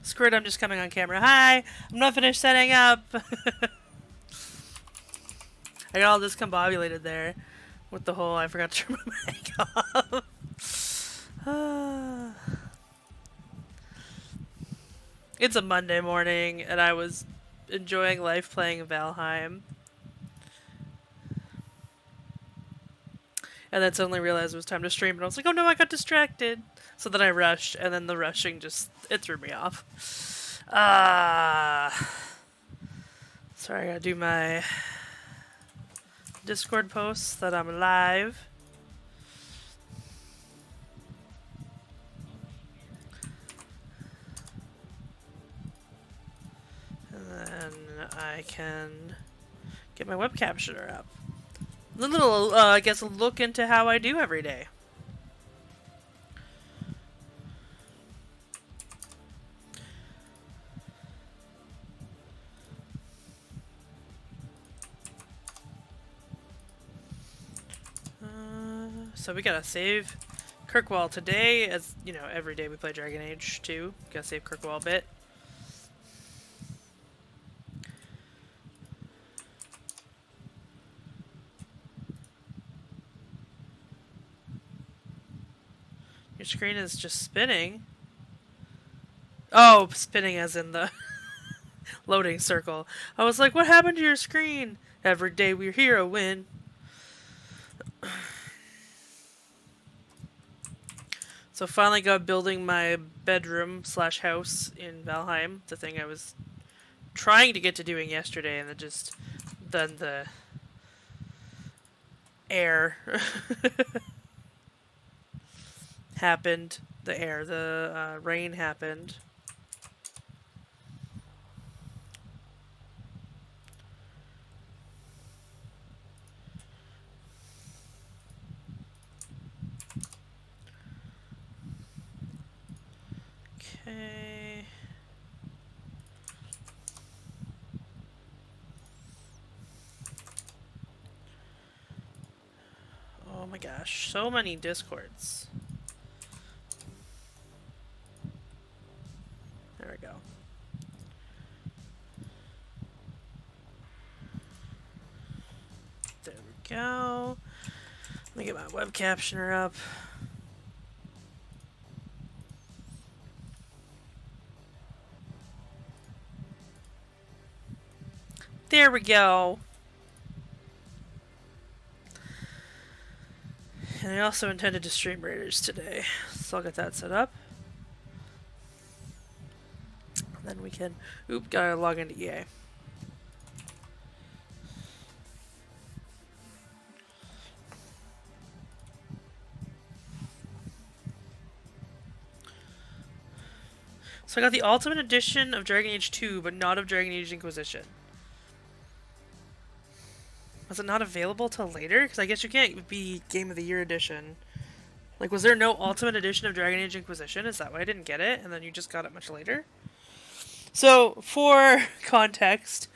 Screw it, I'm just coming on camera. Hi! I'm not finished setting up! I got all discombobulated there with the whole I forgot to turn my mic off. It's a Monday morning and I was enjoying life playing Valheim. And then suddenly realized it was time to stream and I was like, oh no, I got distracted. So then I rushed and then the rushing just, it threw me off. Sorry, I gotta do my Discord posts that I'm live. And then I can get my web captioner up. A little, I guess, look into how I do every day. So we gotta save Kirkwall today, as, you know, every day we play Dragon Age 2. Gotta save Kirkwall a bit. Your screen is just spinning. Oh, spinning as in the loading circle. I was like, what happened to your screen? Every day we're here a win. So finally got building my bedroom slash house in Valheim. The thing I was trying to get to doing yesterday, and then the air happened. The rain happened. Okay. Oh my gosh, so many discords. There we go. There we go. Let me get my web captioner up. There we go. And I also intended to stream Raiders today, so I'll get that set up. And then we can... Oop, gotta log into EA. So I got the Ultimate Edition of Dragon Age 2, but not of Dragon Age Inquisition. Was it not available till later? Because I guess you can't be Game of the Year edition. Like, was there no Ultimate Edition of Dragon Age Inquisition? Is that why I didn't get it? And then you just got it much later? So, for context,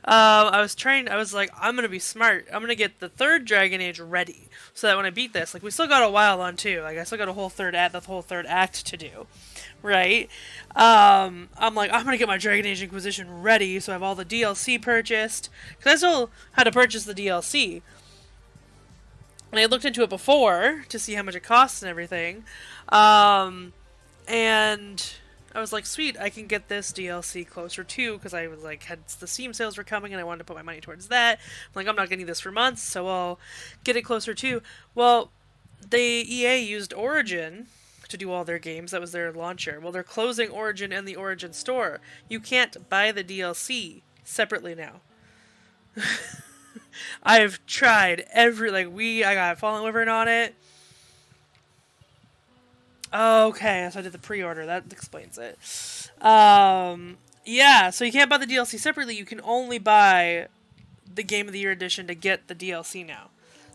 I was like, I'm gonna be smart. I'm gonna get the third Dragon Age ready. So that when I beat this, like, we still got a while on too. Like, I still got the whole third act to do. Right? I'm like, I'm gonna get my Dragon Age Inquisition ready, so I have all the DLC purchased. Because I still had to purchase the DLC. And I looked into it before to see how much it costs and everything. And I was like, sweet, I can get this DLC closer too, because I was like, the Steam sales were coming and I wanted to put my money towards that. I'm like, I'm not getting this for months, so I'll get it closer too. Well, the EA used Origin to do all their games. That was their launcher. Well, they're closing Origin and the Origin store. You can't buy the DLC separately now. I've tried I got Fallen Wyvern on it. Okay, so I did the pre-order. That explains it. Yeah, so you can't buy the DLC separately. You can only buy the Game of the Year edition to get the DLC now.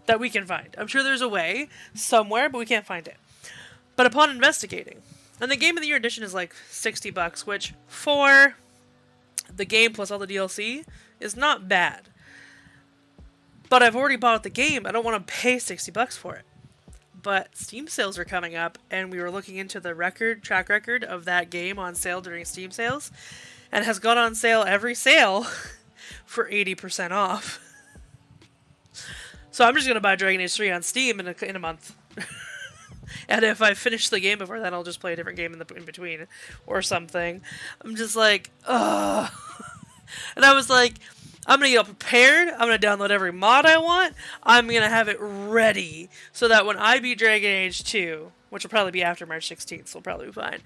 That we can find. I'm sure there's a way somewhere, but we can't find it. But upon investigating, and the Game of the Year edition is like $60, which for the game plus all the DLC is not bad. But I've already bought the game. I don't want to pay $60 for it. but Steam sales were coming up, and we were looking into the track record of that game on sale during Steam sales, and has gone on sale every sale for 80% off. So I'm just gonna buy Dragon Age 3 on Steam in a month. And if I finish the game before then, I'll just play a different game in between or something. I'm just like, ugh. And I was like, I'm gonna get prepared. I'm gonna download every mod I want. I'm gonna have it ready so that when I beat Dragon Age 2, which will probably be after March 16th, so it'll probably be fine,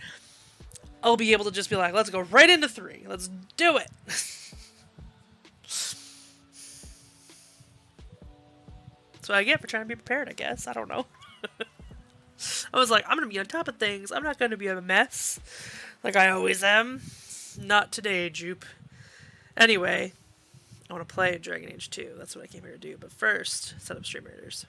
I'll be able to just be like, let's go right into 3. Let's do it. That's what I get for trying to be prepared, I guess. I don't know. I was like, I'm going to be on top of things. I'm not going to be a mess like I always am. Not today, Jupe. Anyway, I want to play Dragon Age 2. That's what I came here to do. But first, set up Stream Raiders.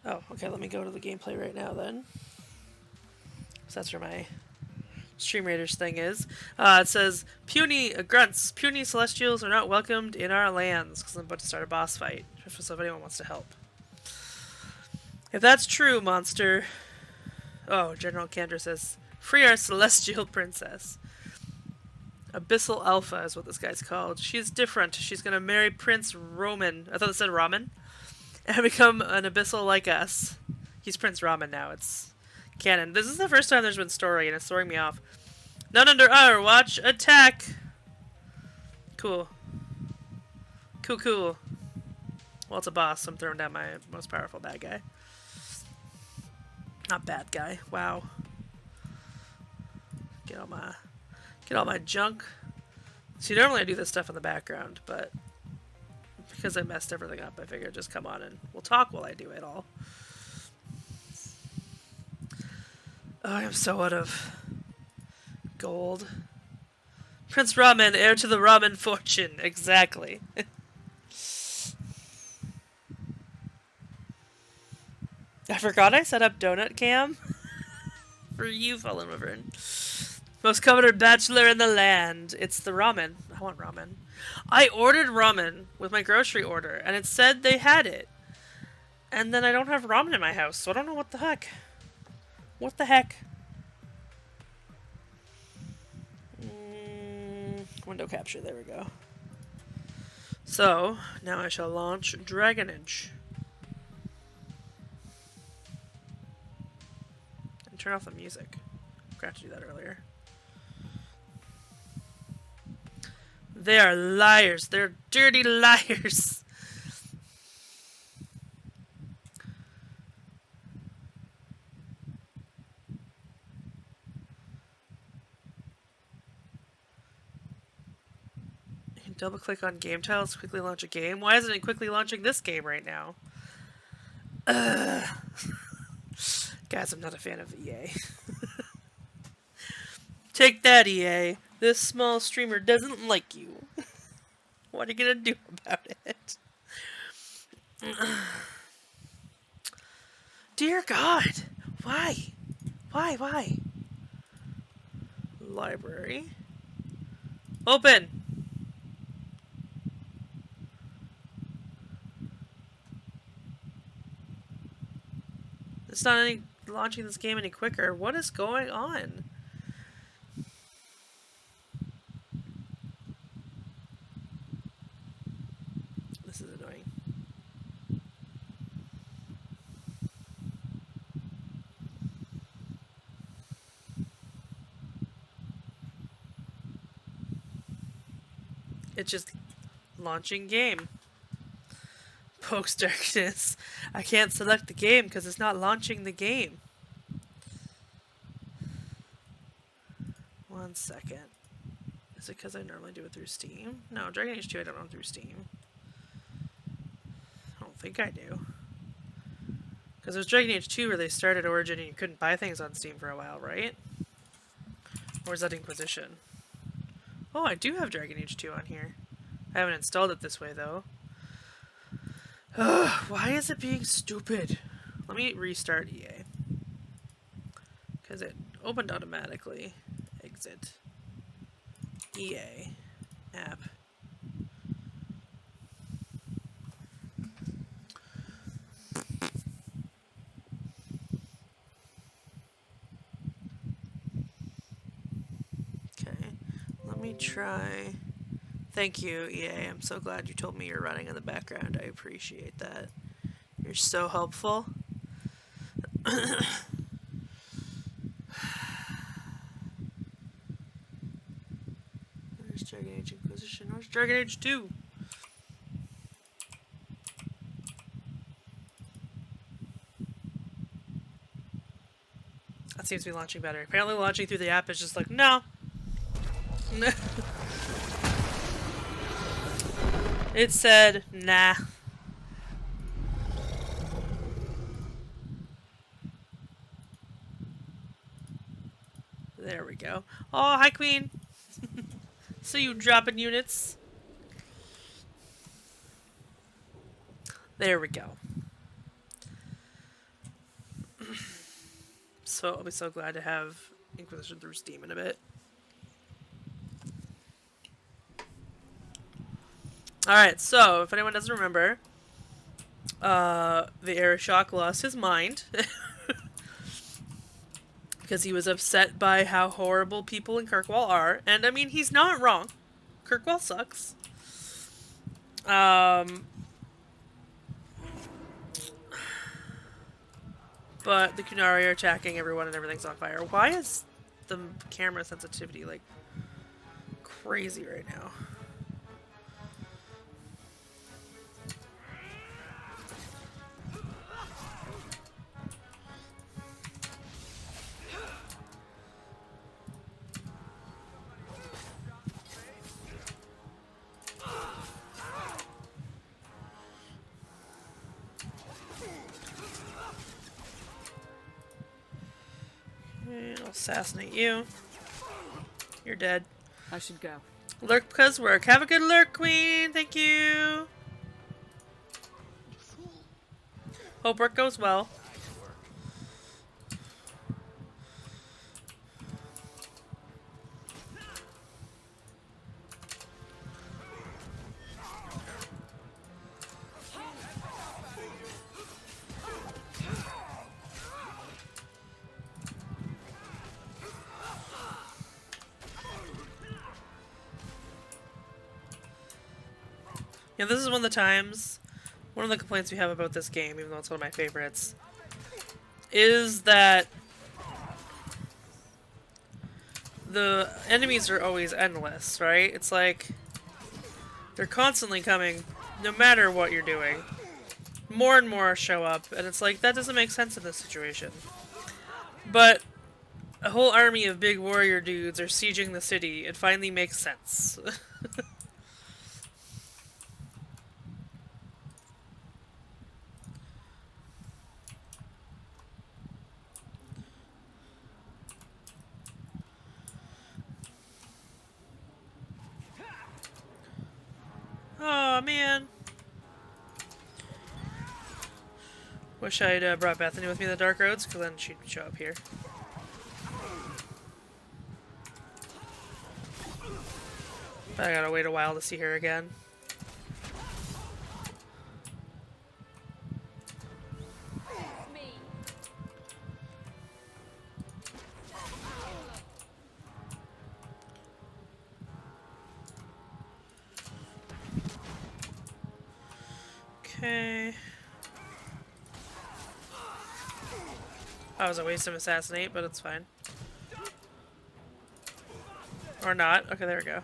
Oh, okay, let me go to the gameplay right now then. So that's where my Stream Raiders thing is. It says, grunts, puny celestials are not welcomed in our lands, because I'm about to start a boss fight, just if anyone wants to help. If that's true, monster... Oh, General Kandra says, free our celestial princess. Abyssal Alpha is what this guy's called. She's different. She's gonna marry Prince Roman. I thought it said Ramen. And become an abyssal like us. He's Prince Ramen now. It's canon. This is the first time there's been story, and it's throwing me off. None under our watch. Attack! Cool. Cool. Well, it's a boss, so I'm throwing down my most powerful bad guy. Not bad guy. Wow. Get all my junk. See, normally I do this stuff in the background, but because I messed everything up, I figured just come on and we'll talk while I do it all. Oh, I am so out of gold. Prince Ramen, heir to the ramen fortune. Exactly. I forgot I set up Donut Cam. For you, Fallen Wyvern. Most coveted bachelor in the land. It's the ramen. I want ramen. I ordered ramen with my grocery order, and it said they had it. And then I don't have ramen in my house, so I don't know what the heck. What the heck? Window capture, there we go. So, now I shall launch Dragon Age. And turn off the music. I forgot to do that earlier. They are liars. They're dirty liars. Double click on game tiles to quickly launch a game. Why isn't it quickly launching this game right now? Guys, I'm not a fan of EA. Take that, EA. This small streamer doesn't like you. What are you gonna do about it? Dear God! Why? Why? Library. Open! It's not any launching this game any quicker. What is going on? This is annoying. It's just launching game. Pokes darkness. I can't select the game because it's not launching the game. 1 second. Is it because I normally do it through Steam? No, Dragon Age 2 I don't run through Steam. I don't think I do. Because there's Dragon Age 2 where they started Origin and you couldn't buy things on Steam for a while, right? Or is that Inquisition? Oh, I do have Dragon Age 2 on here. I haven't installed it this way though. Ugh, why is it being stupid? Let me restart EA. Because it opened automatically. Exit. EA. App. me try. Thank you, EA. I'm so glad you told me you're running in the background. I appreciate that. You're so helpful. Where's Dragon Age Inquisition? Where's Dragon Age 2? That seems to be launching better. Apparently launching through the app is just like, no. It said, nah. There we go. Oh, hi, Queen. So you dropping units. There we go. So I'll be so glad to have Inquisition through Steam in a bit. Alright, so if anyone doesn't remember, the Arishok lost his mind because he was upset by how horrible people in Kirkwall are. And I mean, he's not wrong. Kirkwall sucks. But the Kunari are attacking everyone and everything's on fire. Why is the camera sensitivity like crazy right now? I'll assassinate you. You're dead. I should go. Lurk because work. Have a good lurk, Queen. Thank you. Hope work goes well. Yeah, this is one of the times, one of the complaints we have about this game, even though it's one of my favorites, is that the enemies are always endless, right? It's like, they're constantly coming, no matter what you're doing. More and more show up, and it's like, that doesn't make sense in this situation. But a whole army of big warrior dudes are sieging the city. It finally makes sense. Oh, man. Wish I'd brought Bethany with me to the Dark Roads, because then she'd show up here. But I gotta wait a while to see her again. Okay. That was a waste of assassinate, but it's fine. Or not. Okay, there we go.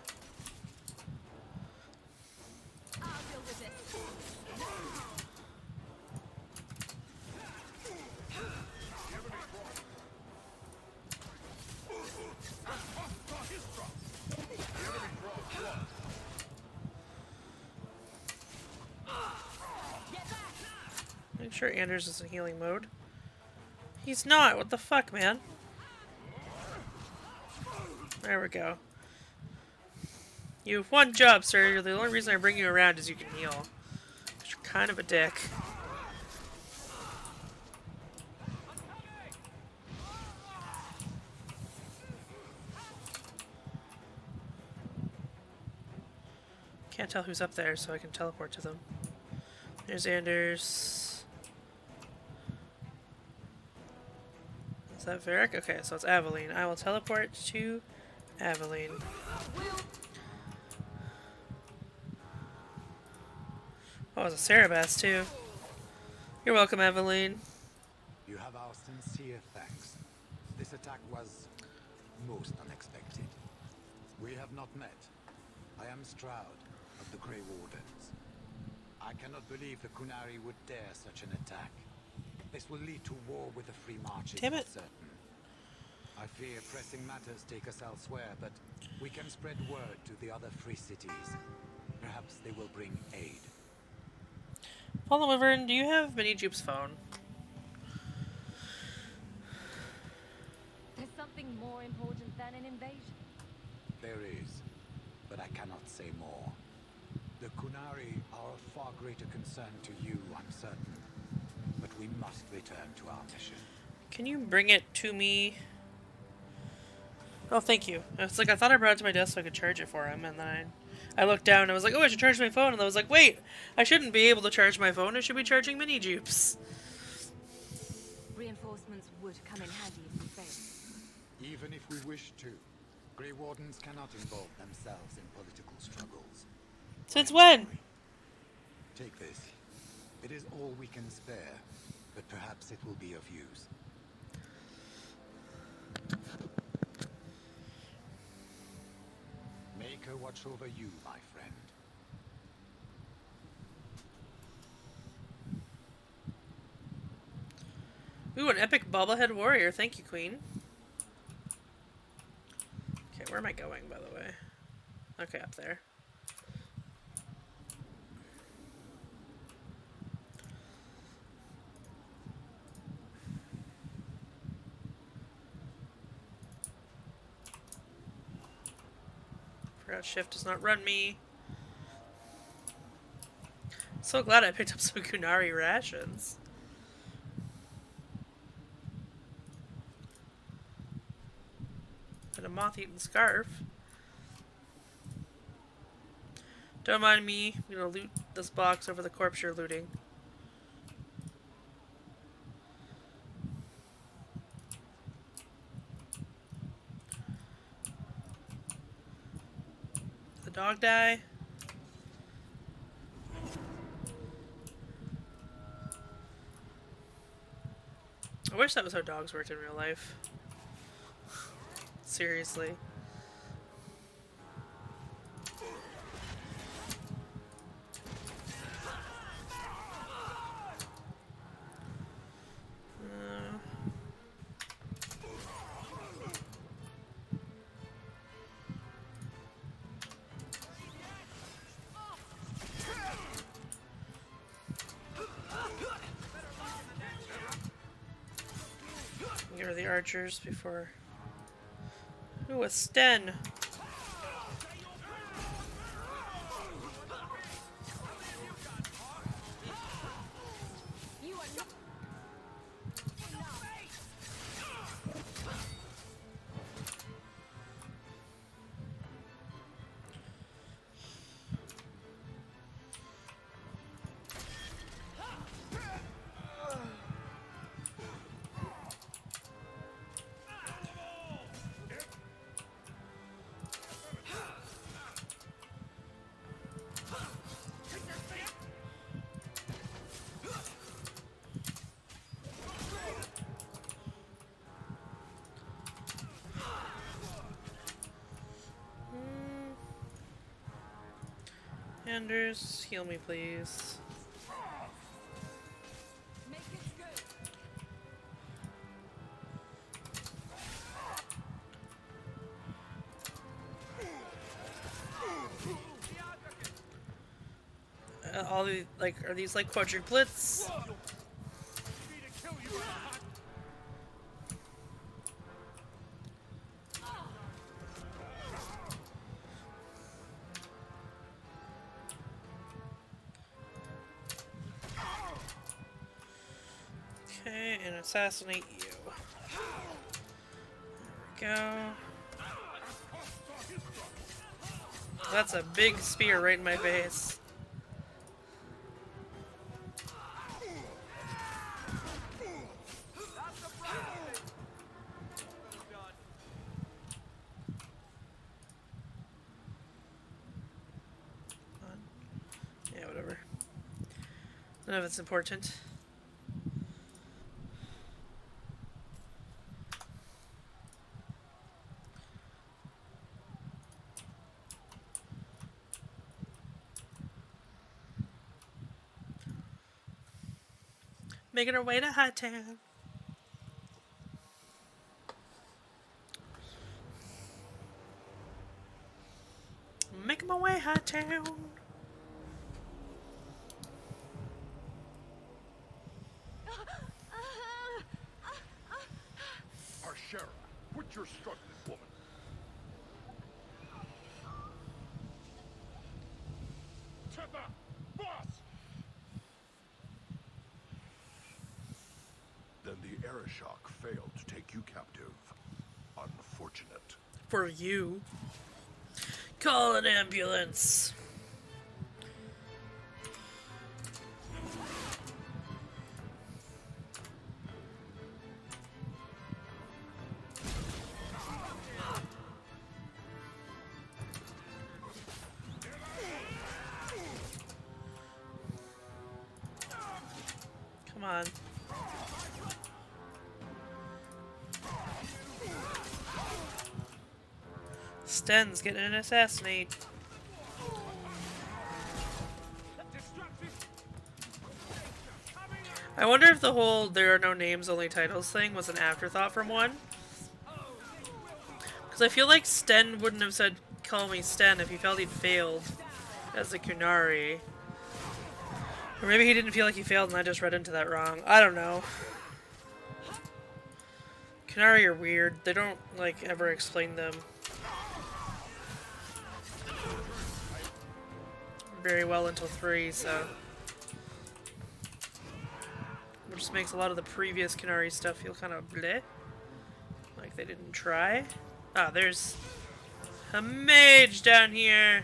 Make sure Anders is in healing mode. He's not! What the fuck, man? There we go. You have one job, sir. The only reason I bring you around is you can heal. You're kind of a dick. Can't tell who's up there, so I can teleport to them. There's Anders. Is that Varric? Okay, so it's Aveline. I will teleport to Aveline. Oh, it's a Cerebas too. You're welcome, Aveline. You have our sincere thanks. This attack was most unexpected. We have not met. I am Stroud of the Grey Wardens. I cannot believe the Kunari would dare such an attack. This will lead to war with the Free Marches Damn it. for certain. I fear pressing matters take us elsewhere, but we can spread word to the other free cities. Perhaps they will bring aid. Fallen Wyvern, do you have Mini Jupe's phone? There's something more important than an invasion. There is, but I cannot say more. The Kunari are of far greater concern to you, I'm certain. But we must return to our mission. Can you bring it to me? Oh, thank you. It's like I thought I brought it to my desk so I could charge it for him, and then I looked down and I was like, oh, I should charge my phone, and I was like, wait, I shouldn't be able to charge my phone, I should be charging Mini Jupes. Reinforcements would come in handy if we failed. Even if we wish to, Grey Wardens cannot involve themselves in political struggles. Since when? Take this. It is all we can spare, but perhaps it will be of use. Make her watch over you, my friend. Ooh, an epic bobblehead warrior. Thank you, Queen. Okay, where am I going, by the way? Okay, up there. Forgot shift does not run me. So glad I picked up some Kunari rations. And a moth-eaten scarf. Don't mind me. I'm gonna loot this box over the corpse you're looting. Did the dog die? I wish that was how dogs worked in real life. Seriously. Get rid of the archers before... Ooh, a Sten! Anders, heal me, please. All the, like, are these like quadruplets? Okay, and assassinate you. There we go. That's a big spear right in my face. None of it's important. Making our way to Hightown. Making my way Hightown. Arishok, quit your struggling, woman. Tether! Boss! Then the Arishok failed to take you captive. Unfortunate. For you. Call an ambulance. Come on. Sten's getting an assassinate. I wonder if the whole there are no names, only titles thing was an afterthought from one. Because I feel like Sten wouldn't have said, call me Sten, if he felt he'd failed as a Kunari. Or maybe he didn't feel like he failed and I just read into that wrong. I don't know. Kunari are weird. They don't, like, ever explain them very well until 3, so... Which just makes a lot of the previous Kunari stuff feel kind of bleh. Like they didn't try. Ah, there's a mage down here!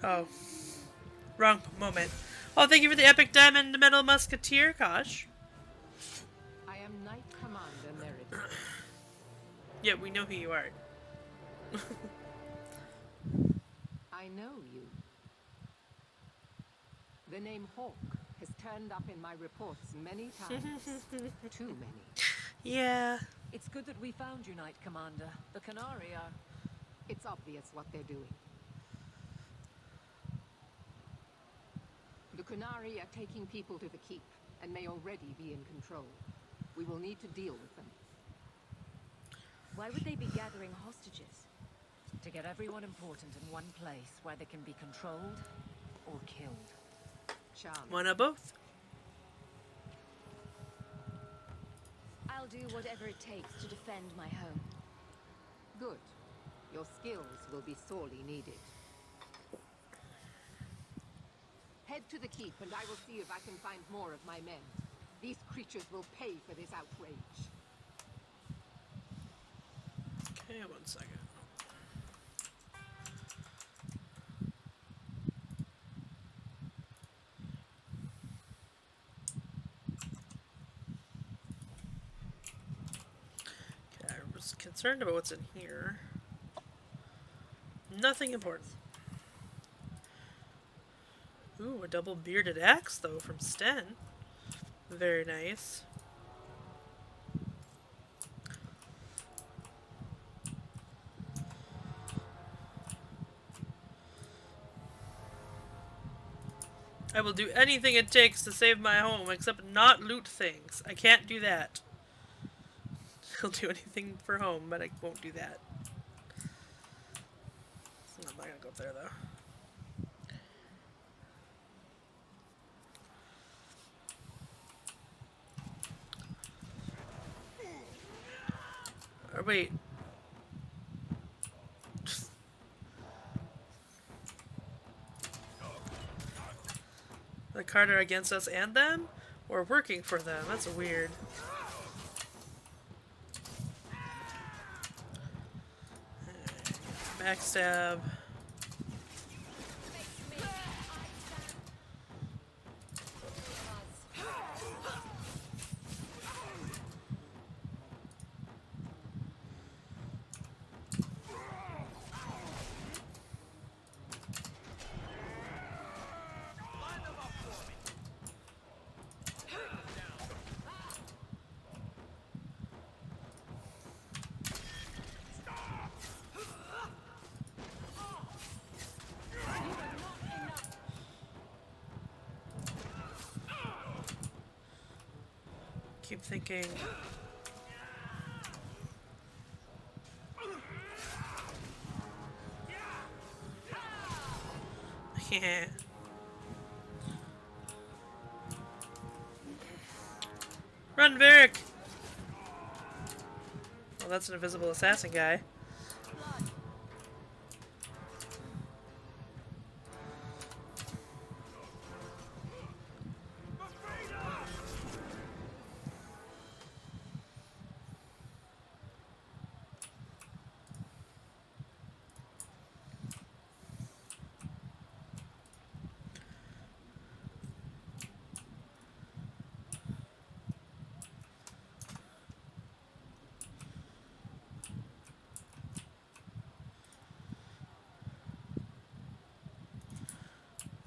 Oh. Wrong moment. Oh, thank you for the epic diamond metal musketeer, Kosh. I am Knight Commander Meredith. Yeah, we know who you are. I know you. The name Hawk has turned up in my reports many times. Too many. Yeah. It's good that we found you, Knight Commander. The Kunari are... It's obvious what they're doing. The Kunari are taking people to the keep, and may already be in control. We will need to deal with them. Why would they be gathering hostages? to get everyone important in one place where they can be controlled or killed. Charm. One of both. I'll do whatever it takes to defend my home. Good. Your skills will be sorely needed. Head to the keep and I will see if I can find more of my men. These creatures will pay for this outrage. Okay, 1 second. Okay, I was concerned about what's in here. Nothing important. Ooh, a double bearded axe, though, from Sten. Very nice. I will do anything it takes to save my home, except not loot things. I can't do that. I'll do anything for home, but I won't do that. I'm not gonna go up there, though. Wait. The Carter against us and them? Or working for them? That's weird. Backstab. Keep thinking. Yeah. Run, Varric! Well, that's an invisible assassin guy.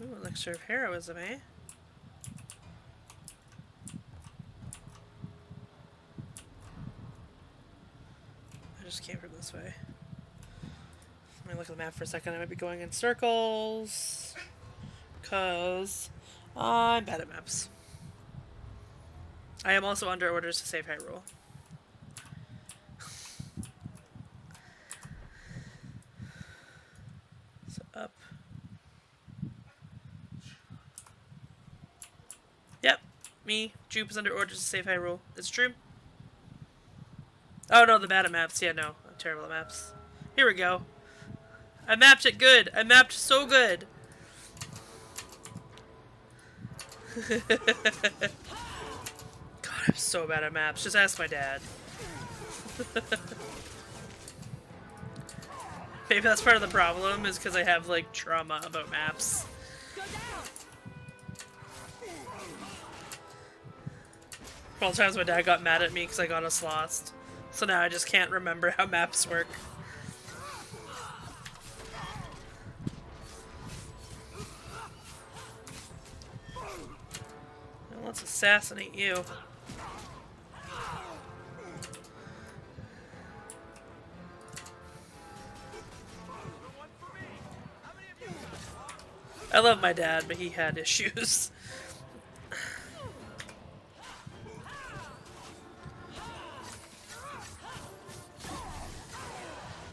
Ooh, elixir of heroism, eh? I just came from this way. Let me look at the map for a second. I might be going in circles. Because I'm bad at maps. I am also under orders to save Hyrule. So up. Yep. Me. Jupe is under orders to save Hyrule. It's true. Oh no, the bad at maps. Yeah, no. I'm terrible at maps. Here we go. I mapped it good. I mapped so good. God, I'm so bad at maps. Just ask my dad. Maybe that's part of the problem, is because I have, like, trauma about maps. All the times my dad got mad at me because I got us lost. So now I just can't remember how maps work. Well, let's assassinate you. I love my dad, but he had issues.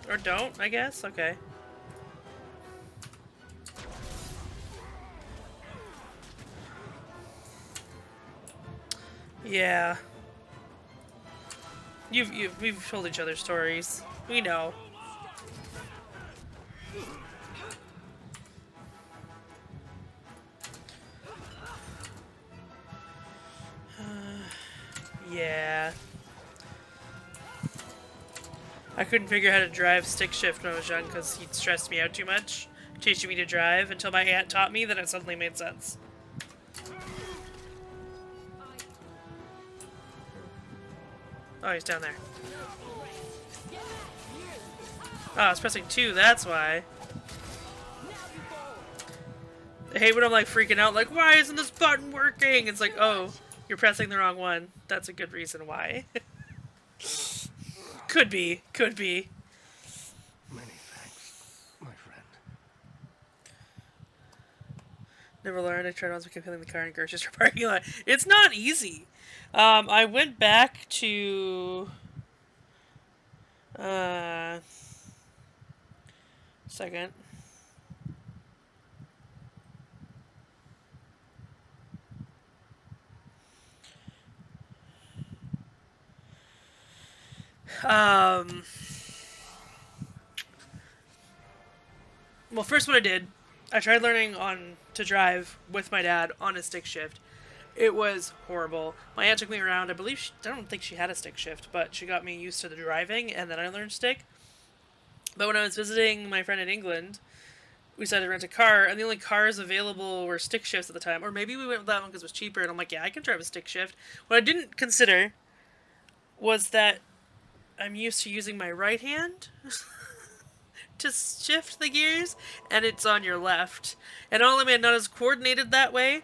Or don't, I guess? Okay. Yeah. We've told each other stories. We know. Yeah. I couldn't figure out how to drive stick shift when I was young because he stressed me out too much, teaching me to drive, until my aunt taught me, then it suddenly made sense. Oh, he's down there. Oh, I was pressing 2, that's why. I hate when I'm like freaking out, like, why isn't this button working? It's like, oh, you're pressing the wrong one. That's a good reason why. Could be. Could be. Many thanks, my friend. Never learned. I tried once, we kept filling the car in grocery store parking lot. It's not easy. I went back to... Second. Um, well, first what I did, I tried learning on to drive with my dad on a stick shift. It was horrible. My aunt took me around. I don't think she had a stick shift, but she got me used to the driving, and then I learned stick. But when I was visiting my friend in England, we decided to rent a car, and the only cars available were stick shifts at the time. Or maybe we went with that one because it was cheaper, and I'm like, yeah, I can drive a stick shift. What I didn't consider was that I'm used to using my right hand to shift the gears, and it's on your left. And not only am I not as coordinated that way,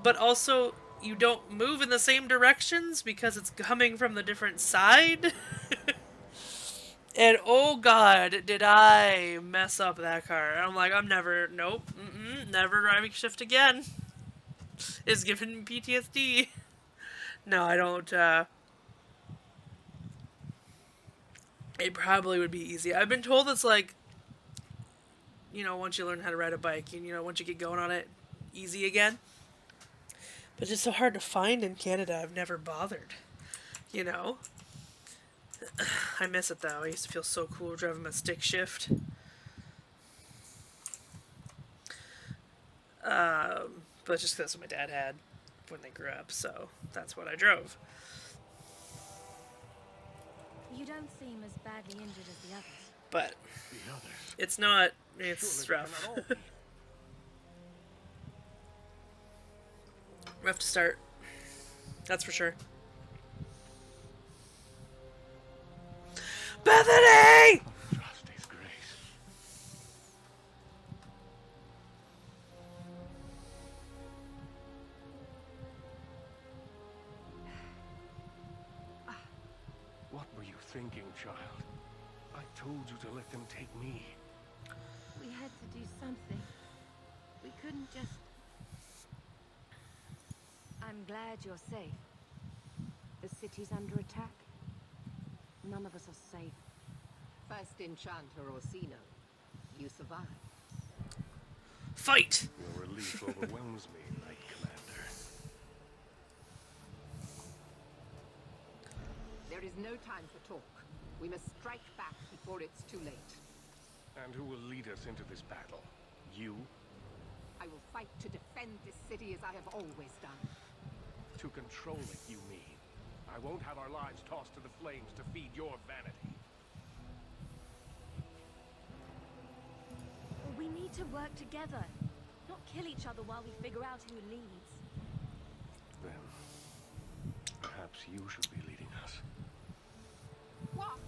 but also you don't move in the same directions because it's coming from the different side. And oh god, did I mess up that car. I'm like, nope, never driving shift again. It's giving me PTSD. No, I don't, it probably would be easy. I've been told it's like, once you learn how to ride a bike, and, once you get going on it, easy again. But it's just so hard to find in Canada. I've never bothered, you know? I miss it though. I used to feel so cool driving my stick shift. But just because that's what my dad had when they grew up, so that's what I drove. You don't seem as badly injured as the others. But The others. it's not. It's Surely they rough. cannot all be. Rough to start. That's for sure. Bethany! Trust His grace. What were you thinking, child? I told you to let them take me. We had to do something. We couldn't just... I'm glad you're safe. The city's under attack. None of us are safe. First enchanter Orsino. You survived. Fight! Your relief overwhelms me, Knight Commander. There is no time for talk. We must strike back before it's too late. And who will lead us into this battle? You? I will fight to defend this city as I have always done. To control it, you mean? I won't have our lives tossed to the flames to feed your vanity. We need to work together. Not kill each other while we figure out who leads. Then, perhaps you should be leading us. What?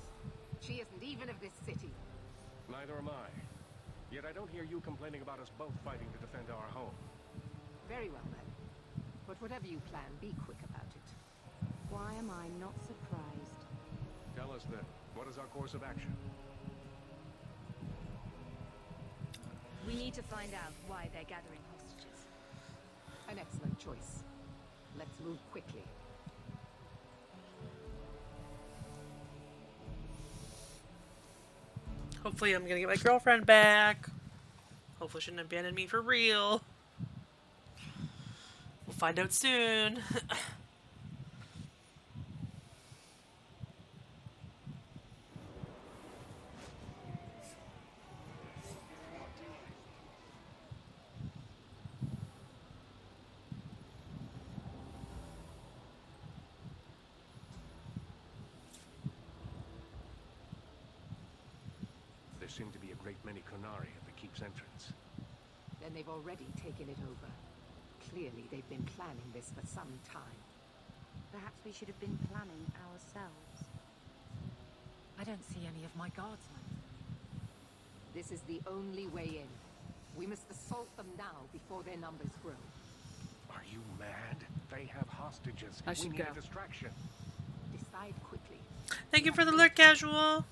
She isn't even of this city. Neither am I. Yet I don't hear you complaining about us both fighting to defend our home. Very well then. But whatever you plan, be quick about it. Why am I not surprised? Tell us then, what is our course of action? We need to find out why they're gathering hostages. An excellent choice. Let's move quickly. Hopefully I'm gonna get my girlfriend back. Hopefully she didn't abandon me for real. We'll find out soon. There seem to be a great many Kunari at the keep's entrance. Then they've already taken it over. Clearly they've been planning this for some time. Perhaps we should have been planning ourselves. I don't see any of my guardsmen. This is the only way in. We must assault them now before their numbers grow. Are you mad? They have hostages. I We should need go. a distraction. Decide quickly. Thank you for the lurk, casual.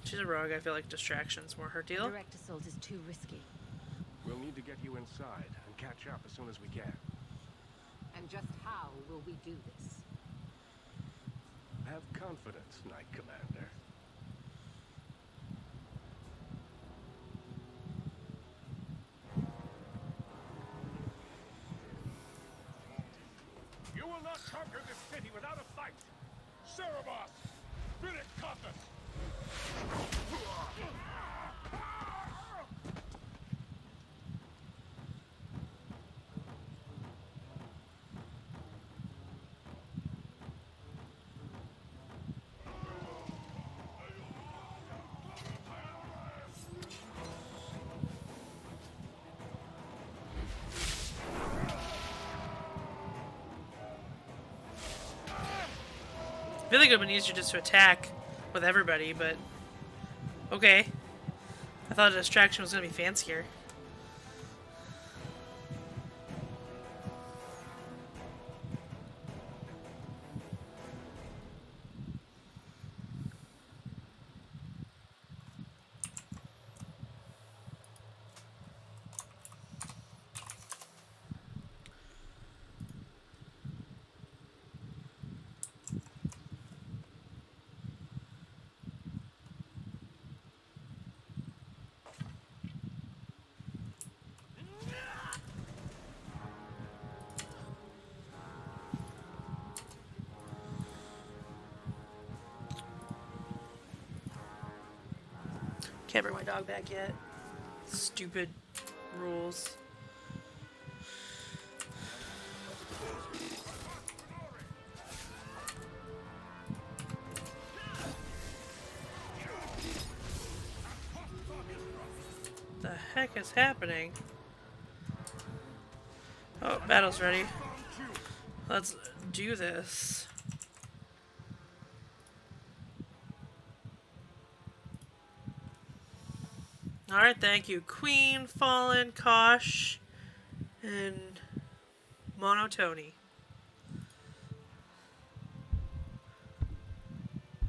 She's a rogue. I feel like distraction's more her deal. Direct assault is too risky. We'll need to get you inside and catch up as soon as we can. And just how will we do this? Have confidence, Knight Commander. city without a fight. Cerebos! Riddick Compass! I feel like it would have been easier just to attack with everybody, but okay. I thought the distraction was going to be fancier. Can't bring my dog back yet. Stupid rules. The heck is happening? Oh, battle's ready. Let's do this. Alright, thank you. Queen, Fallen, Kosh, and Monotony.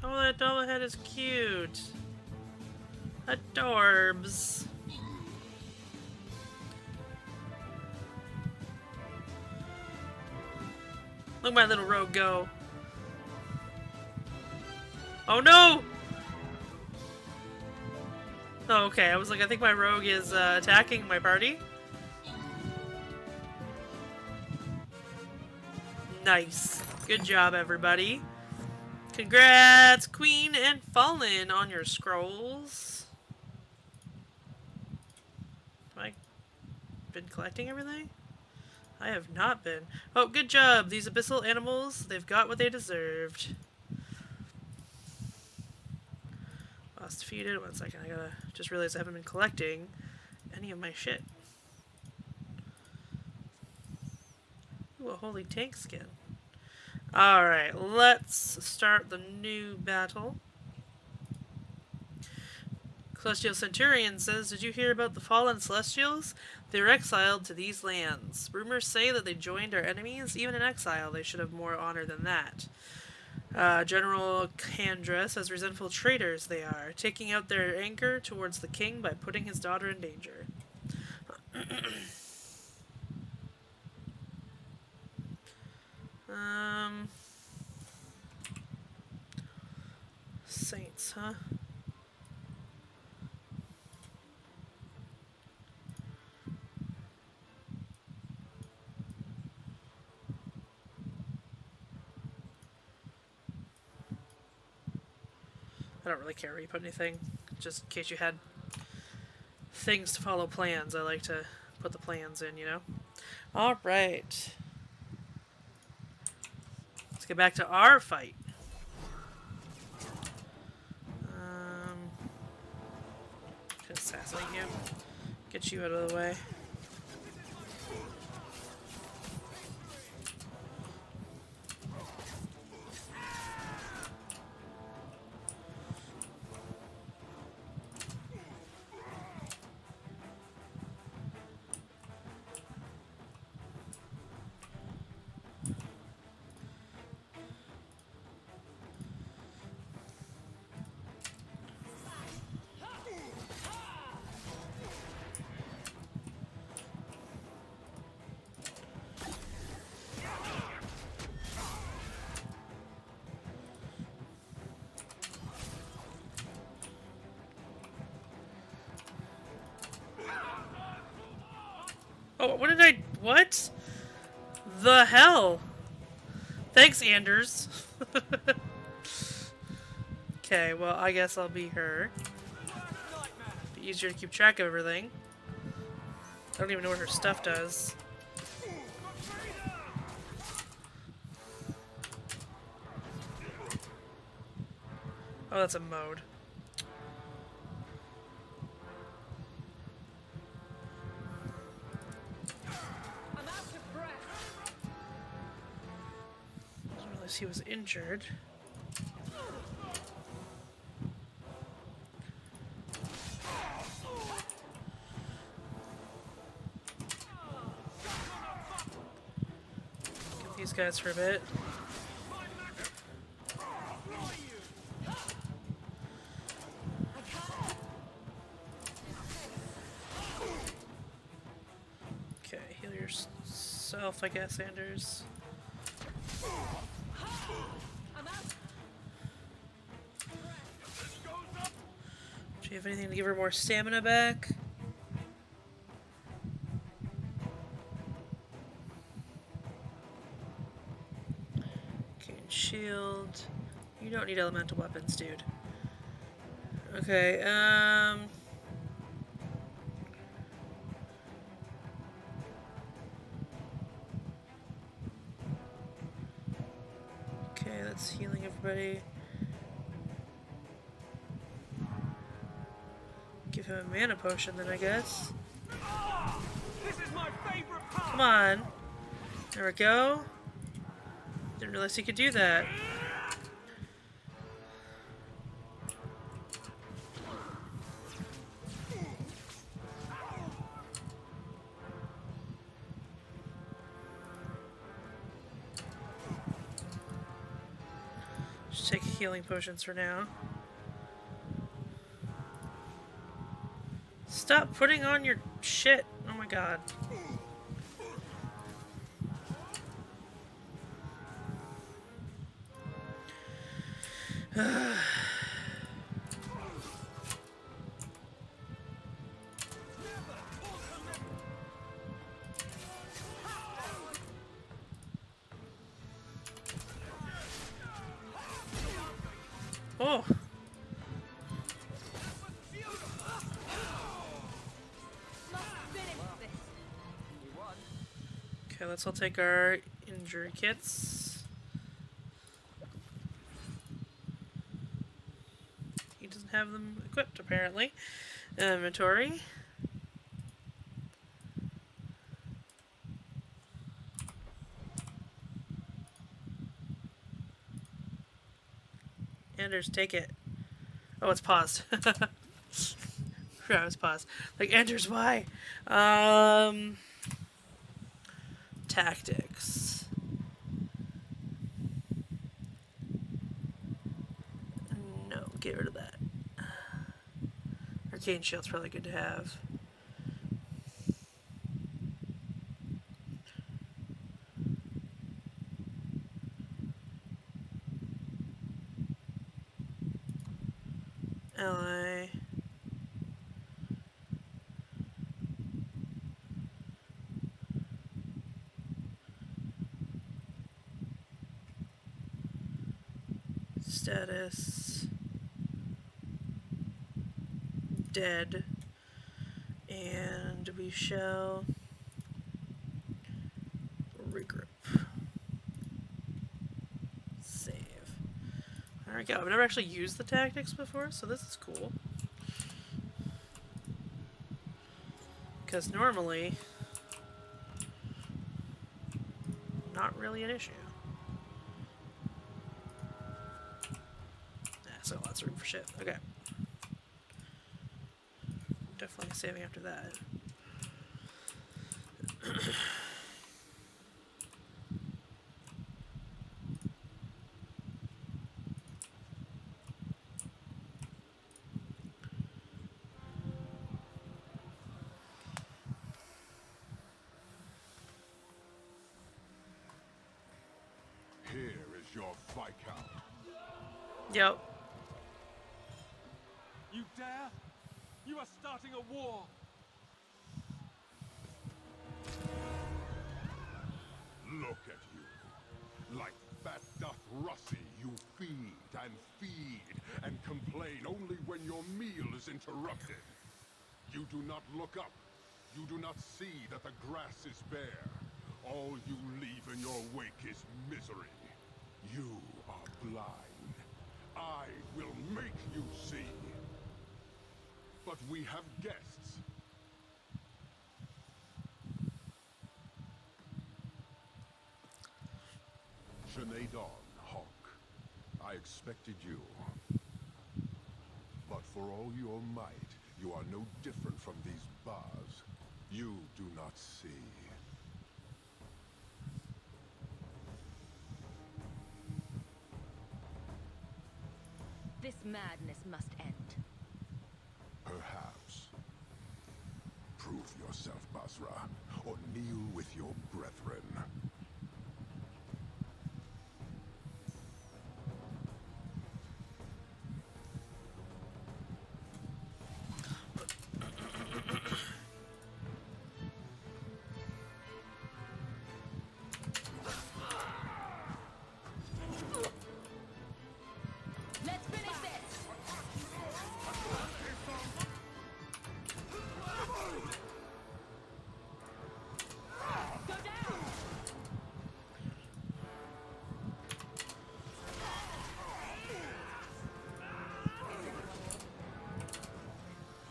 Oh, that double head is cute. Adorbs. Look at my little rogue go. Oh no! Oh, okay. I was like, I think my rogue is attacking my party. Nice. Good job, everybody. Congrats, Queen and Fallen, on your scrolls. Have I been collecting everything? I have not been. Oh, good job. These abyssal animals, they've got what they deserved. Lost defeated. 1 second. I gotta just realize I haven't been collecting any of my shit. Ooh, a holy tank skin. Alright, let's start the new battle. Celestial Centurion says, did you hear about the fallen Celestials? They were exiled to these lands. Rumors say that they joined our enemies. Even in exile, they should have more honor than that. General Kandra says, resentful traitors they are, taking out their anger towards the king by putting his daughter in danger. Saints, huh? I don't really care where you put anything, just in case you had things to follow plans. I like to put the plans in, you know? Alright. Let's get back to our fight. Can assassinate you. Get you out of the way. Oh, what did I... What? The hell? Thanks, Anders. Okay, well, I guess I'll be her. Be easier to keep track of everything. I don't even know what her stuff does. Oh, that's a mode. I'm out of breath. Didn't realize he was injured. Get these guys for a bit. Okay, heal yourself, I guess, Anders. Do you have anything to give her more stamina back? Okay, shield. You don't need elemental weapons, dude. Okay, okay, that's healing everybody. Give him a mana potion then, I guess. This is my favorite part. Come on. There we go. Didn't realize he could do that. Just take healing potions for now. Stop putting on your shit. Oh my god. Oh. Okay, let's all take our injury kits. He doesn't have them equipped, apparently. Inventory. Anders, take it. Oh, it's paused. Yeah, it was paused. Like, Anders, why? Tactics. No, get rid of that. Arcane Shield's probably good to have. Ally. Status. Dead. And we shall regroup. Save. There we go. I've never actually used the tactics before, so this is cool. Because normally, not really an issue. So lots of room for shit. Okay. Definitely saving after that. Here is your Viscount. Yep. You dare? You are starting a war. Look at you. Like bad feed and complain only when your meal is interrupted. You do not look up. You do not see that the grass is bare. All you leave in your wake is misery. You are blind. I will make you see. But we have guests. Sinead Dawn, Hawk. I expected you. But for all your might, you are no different from these bars. You do not see. This madness must end. Perhaps. Prove yourself, Basra, or kneel with your brethren. Let's finish this! Go down!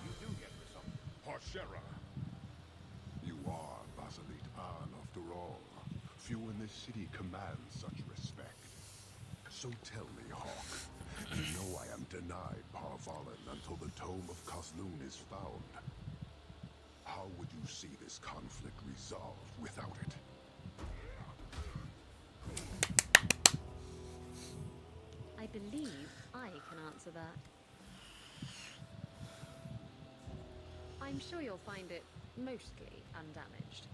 You do get results. Parshera. You are Basilit An, after all. Few in this city command such respect. So tell me, Hawk, you know I am denied Parvalen until the Tome of Kazloon is found. How would you see this conflict resolved without it? I believe I can answer that. I'm sure you'll find it mostly undamaged.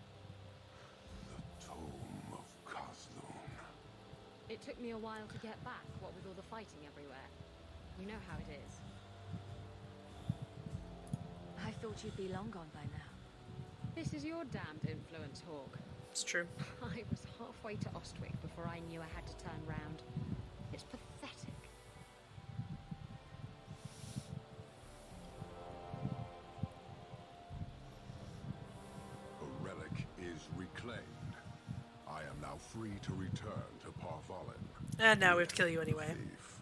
The Tome of Kazloon. It took me a while to get back, what with all the fighting everywhere. You know how it is. I thought you'd be long gone by now. This is your damned influence, Hawk. It's true. I was halfway to Ostwick before I knew I had to turn round. It's pathetic. A relic is reclaimed. I am now free to return to Parvalen. And now we have to kill you anyway. Thief.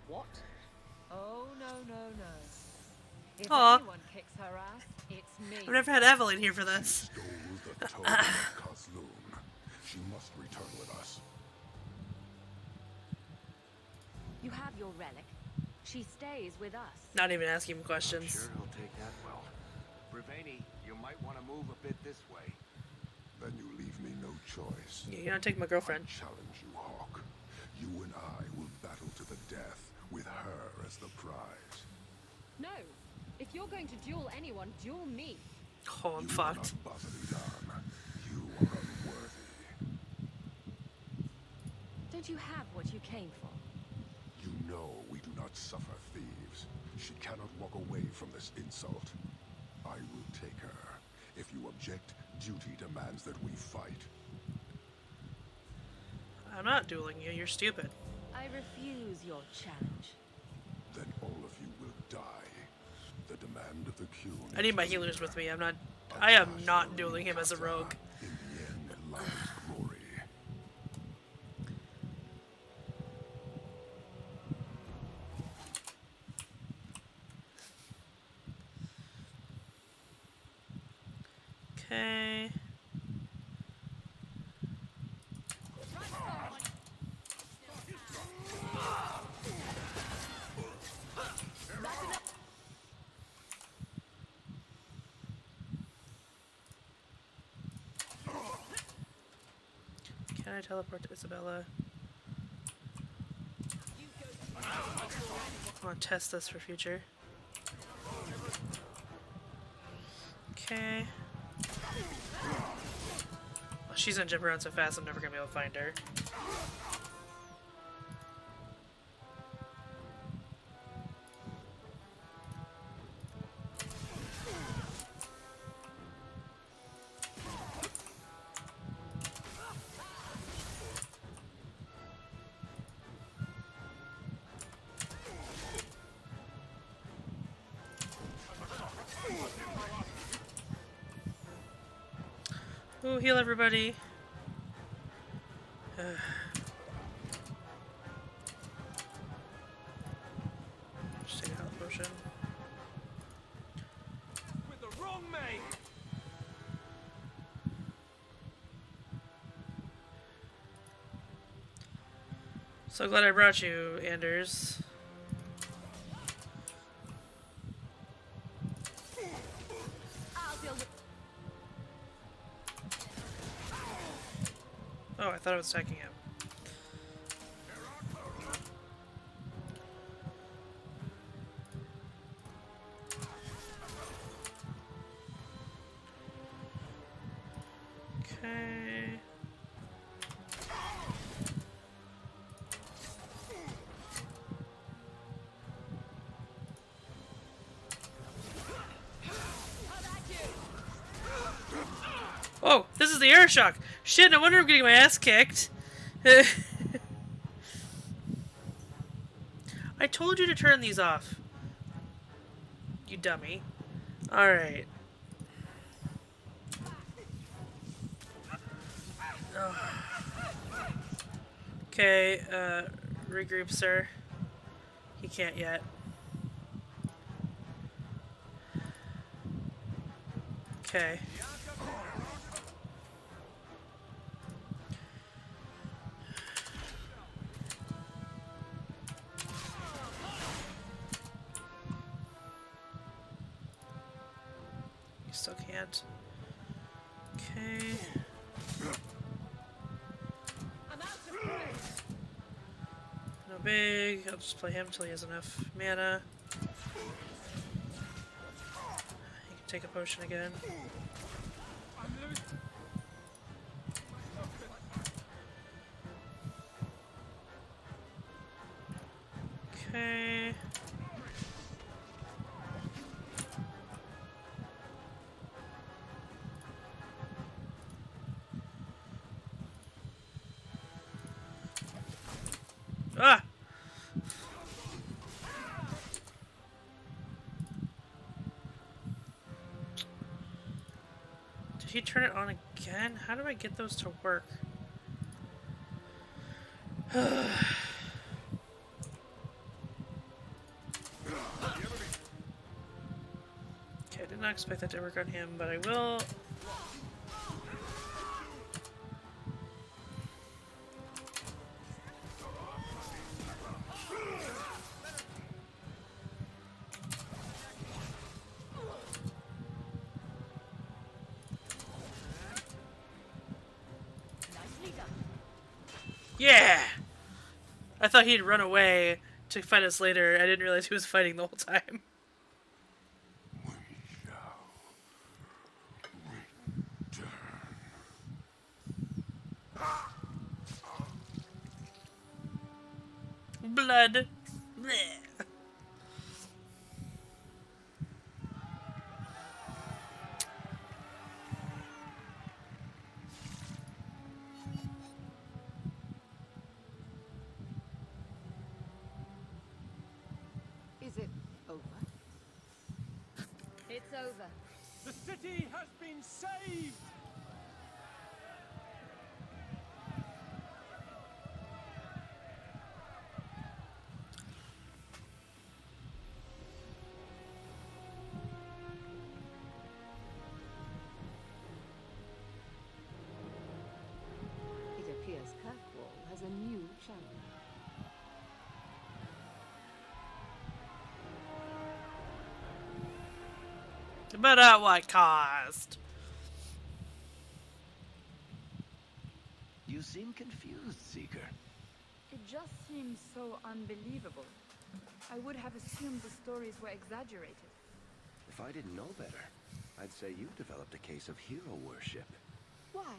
What? Oh, no, no, no. If Aw. anyone kicks her ass, it's me. I've never had Evelyn here for this. Stole the Tome of Kazloon. She must return with us. You have your relic. She stays with us. Not even asking him I'm questions. sure he'll take that well. Briveni, you might want to move a bit this way. Then you leave me no choice. Yeah, you're not taking my girlfriend. Challenge you, Hawk. You and I will battle to the death, with her as the prize. No. If you're going to duel anyone, duel me. Oh, I'm You fucked. are not Basilidan. You are unworthy. Don't you have what you came for? You know we do not suffer thieves. She cannot walk away from this insult. I will take her. If you object, duty demands that we fight. I'm not dueling you. You're stupid. I refuse your challenge. Then all of you will die. The demand of the Q. I need my healers with me. I am not dueling him as a rogue. In the end lies glory. Okay. Can I teleport to Isabella? I want to test this for future. Okay. Well, she's gonna jump around so fast I'm never gonna be able to find her. Ooh, heal everybody. Just take a health potion. With the wrong mate. So glad I brought you, Anders. Oh, I thought I was attacking him. Okay. Oh, this is the Arishok. Shit, no wonder I'm getting my ass kicked. I told you to turn these off. You dummy. Alright. Okay, regroup, sir. He can't yet. Okay. You still can't. Okay. No big. I'll just play him until he has enough mana. He can take a potion again. Okay. Ah! Did he turn it on again? How do I get those to work? Okay, I did not expect that to work on him, but I will. Yeah! I thought he'd run away to fight us later. I didn't realize he was fighting the whole time. Blood. Blech. Is it over? It's over. The city has been saved. It appears Kirkwall has a new challenge. But at what cost? You seem confused, Seeker. It just seems so unbelievable. I would have assumed the stories were exaggerated. If I didn't know better, I'd say you developed a case of hero worship. Why?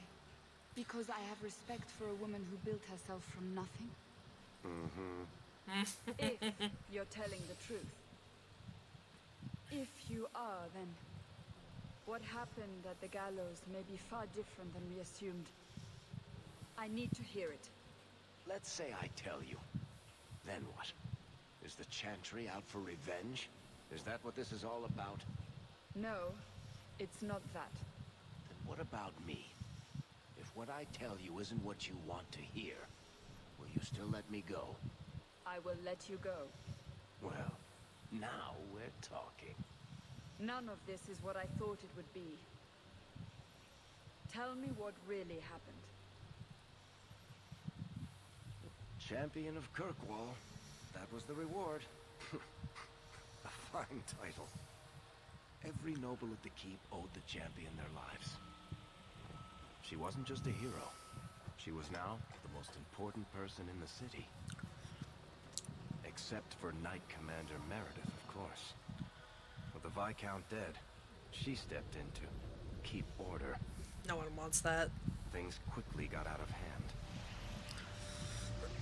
Because I have respect for a woman who built herself from nothing? If you're telling the truth. If you are, then what happened at the gallows may be far different than we assumed. I need to hear it. Let's say I tell you. Then what? Is the Chantry out for revenge? Is that what this is all about? No, it's not that. Then what about me? what I tell you isn't what you want to hear, will you still let me go? I will let you go. Well, now we're talking. None of this is what I thought it would be. Tell me what really happened. Champion of Kirkwall. That was the reward. A fine title. Every noble at the keep owed the champion their lives. She wasn't just a hero. She was now the most important person in the city. Except for Knight Commander Meredith, of course. With the Viscount dead, she stepped in to keep order. No one wants that. Things quickly got out of hand.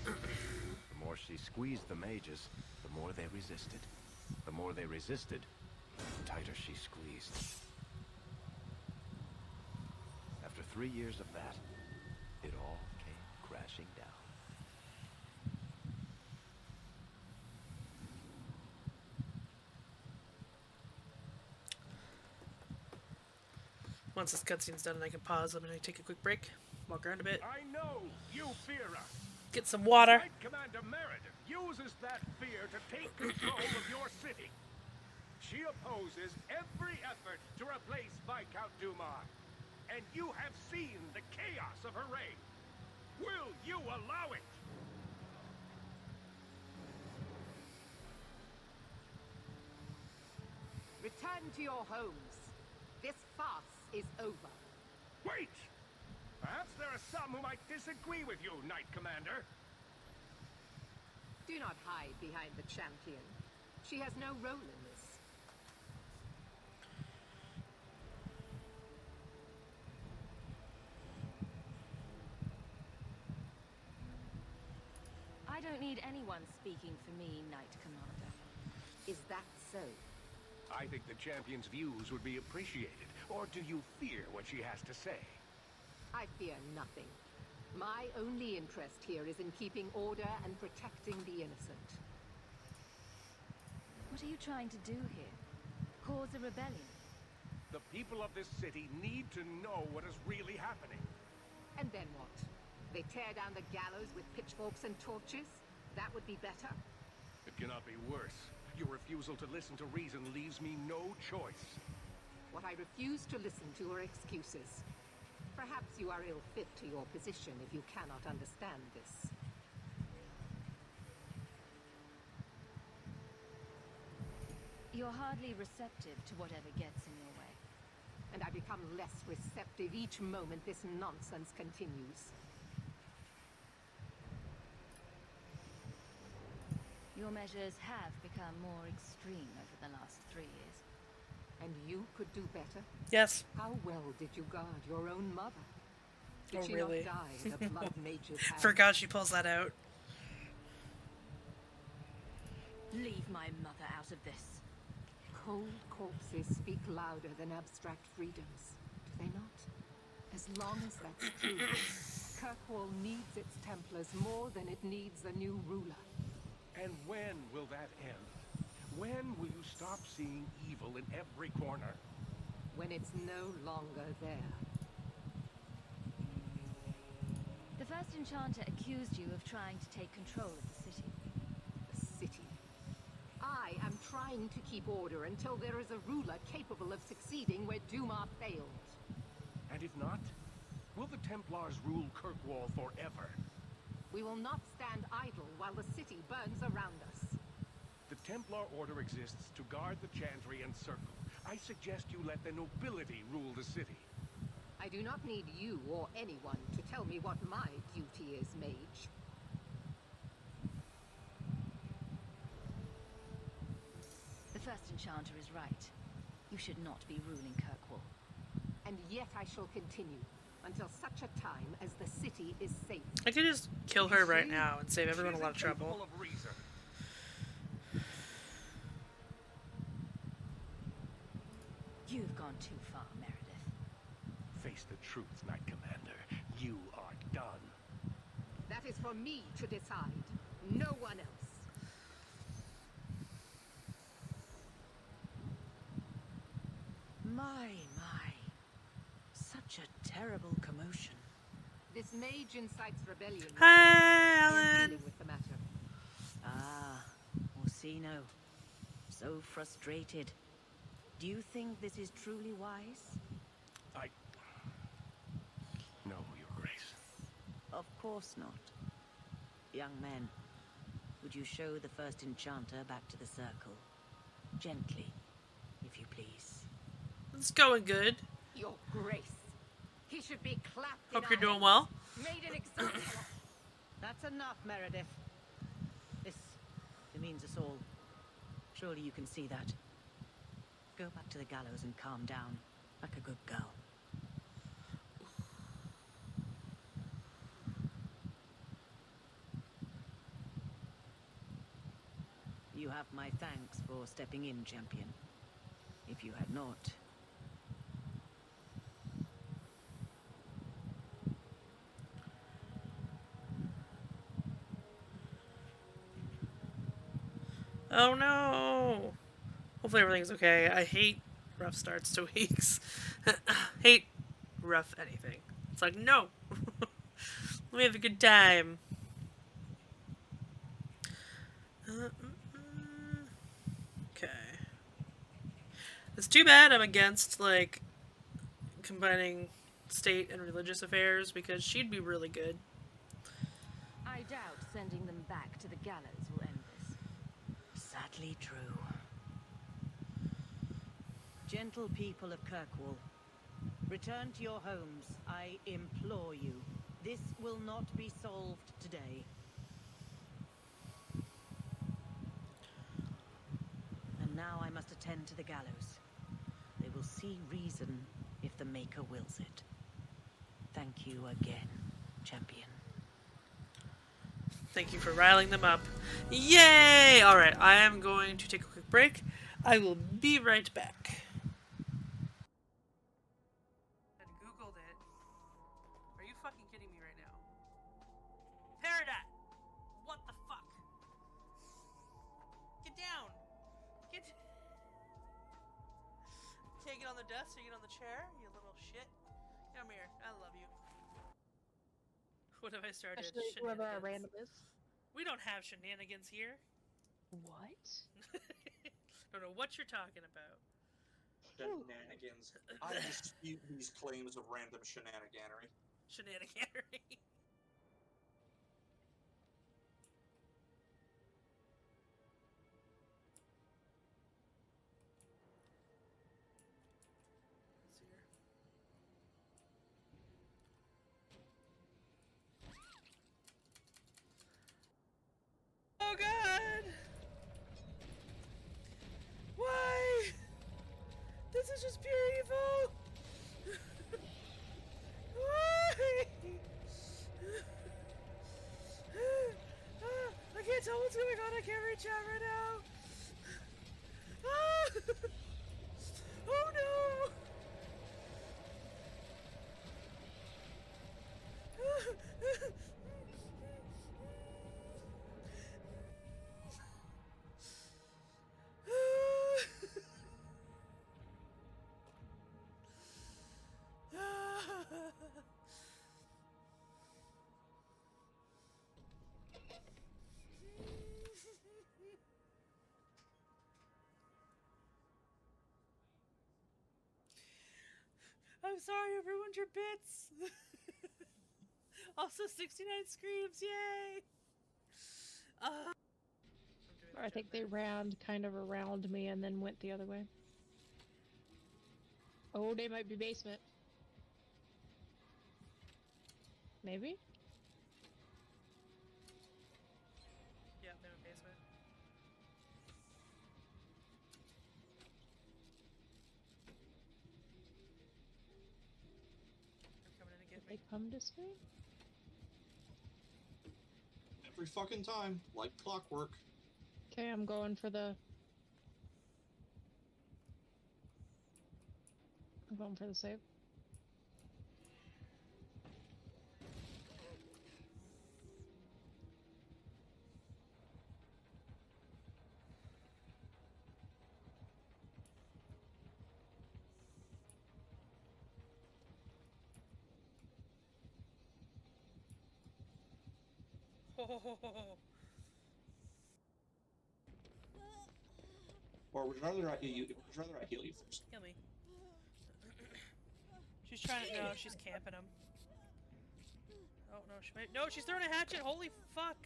The more she squeezed the mages, the more they resisted. The more they resisted, the tighter she squeezed. After 3 years of that, it all came crashing down. Once this cutscene's done and I can pause, I'm gonna take a quick break, walk around a bit, I know you fear us. get some water. Knight Commander Meredith uses that fear to take control of your city. She opposes every effort to replace Viscount Dumas. And you have seen the chaos of her reign. Will you allow it? Return to your homes. This farce is over. Wait! Perhaps there are some who might disagree with you, Knight Commander. Do not hide behind the champion. She has no role in this. I don't need anyone speaking for me, Knight Commander. Is that so? I think the champion's views would be appreciated. Or do you fear what she has to say? I fear nothing. My only interest here is in keeping order and protecting the innocent. What are you trying to do here? Cause a rebellion? The people of this city need to know what is really happening. And then what? They tear down the gallows with pitchforks and torches? That would be better. It cannot be worse. Your refusal to listen to reason leaves me no choice. What I refuse to listen to are excuses. Perhaps you are ill-fit to your position if you cannot understand this. You're hardly receptive to whatever gets in your way. And I become less receptive each moment this nonsense continues. Your measures have become more extreme over the last 3 years. And you could do better? Yes. How well did you guard your own mother? Did Oh, she really? not die in a blood mage's hand? Forgot she pulls that out. Leave my mother out of this. Cold corpses speak louder than abstract freedoms, do they not? As long as that's true, Kirkwall needs its Templars more than it needs a new ruler. And when will that end? When will you stop seeing evil in every corner? When it's no longer there. The first enchanter accused you of trying to take control of the city. The city. I am trying to keep order until there is a ruler capable of succeeding where Dumas failed. And if not, will the Templars rule Kirkwall forever? We will not stand idle while the city burns around us. The Templar Order exists to guard the Chantry and Circle. I suggest you let the nobility rule the city. I do not need you or anyone to tell me what my duty is, mage. The first enchanter is right. You should not be ruling Kirkwall. And yet I shall continue until such a time as the city is safe. I could just kill her right now and save everyone a lot of trouble. Full of reason. You've gone too far, Meredith. Face the truth, Knight Commander. You are done. That is for me to decide, no one else. My. Such a terrible commotion. This mage incites rebellion. Hi, I am Alan. dealing with the matter. Ah, Orsino. So frustrated. Do you think this is truly wise? No, Your Grace. Of course not. Young men, would you show the first enchanter back to the circle? Gently, if you please. It's going good. Your Grace. He should be clapped Hope in you're our doing hands, well. made an example of. That's enough, Meredith. This demeans us all. Surely you can see that. Go back to the gallows and calm down, like a good girl. You have my thanks for stepping in, champion. If you had not... Oh no! Hopefully everything's okay. I hate rough starts to weeks. Hate rough anything. It's like, no! Let me have a good time. Okay. It's too bad I'm against, like, combining state and religious affairs, because she'd be really good. I doubt sending them back to the gallows will end this. Sadly true. Gentle people of Kirkwall, return to your homes, I implore you. This will not be solved today. And now I must attend to the gallows. They will see reason if the Maker wills it. Thank you again, champion. Thank you for riling them up. Yay! Alright, I am going to take a quick break. I will be right back. I googled it. Are you fucking kidding me right now? Peridot! What the fuck? Get down! Get... Can't get on the desk, so you get on the chair? You little shit. Come here. I love you. What have I started? Especially whoever our random is. We don't have shenanigans here. What? Don't know what you're talking about. Shenanigans. I dispute these claims of random shenaniganery. Shenaniganery. Oh god! Why? This is just pure evil! Why? I can't tell what's going on, I can't reach out right now! Oh no! I'm sorry, I ruined your bits. Also, 69 screams, yay! Or I think they ran kind of around me and then went the other way. Oh, they might be basement. Maybe? Yeah, they're in basement. They're coming in to get Did me. they come this way? Every fucking time, like clockwork. Okay, I'm going for the... I'm going for the save. Or would you rather I heal you first? Heal me. She's trying to. No, she's camping him. Oh no, she might. No, she's throwing a hatchet. Holy fuck!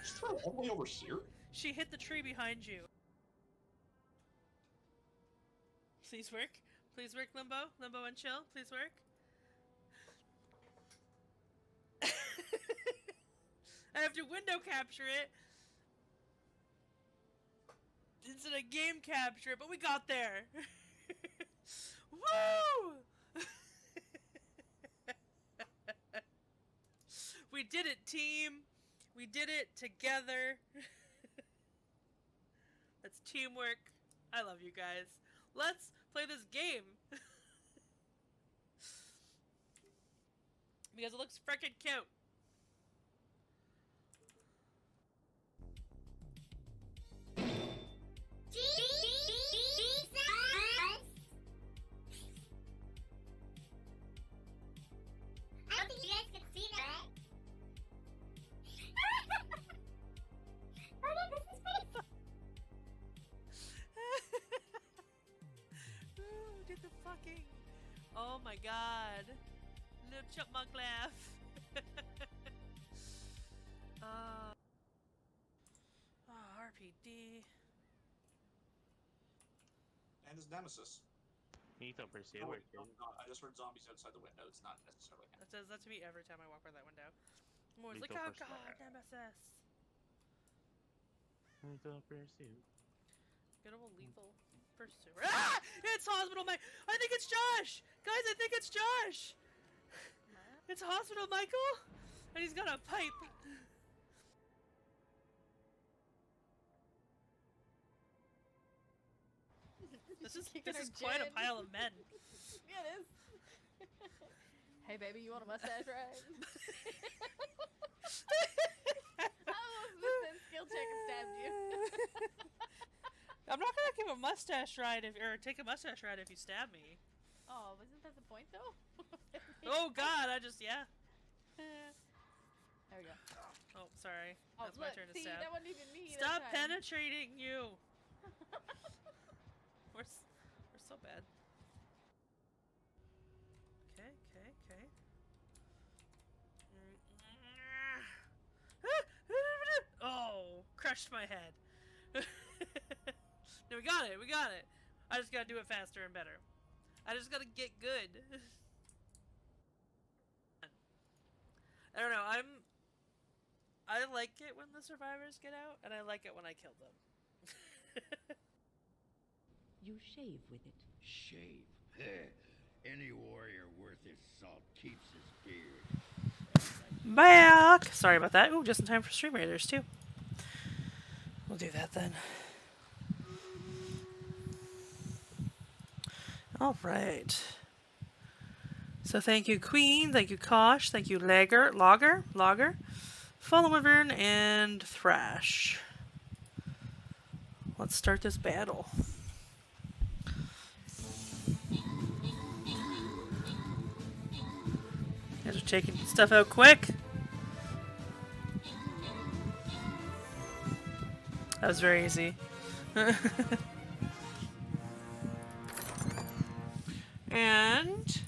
She's throwing all the way over here. She hit the tree behind you. Please work. Please work, Limbo. Limbo and chill. Please work. I have to window capture it. Instead of game capture it, but we got there. Woo! We did it, team. We did it together. That's teamwork. I love you guys. Let's play this game. Because it looks frickin' cute. I don't think you guys can see that. Oh yeah, this is pretty. Ooh, did the fucking... Oh my god. Little chipmunk laugh. RPD. And his nemesis. Lethal Pursuit. Oh, wait, no, I just heard zombies outside the window. It's not necessarily him. That says that to me every time I walk by that window. I'm always like, Lethal oh Pursuit. god, nemesis. Lethal Pursuit. Good old lethal pursuit. Ah! It's Hospital Mike! I think it's Josh! Guys, I think it's Josh! It's Hospital Michael! And he's got a pipe. This is quite a pile of men. Yeah, it is. Hey, baby, you want a mustache ride? I almost missed that skill check and stabbed you. I'm not gonna give a mustache ride or take a mustache ride if you stab me. Oh, wasn't that the point though? Oh god, yeah. There we go. Oh, sorry. Oh, That's look, my turn to see, stab. that wasn't even me. Stop that time. penetrating you! We're so bad. Okay. Oh, crushed my head. No, we got it. I just gotta do it faster and better. I just gotta get good. I don't know, I like it when the survivors get out, and I like it when I kill them. You shave with it. Shave? Any warrior worth his salt keeps his beard. Back! Sorry about that. Ooh, just in time for Stream Raiders, too. We'll do that then. Alright. So thank you, Queen. Thank you, Kosh. Thank you, Logger. Fallen Wyvern, and Thrash. Let's start this battle. You guys are taking stuff out quick. That was very easy. And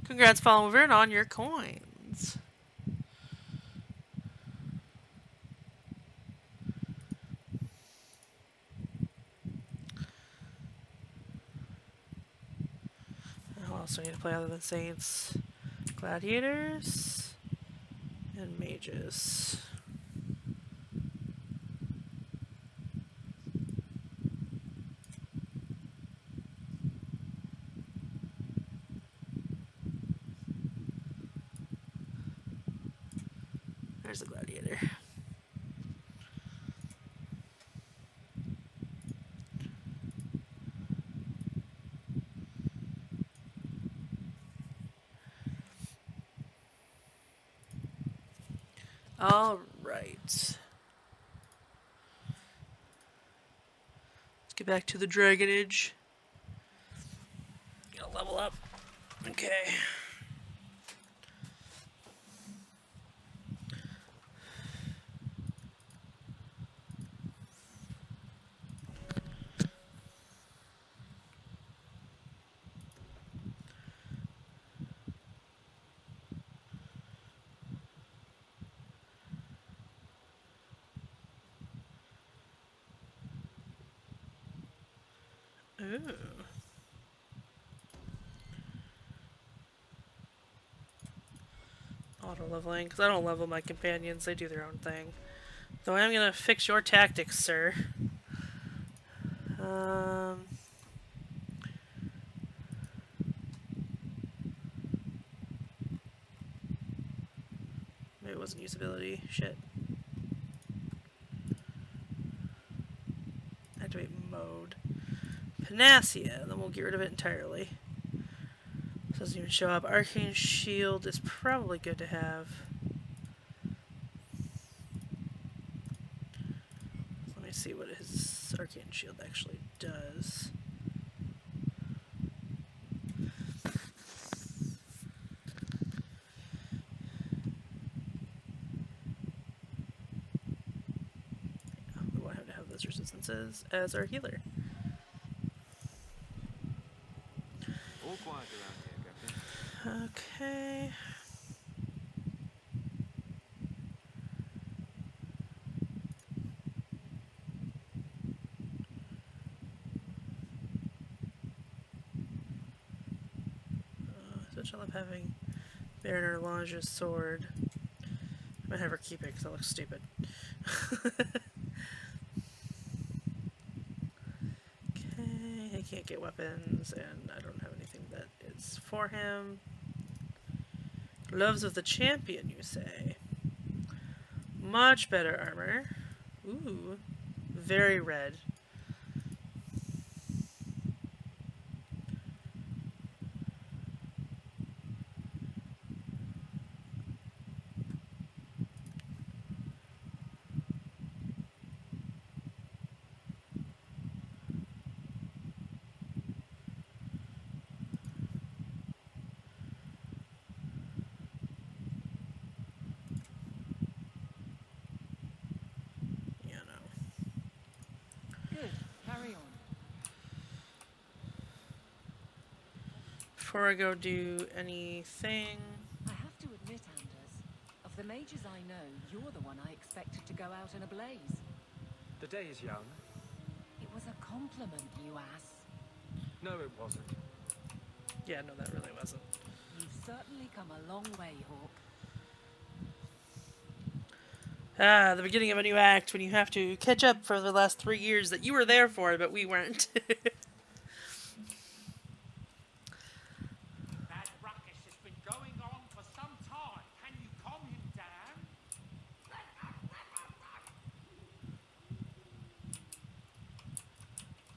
congrats, Fallen Wyvern, on your coins. What else do I need to play other than Saints? Gladiators and Mages. There's the Gladiator. All right. Let's get back to the Dragon Age. Gotta level up. Okay. Ooh. Auto leveling, because I don't level my companions, they do their own thing. Though I am gonna fix your tactics, sir. Maybe it wasn't usability. Shit. Activate mode. Panacea, then we'll get rid of it entirely. Doesn't even show up. Arcane Shield is probably good to have. Let me see what his Arcane Shield actually does. We want him to have those resistances as our healer. All quiet around here, Captain. Okay. Such I love having Baron Erlange's sword. I might have her keep it because that looks stupid. Okay, he can't get weapons, and I don't have anything that is for him. Gloves of the Champion, you say? Much better armor. Ooh, very red. Yeah, no. Good. Carry on. Before I go do anything... I have to admit, Anders, of the mages I know, you're the one I expected to go out in a blaze. The day is young. It was a compliment, you ass. No, it wasn't. Yeah, no, that really wasn't. You've certainly come a long way, Hawk. Ah, the beginning of a new act when you have to catch up for the last 3 years that you were there for, but we weren't. That ruckus has been going on for some time. Can you calm him down?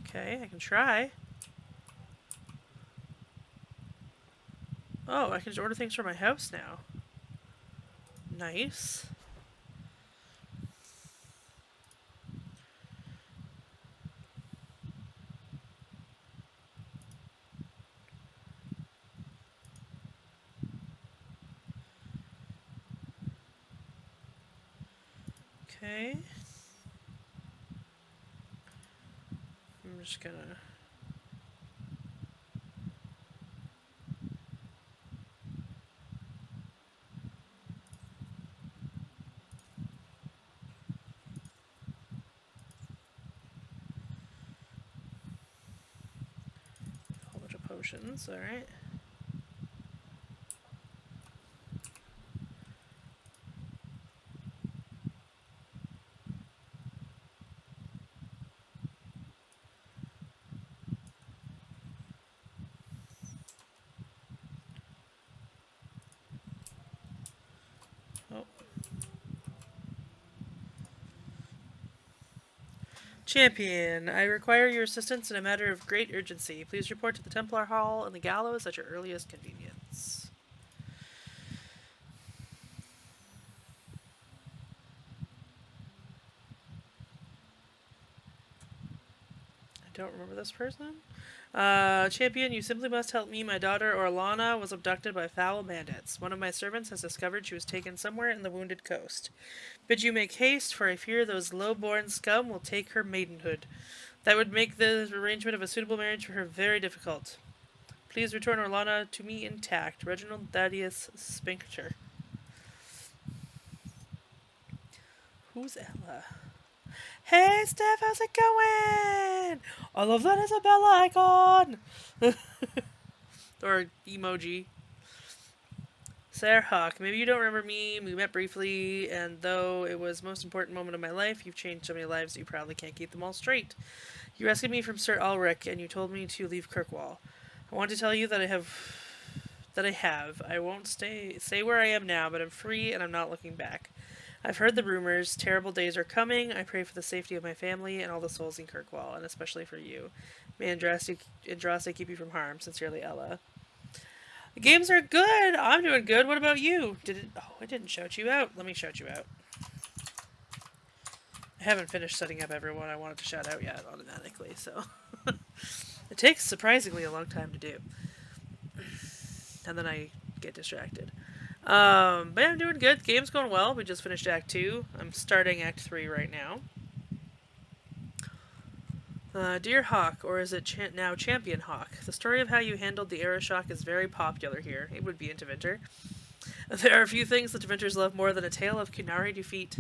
Okay, I can try. Oh, I can just order things from my house now. Nice. Okay. I'm just gonna... a whole bunch of potions, alright. Oh. Champion, I require your assistance in a matter of great urgency. Please report to the Templar Hall and the gallows at your earliest convenience. I don't remember this person. Champion, you simply must help me. My daughter Orlana was abducted by foul bandits. One of my servants has discovered she was taken somewhere in the Wounded Coast. Bid you make haste, for I fear those low-born scum will take her maidenhood. That would make the arrangement of a suitable marriage for her very difficult. Please return Orlana to me intact. Reginald Thaddeus Spinker. Who's Ella? Hey, Steph, how's it going? I love that Isabella icon. Or emoji. Sarah Hawk, maybe you don't remember me. We met briefly, and though it was the most important moment of my life, you've changed so many lives that you probably can't keep them all straight. You rescued me from Sir Ulrich, and you told me to leave Kirkwall. I want to tell you that I have. I won't say where I am now, but I'm free and I'm not looking back. I've heard the rumors. Terrible days are coming. I pray for the safety of my family and all the souls in Kirkwall, and especially for you. May Andraste keep you from harm. Sincerely, Ella. The games are good. I'm doing good. What about you? Oh, I didn't shout you out. Let me shout you out. I haven't finished setting up everyone I wanted to shout out yet automatically, so it takes surprisingly a long time to do. And then I get distracted. But yeah, I'm doing good. Game's going well. We just finished Act 2. I'm starting Act 3 right now. Dear Hawk, or is it now Champion Hawk? The story of how you handled the Arishok is very popular here. It would be in Tevinter. There are a few things that Tevinters love more than a tale of Kunari defeat.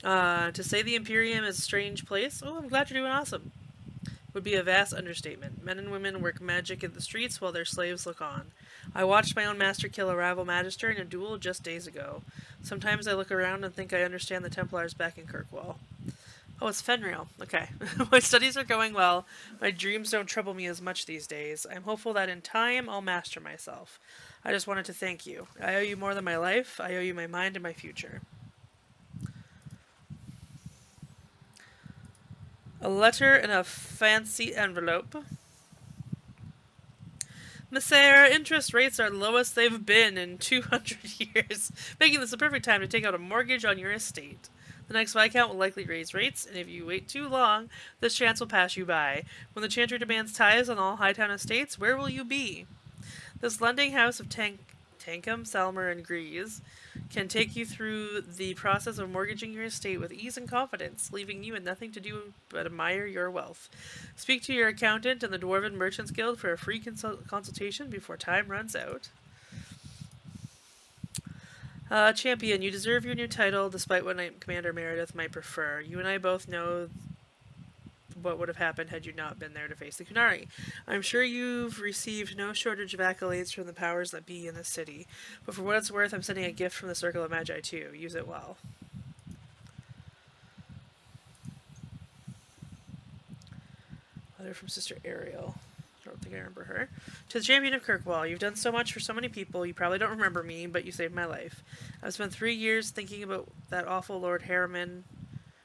To say the Imperium is a strange place, oh, I'm glad you're doing awesome, would be a vast understatement. Men and women work magic in the streets while their slaves look on. I watched my own master kill a rival magister in a duel just days ago. Sometimes I look around and think I understand the Templars back in Kirkwall. Oh, it's Fenrir. Okay. My studies are going well. My dreams don't trouble me as much these days. I'm hopeful that in time I'll master myself. I just wanted to thank you. I owe you more than my life. I owe you my mind and my future. A letter in a fancy envelope. Messere, interest rates are lowest they've been in 200 years, making this the perfect time to take out a mortgage on your estate. The next Viscount will likely raise rates, and if you wait too long, this chance will pass you by. When the Chantry demands tithes on all Hightown estates, where will you be? This lending house of Tankum, Salmer, and Grease can take you through the process of mortgaging your estate with ease and confidence, leaving you with nothing to do but admire your wealth. Speak to your accountant and the Dwarven Merchants Guild for a free consultation before time runs out. Champion, you deserve your new title, despite what Commander Meredith might prefer. You and I both know what would have happened had you not been there to face the Kunari. I'm sure you've received no shortage of accolades from the powers that be in this city, but for what it's worth, I'm sending a gift from the Circle of Magi too. Use it well. Letter from Sister Ariel. I don't think I remember her. To the Champion of Kirkwall, you've done so much for so many people. You probably don't remember me, but you saved my life. I've spent 3 years thinking about that awful Lord Harriman.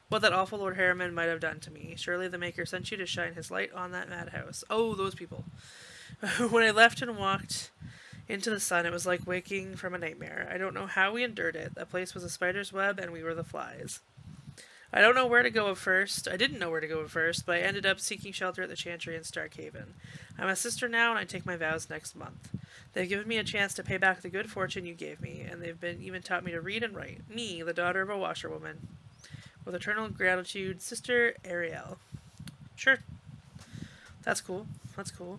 What that awful Lord Harriman might have done to me. Surely the Maker sent you to shine his light on that madhouse. Oh, those people. When I left and walked into the sun, it was like waking from a nightmare. I don't know how we endured it. That place was a spider's web, and we were the flies. I don't know where to go at first. I didn't know where to go at first, but I ended up seeking shelter at the Chantry in Starkhaven. I'm a sister now, and I take my vows next month. They've given me a chance to pay back the good fortune you gave me, and they've even taught me to read and write. Me, the daughter of a washerwoman. With eternal gratitude, Sister Ariel. Sure. That's cool. That's cool.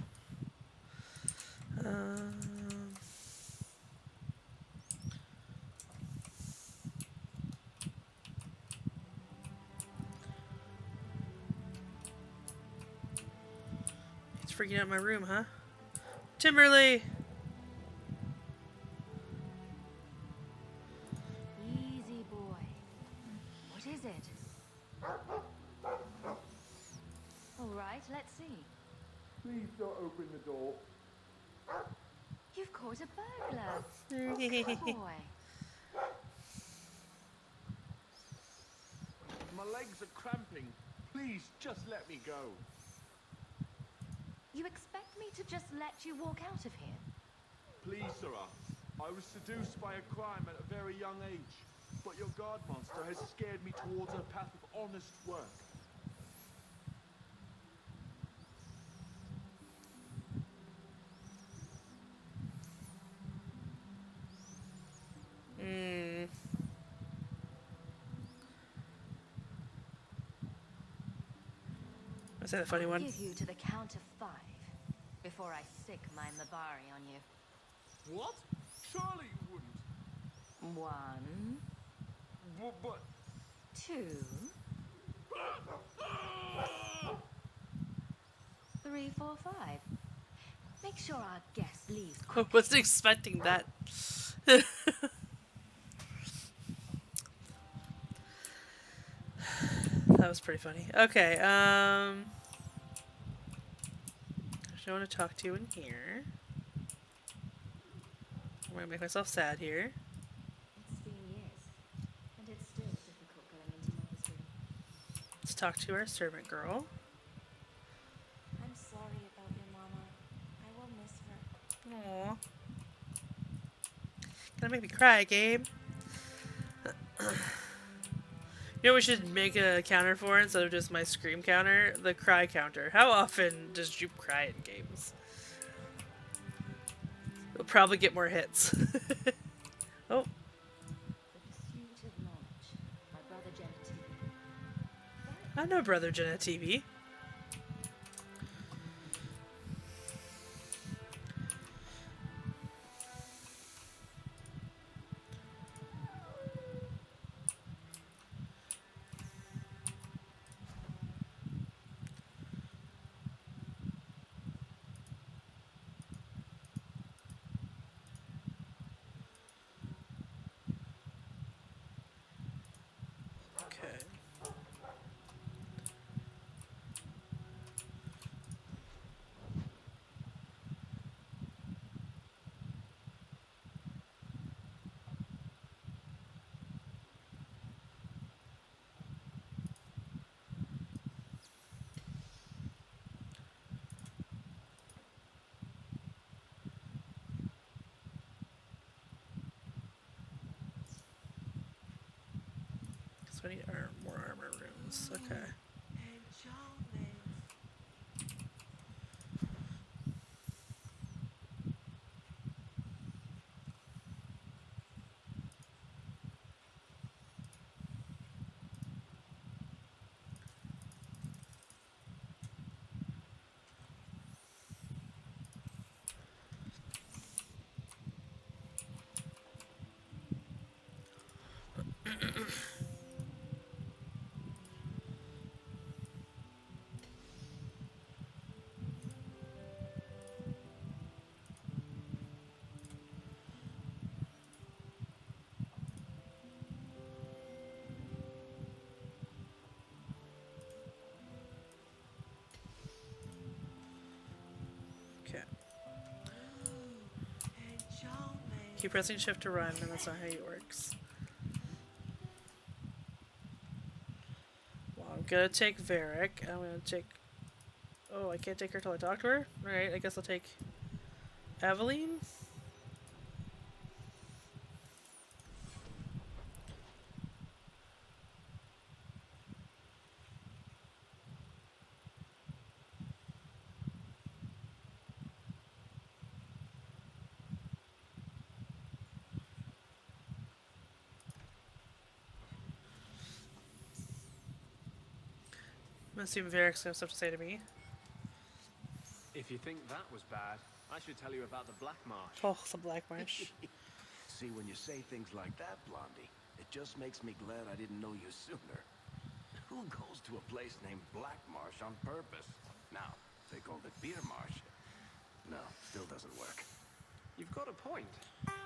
It's freaking out my room, huh? Timberly! Easy, boy. What is it? All right, let's see. Please don't open the door. You've caught a burglar. Good boy. My legs are cramping. Please, just let me go. You expect me to just let you walk out of here? Please, sirrah. I was seduced by a crime at a very young age, but your guard monster has scared me towards a path of honest work. Was that a funny one? I'll give you to the count of 5 before I sick my Mabari on you. What? Surely you wouldn't. 1. But 2, 3, 4, 5. Make sure our guest leaves I quickly. wasn't expecting that. That was pretty funny. Okay, there's no one to talk to in here. I'm gonna make myself sad here. It's been years, and it's still difficult going into Mother's room. Let's talk to our servant girl. I'm sorry about your mama. I will miss her. Aww. Gonna make me cry, Gabe. You know what we should make a counter for instead of just my scream counter? The cry counter. How often does Jupe cry in games? We'll probably get more hits. Oh. The Pursuit of Knowledge by Brother Genetivi. I know Brother Genetivi. So I need more armor rooms. Okay. Okay. Keep pressing shift to run, and that's not how it works. Well, I'm gonna take Varric. I'm gonna take... Oh, I can't take her till I talk to her? Alright, I guess I'll take Aveline? I'm assuming Varric's gonna have stuff to say to me. If you think that was bad, I should tell you about the Black Marsh. Oh, the Black Marsh. See, when you say things like that, Blondie, it just makes me glad I didn't know you sooner. Who goes to a place named Black Marsh on purpose? Now, they called it Beer Marsh. No, still doesn't work. You've got a point.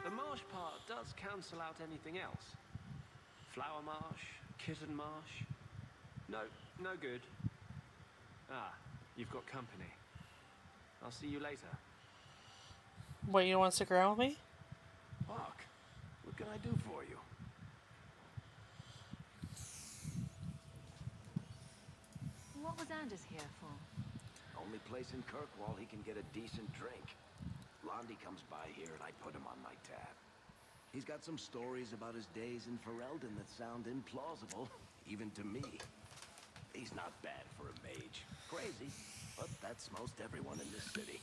The marsh part does cancel out anything else. Flower Marsh, Kitten Marsh. No, no good. Ah, you've got company. I'll see you later. What, you don't want to stick around with me? Fuck. What can I do for you? What was Anders here for? Only place in Kirkwall he can get a decent drink. Blondie comes by here and I put him on my tab. He's got some stories about his days in Ferelden that sound implausible, even to me. He's not bad for a mage. Crazy, but that's most everyone in this city.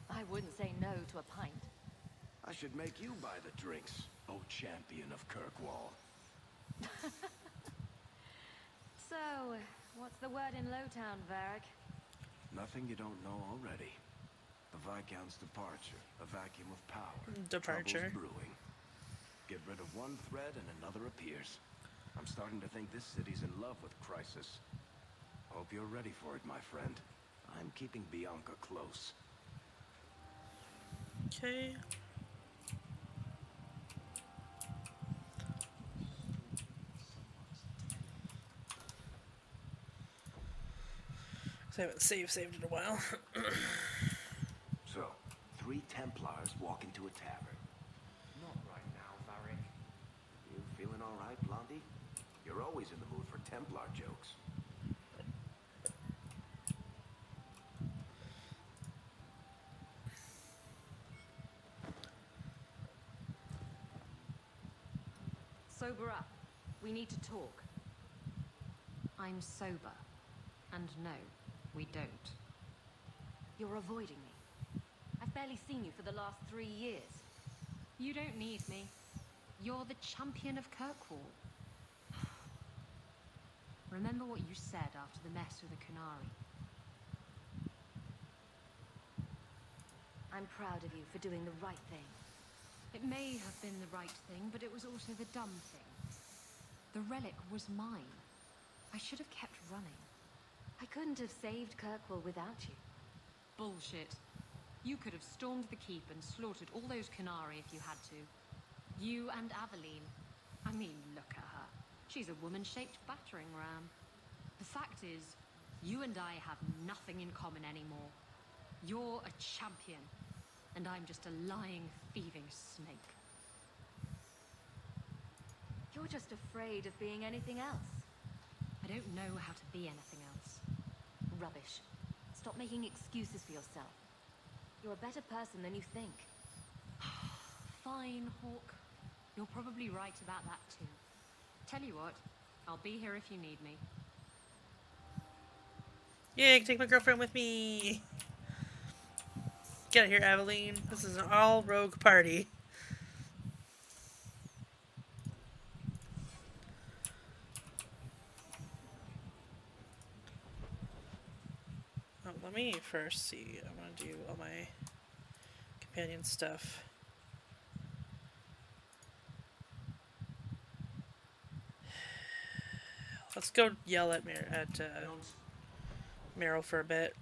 I wouldn't say no to a pint. I should make you buy the drinks, oh champion of Kirkwall. So, what's the word in Lowtown, Varric? Nothing you don't know already. The Viscount's departure, a vacuum of power. Departure. Trouble's brewing. Get rid of one thread and another appears. I'm starting to think this city's in love with Crisis. Hope you're ready for it, my friend. I'm keeping Bianca close. Okay. I haven't saved in a while. So, 3 Templars walk into a tavern. Not right now, Varric. You feeling all right, Blondie? You're always in the mood for Templar jokes. Sober up. We need to talk. I'm sober. And no, we don't. You're avoiding me. I've barely seen you for the last 3 years. You don't need me. You're the champion of Kirkwall. Remember what you said after the mess with the Canary. I'm proud of you for doing the right thing. It may have been the right thing, but it was also the dumb thing. The relic was mine. I should have kept running. I couldn't have saved Kirkwall without you. Bullshit. You could have stormed the keep and slaughtered all those Canary if you had to. You and Aveline. I mean, look at her. She's a woman-shaped battering ram. The fact is, you and I have nothing in common anymore. You're a champion, and I'm just a lying, thieving snake. You're just afraid of being anything else. I don't know how to be anything else. Rubbish. Stop making excuses for yourself. You're a better person than you think. Fine, Hawk. You're probably right about that too. Tell you what, I'll be here if you need me. Yeah, I can take my girlfriend with me. Get out of here, Aveline. This is an all-rogue party. Oh, let me first see. I want to do all my companion stuff. Let's go yell at Meryl for a bit.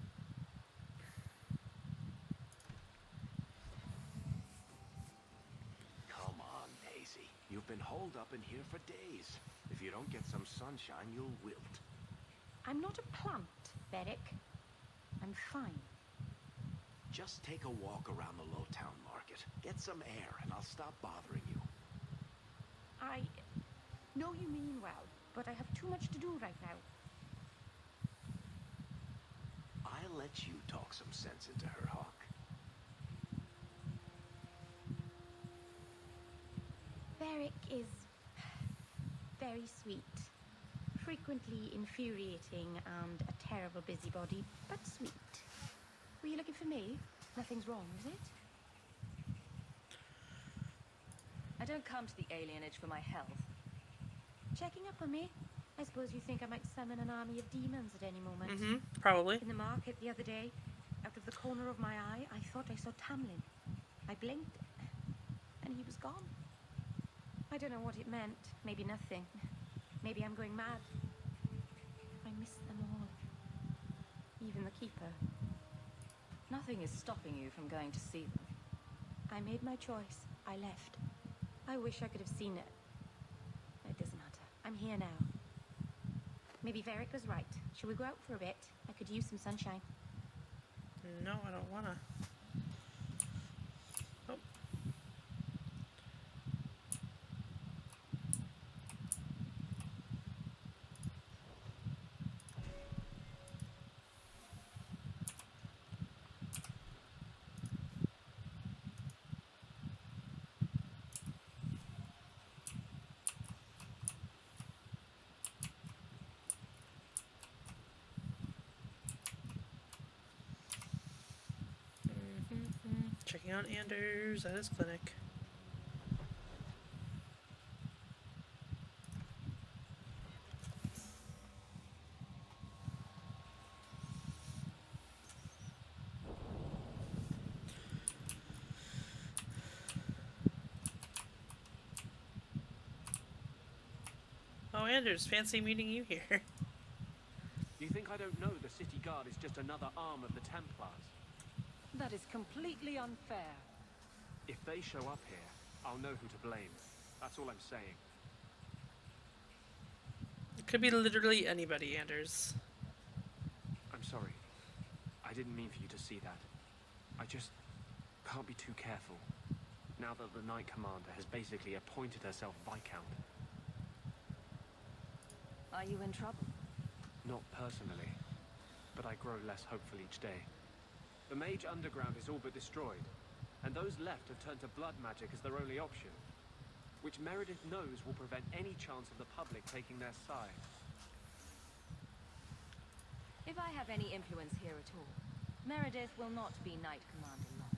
Come on, Daisy. You've been holed up in here for days. If you don't get some sunshine, you'll wilt. I'm not a plant, Beric. I'm fine. Just take a walk around the Lowtown Market. Get some air, and I'll stop bothering you. I know you mean well, but I have too much to do right now. I'll let you talk some sense into her, Hawk. Beric is very sweet. Frequently infuriating and a terrible busybody, but sweet. Were you looking for me? Nothing's wrong, is it? I don't come to the alienage for my health. Checking up on me? I suppose you think I might summon an army of demons at any moment. Mm-hmm, probably. In the market the other day, out of the corner of my eye, I thought I saw Tamlin. I blinked, and he was gone. I don't know what it meant. Maybe nothing. Maybe I'm going mad. I miss them all. Even the Keeper. Nothing is stopping you from going to see them. I made my choice. I left. I wish I could have seen it. It doesn't matter. I'm here now. Maybe Varric was right. Shall we go out for a bit? I could use some sunshine. No, I don't wanna. Oh. Checking out Anders at his clinic. Anders, fancy meeting you here. You think I don't know the city guard is just another arm of the Templars? That is completely unfair. If they show up here, I'll know who to blame. That's all I'm saying. It could be literally anybody, Anders. I'm sorry. I didn't mean for you to see that. I just can't be too careful. Now that the Knight Commander has basically appointed herself Viscount. Are you in trouble? Not personally, but I grow less hopeful each day. The Mage Underground is all but destroyed, and those left have turned to blood magic as their only option, which Meredith knows will prevent any chance of the public taking their side. If I have any influence here at all, Meredith will not be Knight Commander long.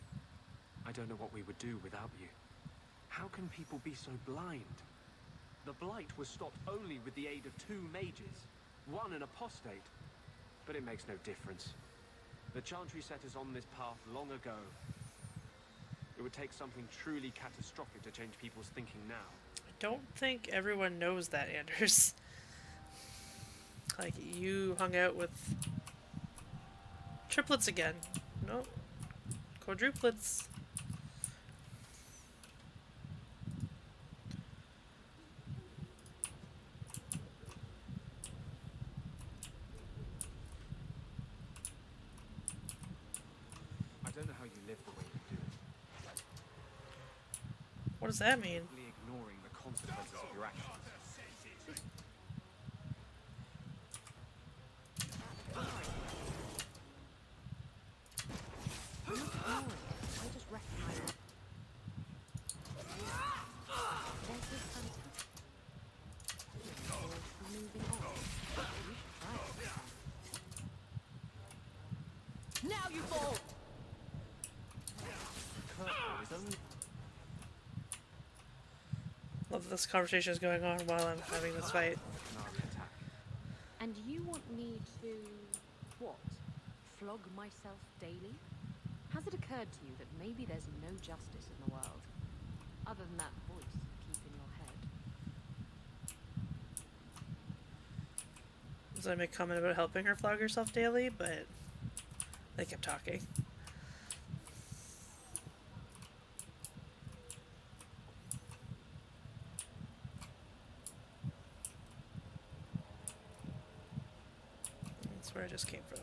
I don't know what we would do without you. How can people be so blind? The Blight was stopped only with the aid of 2 mages, one an apostate. But it makes no difference. The Chantry set us on this path long ago. It would take something truly catastrophic to change people's thinking now. I don't think everyone knows that, Anders. Like, you hung out with triplets again. No, quadruplets. I don't know how you live the way you do. What does that mean? Ignoring the consequences of your actions. I just recognize it. There's this fantastic. Moving on. We should try it. Now you fall! Love that this conversation is going on while I'm having this fight. And you want me to... what? Flog myself daily? Has it occurred to you that maybe there's no justice in the world? Other than that voice you keep in your head? So I make a comment about helping her flog herself daily, but they kept talking. That's where I just came from.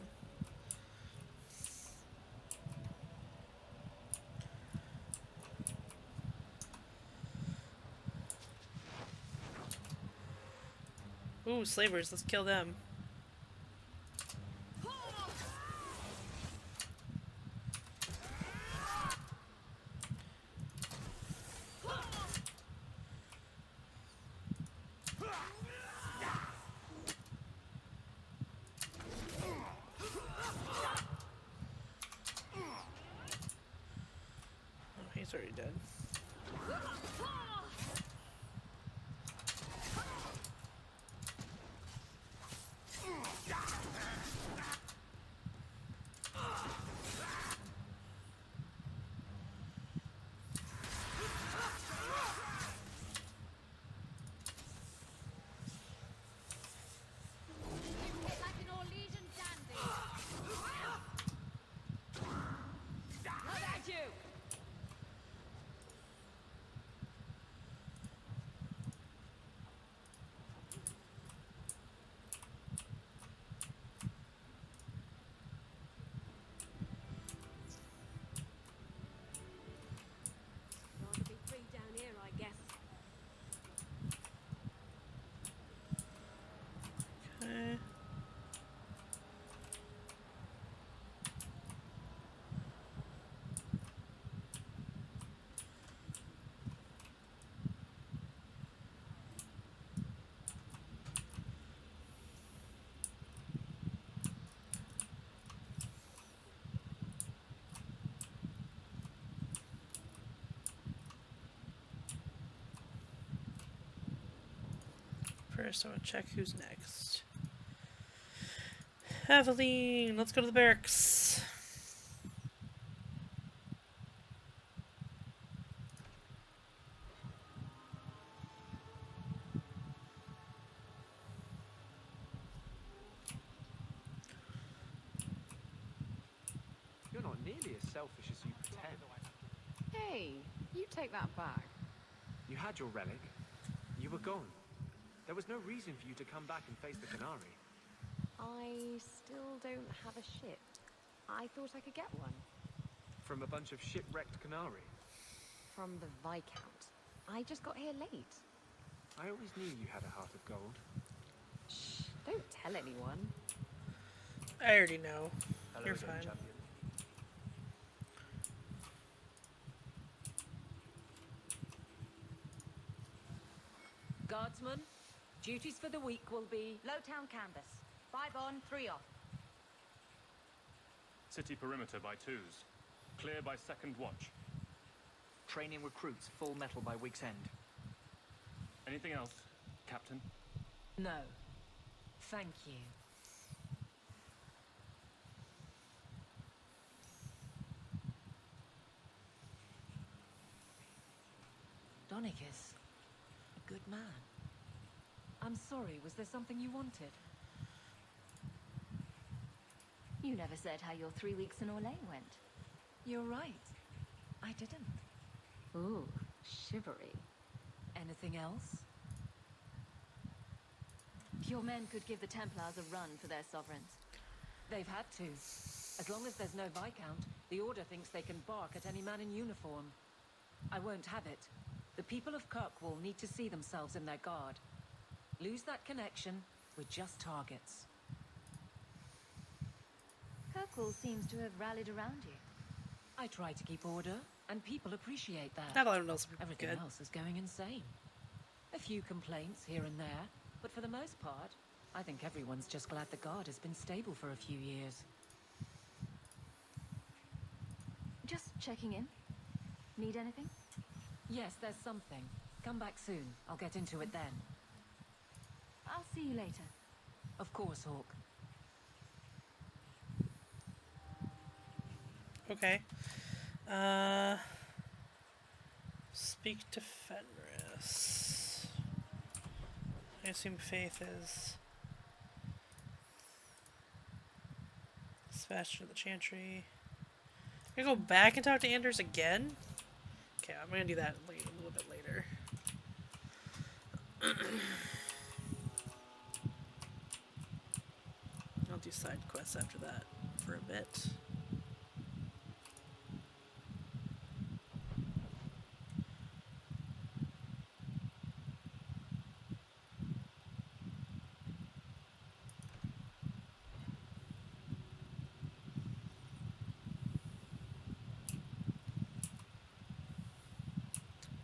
Ooh, slavers, let's kill them. Oh, he's already dead. Like an Orlesian dandy. Not at you! Rather be free down here, I guess. Okay. First, I want to check who's next. Eveline, let's go to the barracks. selfish as you pretend. Hey, you take that back. You had your relic. You were gone. There was no reason for you to come back and face the Canary. I still don't have a ship. I thought I could get one. From a bunch of shipwrecked Canary. From the Viscount. I just got here late. I always knew you had a heart of gold. Shh, don't tell anyone. I already know. Hello You're again, fine. champion. Guardsmen, duties for the week will be Lowtown canvas. 5 on, 3 off. City perimeter by 2s. Clear by 2nd watch. Training recruits full metal by week's end. Anything else, Captain? no. Thank you. Donicus, a good man. I'm sorry, was there something you wanted? You never said how your 3 weeks in Orlais went. You're right. I didn't. Ooh, shivery. Anything else? Your men could give the Templars a run for their sovereigns. They've had to. As long as there's no Viscount, the Order thinks they can bark at any man in uniform. I won't have it. The people of Kirkwall need to see themselves in their guard. Lose that connection, we're just targets. Kirkwall seems to have rallied around you. I try to keep order, and people appreciate that. Not a lot of else are Everything good. else is going insane. A few complaints here and there, but for the most part, I think everyone's just glad the guard has been stable for a few years. Just checking in. Need anything? Yes, there's something. Come back soon. I'll get into it then. I'll see you later. Of course, Hawk. Okay. Speak to Fenris. I assume Faith is dispatched to the Chantry. I'm gonna go back and talk to Anders again. Okay, I'm gonna do that a little bit later. I'll do side quests after that for a bit.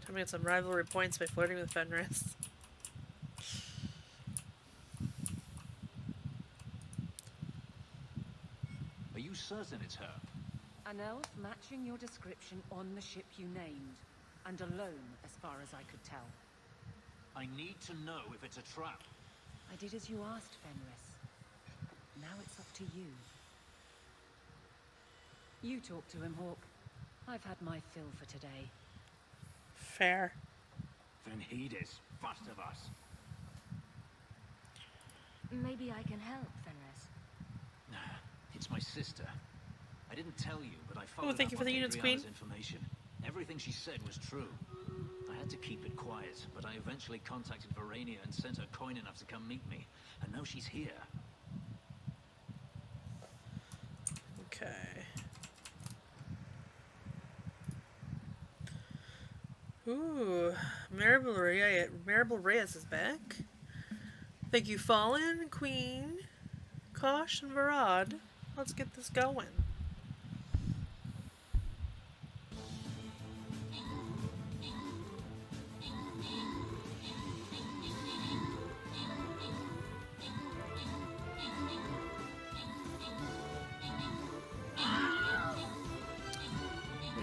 Time to get some rivalry points by flirting with Fenris. Are you certain it's her? An elf matching your description on the ship you named, and alone as far as I could tell. I need to know if it's a trap. I did as you asked, Fenris. Now it's up to you. You talk to him, Hawk. I've had my fill for today. Fair. Then heed is first of us. Maybe I can help, Fenris. It's my sister. I didn't tell you, but I followed thank you up for on the units, Adriana's Queen. information. Everything she said was true. I had to keep it quiet, but I eventually contacted Verania and sent her coin enough to come meet me. And now she's here. Okay. Ooh, Maribel Reyes is back. Thank you, Fallen, Queen, Kosh, and Varad. Let's get this going.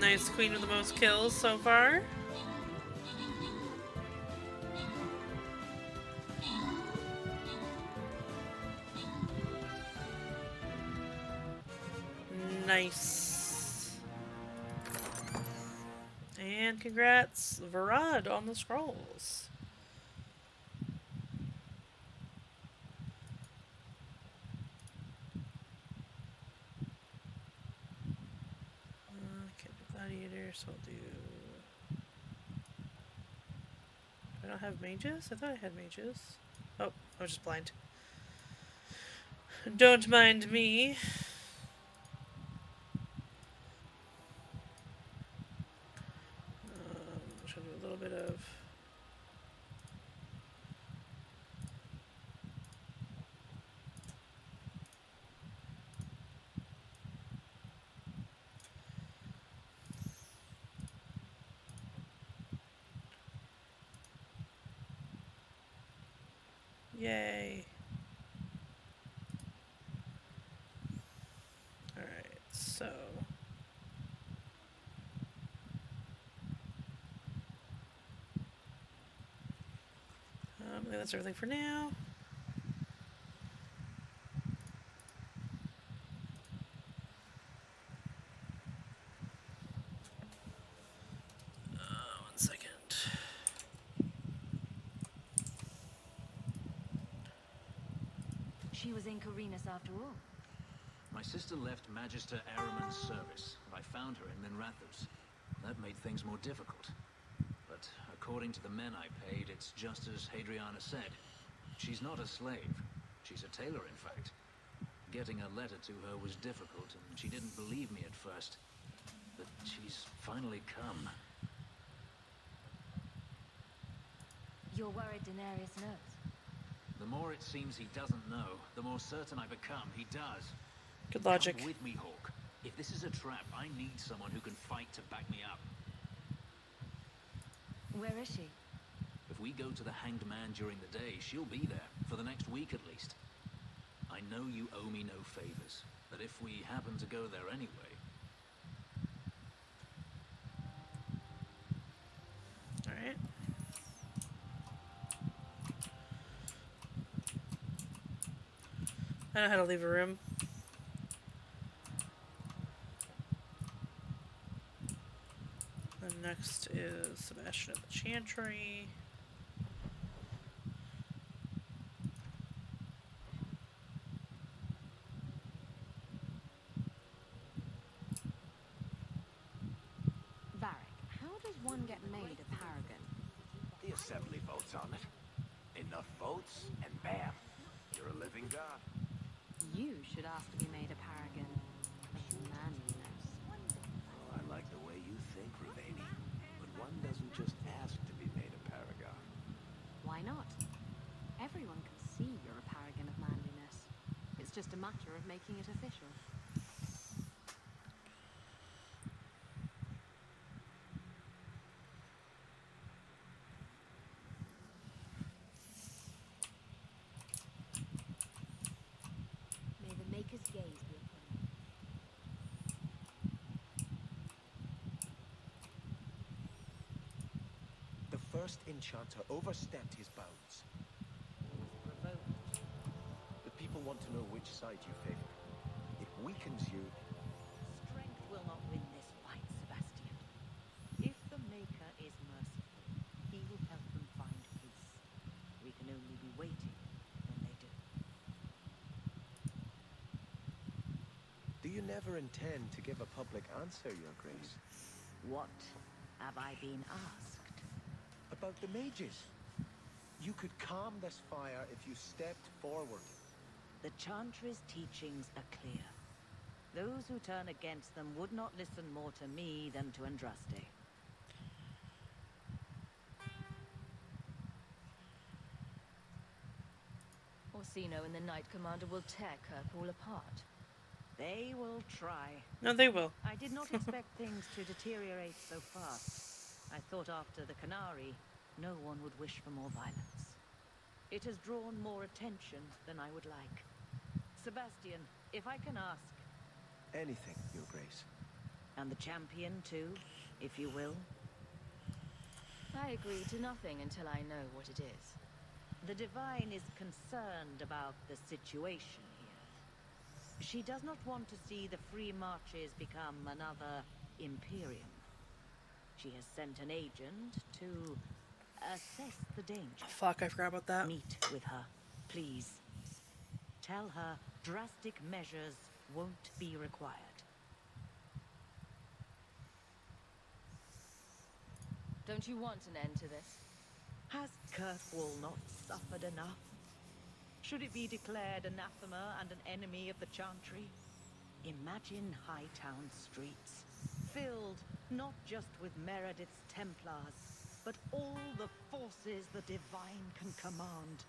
Nice queen with the most kills so far. Nice. And congrats, Varad, on the scrolls. here, so I'll do... I don't have mages? I thought I had mages. Oh, I was just blind. Don't mind me. Should do a little bit of... Yay. Alright, so... I think that's everything for now. One second. She was in Carinus after all. My sister left Magister Ahriman's service, and I found her in Minrathous. That made things more difficult. But according to the men I paid, it's just as Hadriana said. She's not a slave. She's a tailor, in fact. Getting a letter to her was difficult, and she didn't believe me at first. But she's finally come. You're worried Daenerys knows. The more it seems he doesn't know, the more certain I become he does. Good logic. Come with me, Hawk. If this is a trap, I need someone who can fight to back me up. Where is she? If we go to the Hanged Man during the day, she'll be there, for the next week at least. I know you owe me no favors, but if we happen to go there anyway... Alright. I know how to leave a room. Then next is Sebastian at the Chantry. Varric, how does one get made a paragon? The assembly votes on it. Enough votes, and bam, you're a living god. You should ask to be made a paragon of manliness. Oh, I like the way you think, Ravani. But one doesn't just ask to be made a paragon. Why not? Everyone can see you're a paragon of manliness. It's just a matter of making it official. May the Maker's gaze be upon you. The first enchanter overstepped his bounds. The people want to know which side you favor. It weakens you. Strength will not win this fight, Sebastian. If the Maker is merciful, he will help them find peace. We can only be waiting when they do. Do you never intend to give a public answer, Your Grace? What have I been asked? About the mages. You could calm this fire if you stepped forward. The Chantry's teachings are clear. Those who turn against them would not listen more to me than to Andraste. Orsino and the Knight Commander will tear Kirkwall apart. They will try. No, they will. I did not expect things to deteriorate so fast. I thought after the Canary, no one would wish for more violence. It has drawn more attention than I would like. Sebastian, if I can ask... Anything, Your Grace. And the champion, too, if you will? I agree to nothing until I know what it is. The Divine is concerned about the situation here. She does not want to see the Free Marches become another Imperium. She has sent an agent to assess the danger. Fuck, I forgot about that. Meet with her, please. Tell her drastic measures won't be required. Don't you want an end to this? Has Kirkwall not suffered enough? Should it be declared anathema and an enemy of the Chantry? Imagine Hightown streets, filled not just with Meredith's Templars, but all the forces the Divine can command.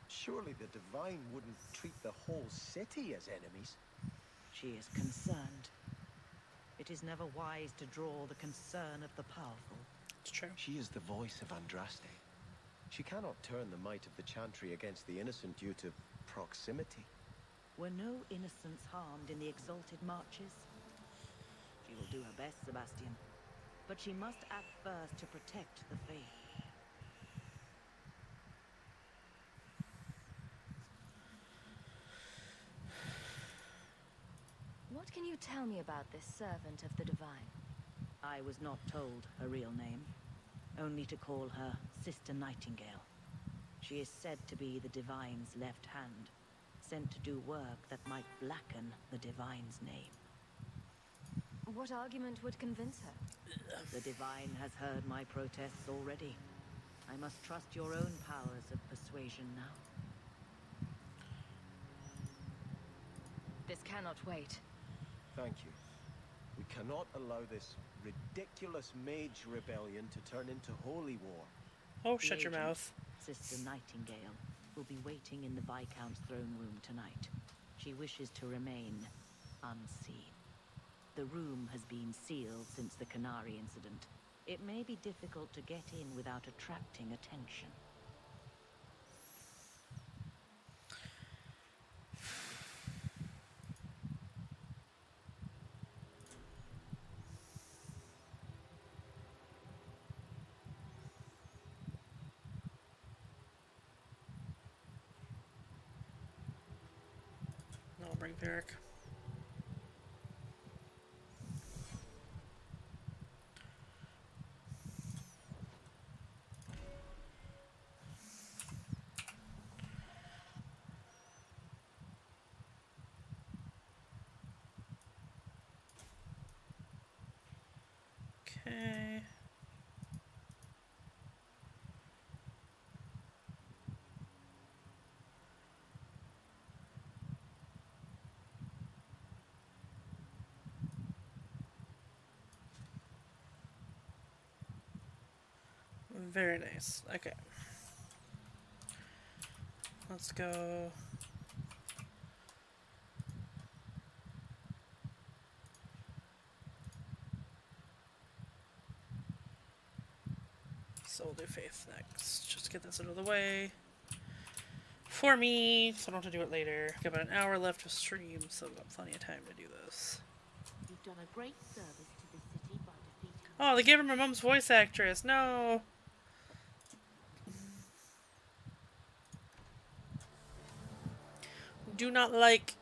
Surely the Divine wouldn't treat the whole city as enemies. She is concerned. It is never wise to draw the concern of the powerful. It's true. She is the voice of Andraste. She cannot turn the might of the Chantry against the innocent due to proximity. Were no innocents harmed in the exalted marches? She will do her best, Sebastian. But she must act first to protect the faith. What can you tell me about this servant of the Divine? I was not told her real name, only to call her Sister Nightingale. She is said to be the Divine's left hand, sent to do work that might blacken the Divine's name. What argument would convince her? The Divine has heard my protests already. I must trust your own powers of persuasion now. This cannot wait. Thank you. We cannot allow this ridiculous mage rebellion to turn into holy war. Oh, shut your mouth. Sister Nightingale will be waiting in the Viscount's throne room tonight. She wishes to remain unseen. The room has been sealed since the Canary incident. It may be difficult to get in without attracting attention. I'll bring Varric. Okay. Very nice. Okay. Let's go. So we'll do Faith next. Just get this out of the way. For me, so I don't have to do it later. Got about an hour left of stream, so I've got plenty of time to do this. You've done a great service to the city by defeating... Oh, they gave her my mom's voice actress. No! Do not like.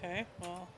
Okay, well.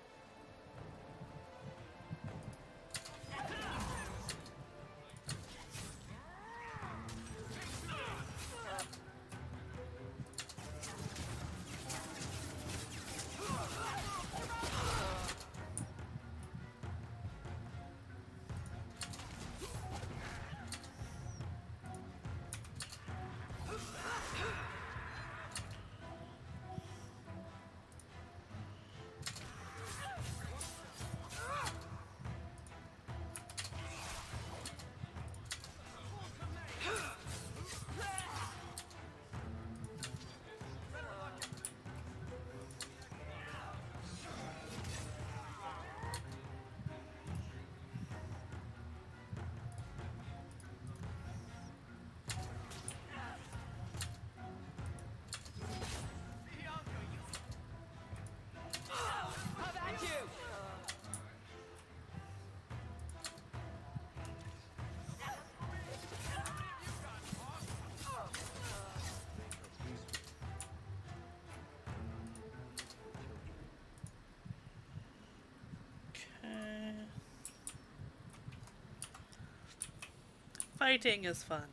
Fighting is fun.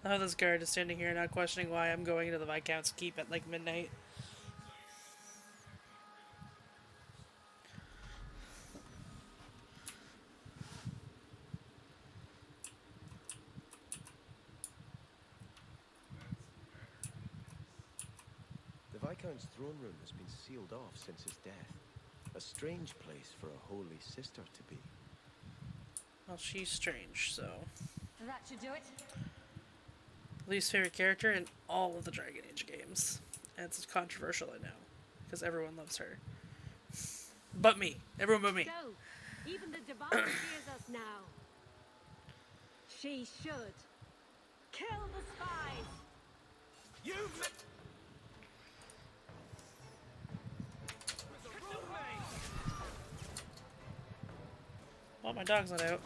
I love this guard is standing here not questioning why I'm going to the Viscount's Keep at like midnight. The Viscount's throne room has been sealed off since his death. A strange place for a holy sister to be. Well, she's strange, so. That should do it. Least favorite character in all of the Dragon Age games. And it's controversial, I know. Because everyone loves her. But me. Everyone but me. So, even the Divine fears us now. She should. Kill the spies! You Well, my dog's not out.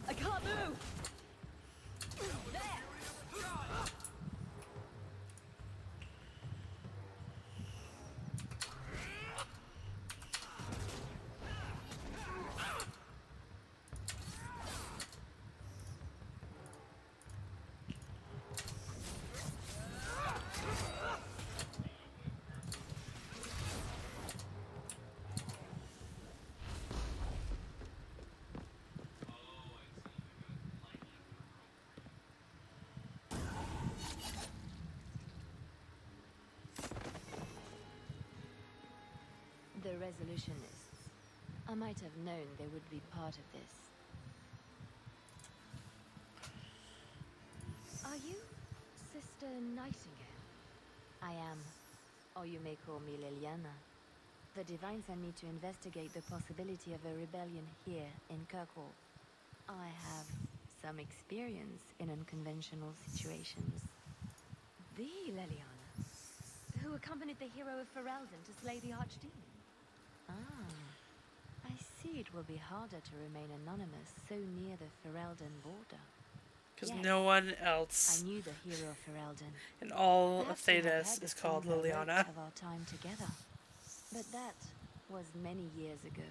I can't move! The Resolutionists. I might have known they would be part of this. Are you Sister Nightingale? I am. Or you may call me Liliana. The Divine sent me to investigate the possibility of a rebellion here in Kirkwall. I have some experience in unconventional situations. The Liliana, who accompanied the hero of Ferelden to slay the Archdemon. Ah, I see it will be harder to remain anonymous so near the Ferelden border. Because no one else I knew the hero of Ferelden. in all Perhaps of you have Thedas heard is the called songs I wrote Liliana. of our time together. But that was many years ago.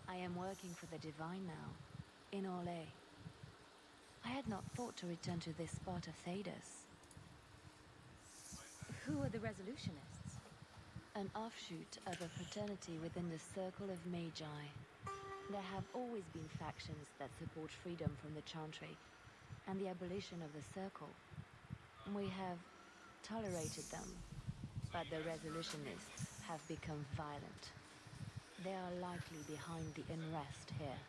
I am working for the Divine now, in Orlais. I had not thought to return to this part of Thedas. Who are the Resolutionists? An offshoot of a fraternity within the Circle of Magi. There have always been factions that support freedom from the Chantry and the abolition of the Circle. We have tolerated them, but the Resolutionists have become violent. They are likely behind the unrest here.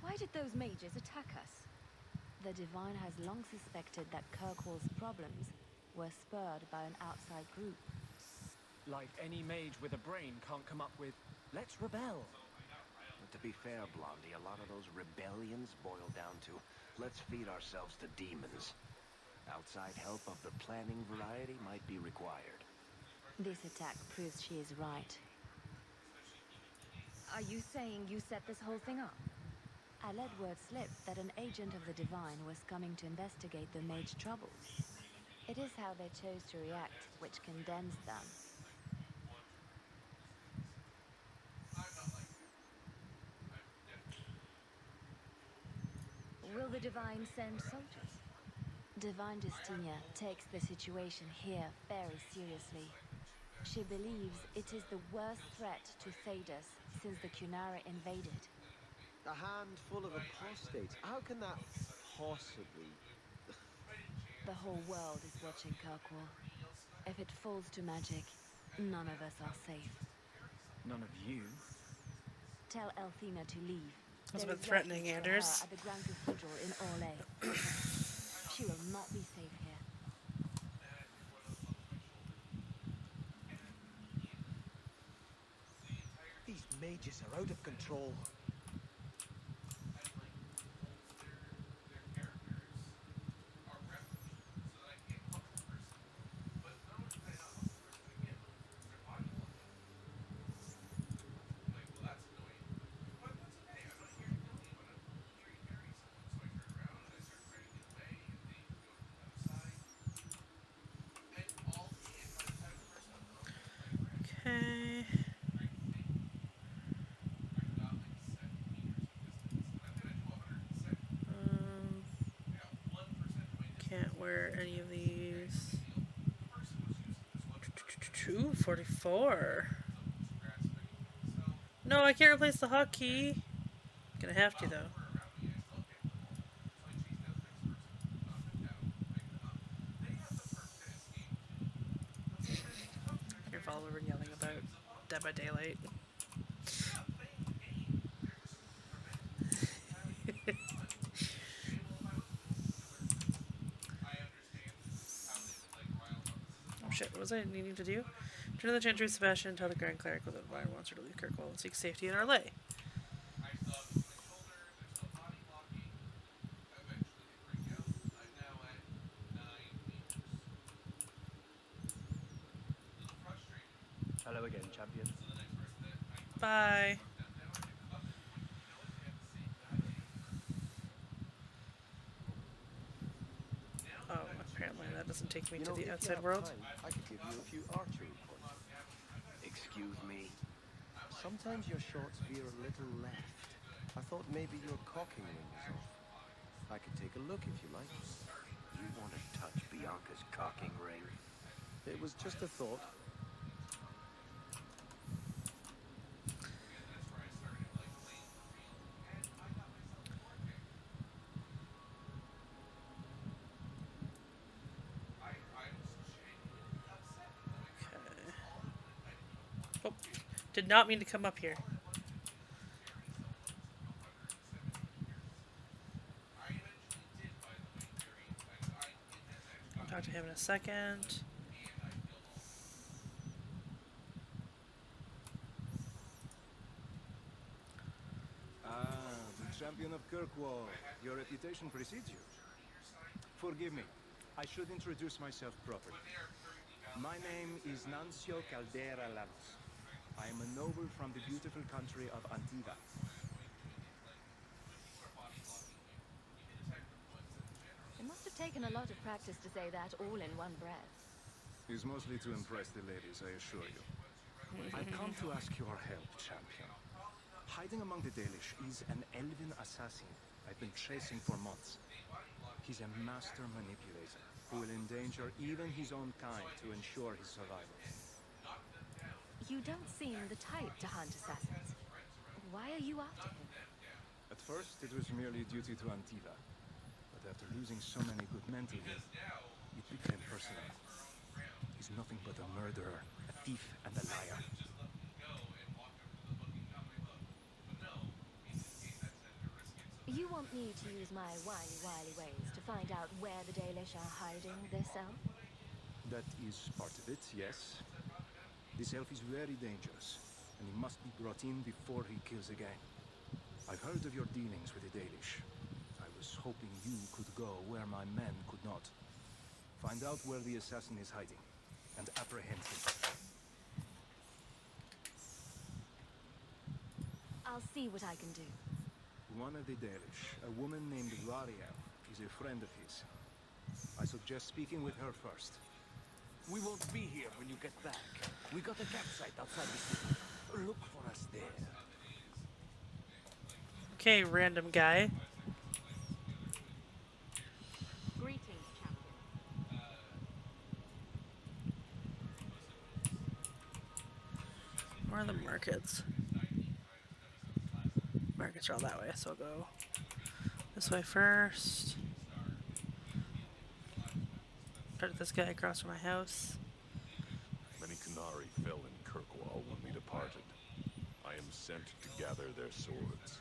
Why did those mages attack us? The Divine has long suspected that Kirkwall's problems were spurred by an outside group. Like any mage with a brain can't come up with Let's rebel. But to be fair, Blondie, a lot of those rebellions boil down to, let's feed ourselves to demons. Outside help of the planning variety might be required. This attack proves she is right. Are you saying you set this whole thing up? I let word slip that an agent of the Divine was coming to investigate the Mage troubles. It is how they chose to react which condemns them. Will the Divine send soldiers? Divine Justinia takes the situation here very seriously. She believes it is the worst threat to Thedas since the Cunara invaded. A handful of apostates. How can that possibly... The whole world is watching Kirkwall. If it falls to magic, none of us are safe. None of you? Tell Elthina to leave. That's a There bit is threatening, refuge for Anders. her at the Grand Cathedral in Orlais. She will not be safe here. These mages are out of control. Okay. Can't wear any of these. 244. No, I can't replace the hotkey. Gonna have to though. Your follower yelling about Dead by Daylight. Oh shit, what was I needing to do? Turn to the Chantry Sebastian and tell the Grand Cleric that the Divine wants her to leave Kirkwall and seek safety in Orlais. Hello again, champion. Bye. Oh, apparently that doesn't take me to the outside world. I could give you a few archery points. Excuse me? Sometimes your shots veer a little left. I thought maybe your cocking ring was off. I could take a look if you like. You want to touch Bianca's cocking ring? It was just a thought. Oh, did not mean to come up here. I'll talk to him in a second. The champion of Kirkwall. Your reputation precedes you. Forgive me. I should introduce myself properly. My name is Nancio Caldera Lalos. I am a noble from the beautiful country of Antigua. It must have taken a lot of practice to say that all in one breath. It's mostly to impress the ladies, I assure you. I've come to ask your help, champion. Hiding among the Dalish is an elven assassin I've been chasing for months. He's a master manipulator who will endanger even his own kind to ensure his survival. You don't seem the type to hunt assassins. Why are you after him? At first, it was merely duty to Antiva. But after losing so many good men to him, it became personal. He's nothing but a murderer, a thief, and a liar. You want me to use my wily ways to find out where the Dalish are hiding this elf? That is part of it, yes. This elf is very dangerous. and he must be brought in before he kills again. I've heard of your dealings with the Dalish. I was hoping you could go where my men could not. Find out where the assassin is hiding, and apprehend him. I'll see what I can do. One of the Dalish, a woman named Varia, is a friend of his. I suggest speaking with her first. We won't be here when you get back. We got a campsite outside the city. Look for us there. Okay, random guy. Greetings, champion. Where are the markets? Markets are all that way, so I'll go this way first. Start with this guy across from my house. Many Qunari fell in Kirkwall when we departed. I am sent to gather their swords.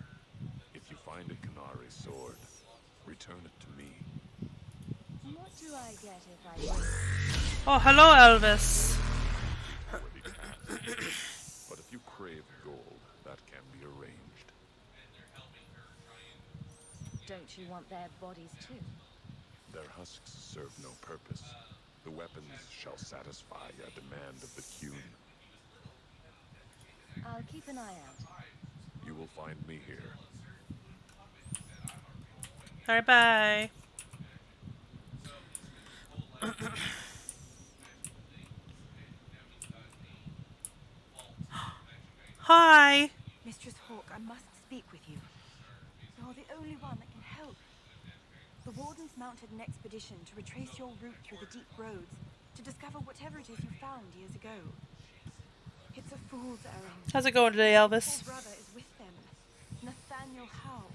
If you find a Qunari sword, return it to me. What do I get if I... Oh, hello, Elvis! Already tasked. But if you crave gold, that can be arranged. Don't you want their bodies too? Their husks serve no purpose. The weapons shall satisfy a demand of the Qun. I'll keep an eye out. You will find me here. Alright, bye. Hi! Mistress Hawk, I must speak with you. You're the only one that can help. The Wardens mounted an expedition to retrace your route through the deep roads to discover whatever it is you found years ago. It's a fool's errand. How's it going today, Elvis? Your brother is with them. Nathaniel Howe.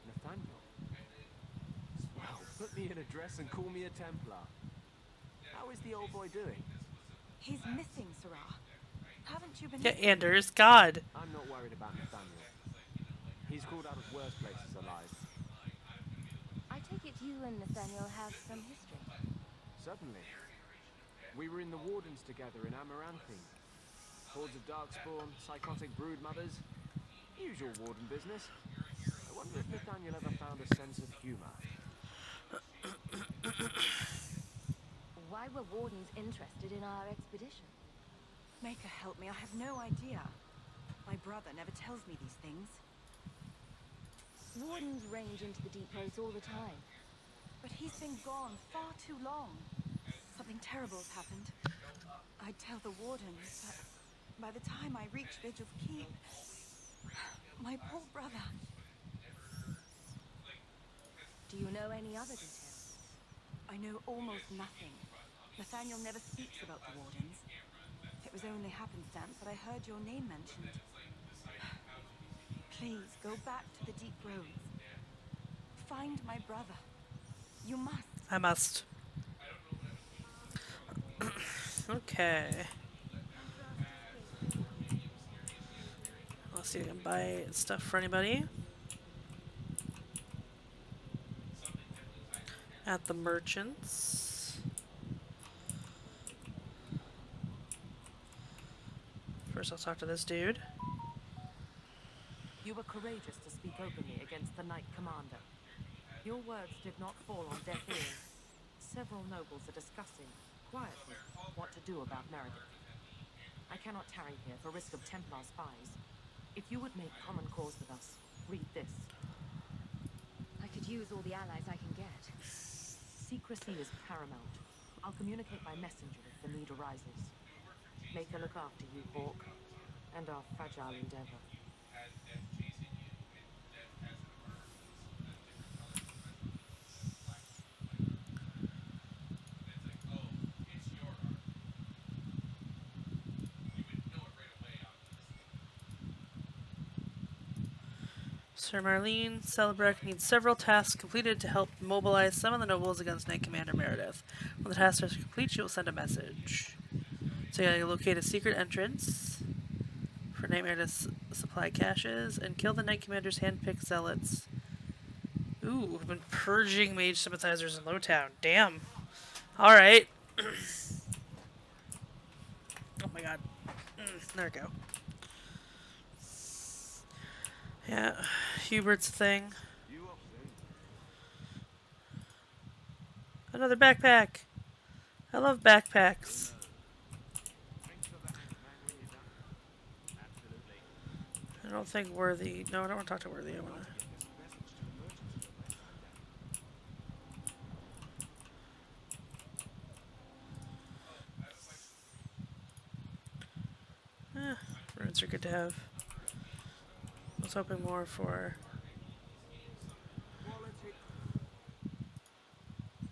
Nathaniel? Well, put me in a dress and call me a Templar. How is the old boy doing? He's missing, Sirrah. Haven't you been... Yeah, Anders, God. I'm not worried about Nathaniel. He's crawled out of worse places alive. I take it you and Nathaniel have some history. Certainly. We were in the Wardens together in Amaranthine. Hordes of Darkspawn, psychotic brood mothers. Usual Warden business. I wonder if Nathaniel ever found a sense of humor. Why were Wardens interested in our expedition? Maker help me, I have no idea. My brother never tells me these things. Wardens range into the deep roads all the time. But he's been gone far too long. Something terrible has happened. I'd tell the Wardens, but by the time I reach Vigil's Keep, my poor brother... Do you know any other details? I know almost nothing. Nathaniel never speaks about the Wardens. It was only happenstance that I heard your name mentioned. Please, go back to the deep roads. Find my brother. You must. I must. Okay. Let's see if I can buy stuff for anybody. At the merchants. First I'll talk to this dude. You were courageous to speak openly against the Knight Commander. Your words did not fall on deaf ears. Several nobles are discussing, quietly, what to do about Meredith. I cannot tarry here for risk of Templar spies. If you would make common cause with us, read this. I could use all the allies I can get. Secrecy is paramount. I'll communicate by messenger if the need arises. Make her look after you, Hawk, and our fragile endeavor. Sir Marlene Celebrecht needs several tasks completed to help mobilize some of the nobles against Knight Commander Meredith. When the tasks are complete, she will send a message. So you gotta locate a secret entrance for Knight Meredith's supply caches and kill the Knight Commander's hand-picked zealots. Ooh, we've been purging mage sympathizers in Lowtown. Damn. Alright. Oh my god. There we go. Yeah, Hubert's thing. Another backpack. I love backpacks. I don't think Worthy. No, I don't want to talk to Worthy. I want to. Runes are good to have. I was hoping more for.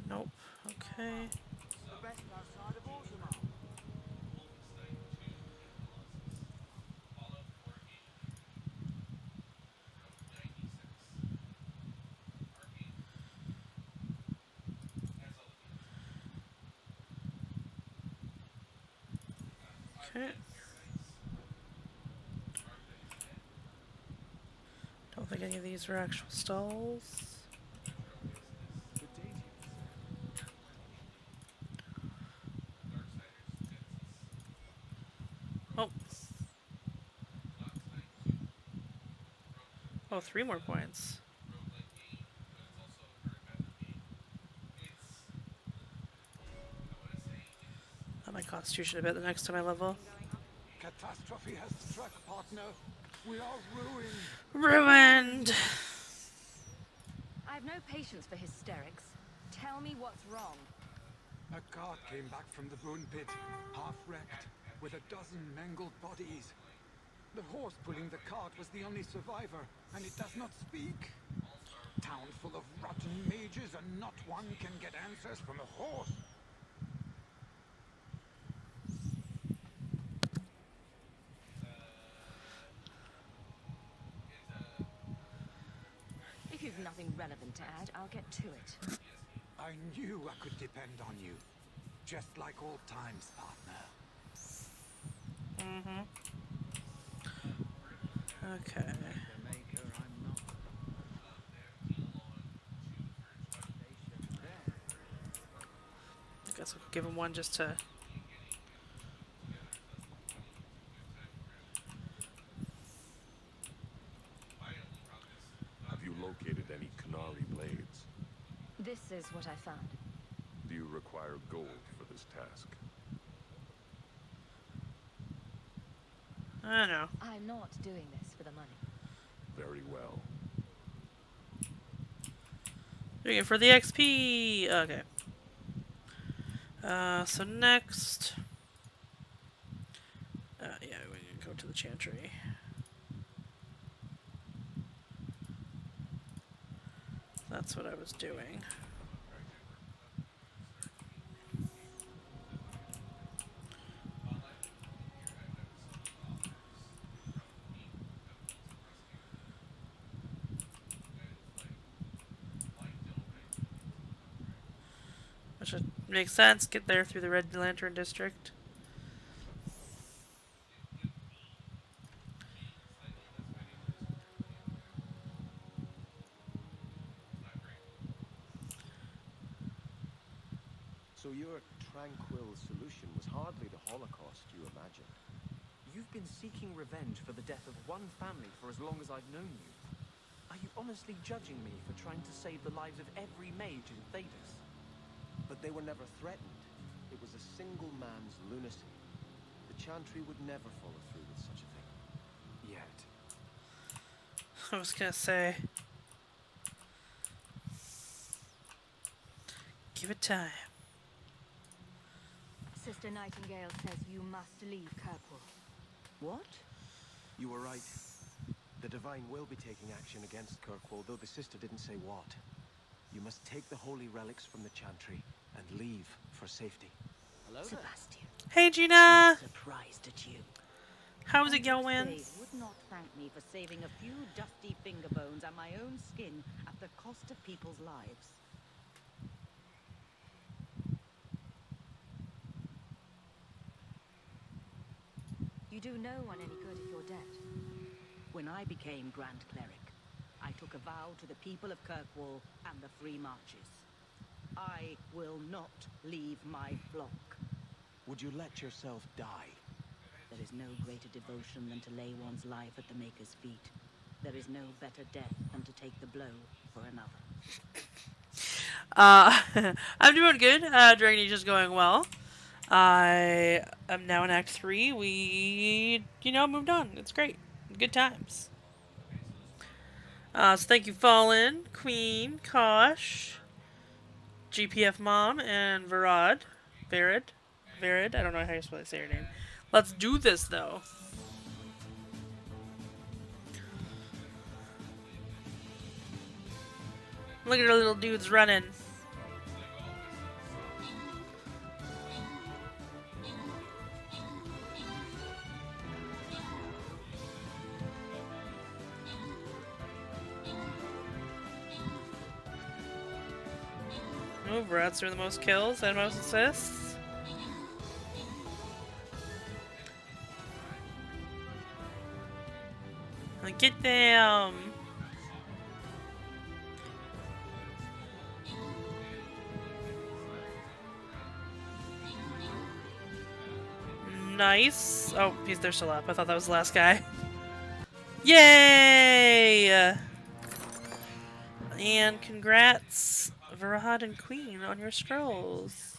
Nope. Okay. Okay. Don't think any of these are actual stalls. Oh. Oh, 3 more points. Up my constitution a bit the next time I level. Catastrophe has struck, partner. We are ruined. Ruined! I have no patience for hysterics. Tell me what's wrong. A cart came back from the bone pit, half wrecked, with a dozen mangled bodies. The horse pulling the cart was the only survivor, and it does not speak. Town full of rotten mages, and not one can get answers from a horse. If you've nothing relevant to add, I'll get to it. I knew I could depend on you. Just like old times, partner. Mm-hmm. Okay. I guess we'll give him one just to... Have you located any Canary blades? This is what I found. Do you require gold for this task? I don't know. I'm not doing this for the money. Very well. Doing it for the XP! Okay. So next... yeah, we can go to the Chantry. That's what I was doing. Which would make sense. Get there through the Red Lantern District. So your tranquil solution was hardly the Holocaust you imagined. You've been seeking revenge for the death of one family for as long as I've known you. Are you honestly judging me for trying to save the lives of every mage in Thedas? But they were never threatened. It was a single man's lunacy. The Chantry would never follow through with such a thing. Yet. I was gonna say... Give it time. Sister Nightingale says you must leave Kirkwall. What? You were right. The Divine will be taking action against Kirkwall, though the sister didn't say what. You must take the holy relics from the Chantry and leave for safety. Hello, Sebastian. Hey, Gina! Surprised at you. How's it going? They would not thank me for saving a few dusty finger bones and my own skin at the cost of people's lives. You do no one any good if you're dead. When I became Grand Cleric, I took a vow to the people of Kirkwall and the Free Marches. I will not leave my flock. Would you let yourself die? There is no greater devotion than to lay one's life at the Maker's feet. There is no better death than to take the blow for another. I'm doing good. Dragon Age is going well. I am now in Act 3. We, moved on. It's great. Good times. So thank you, Fallen, Queen, Kosh, GPF Mom, and Varad. Varad? I don't know how you're supposed to say your name. Let's do this, though. Look at our little dudes running. Oh, Rats are the most kills and most assists. Get them! Nice. Oh, they're still up. I thought that was the last guy. Yay! And congrats, Varad and Queen, on your scrolls.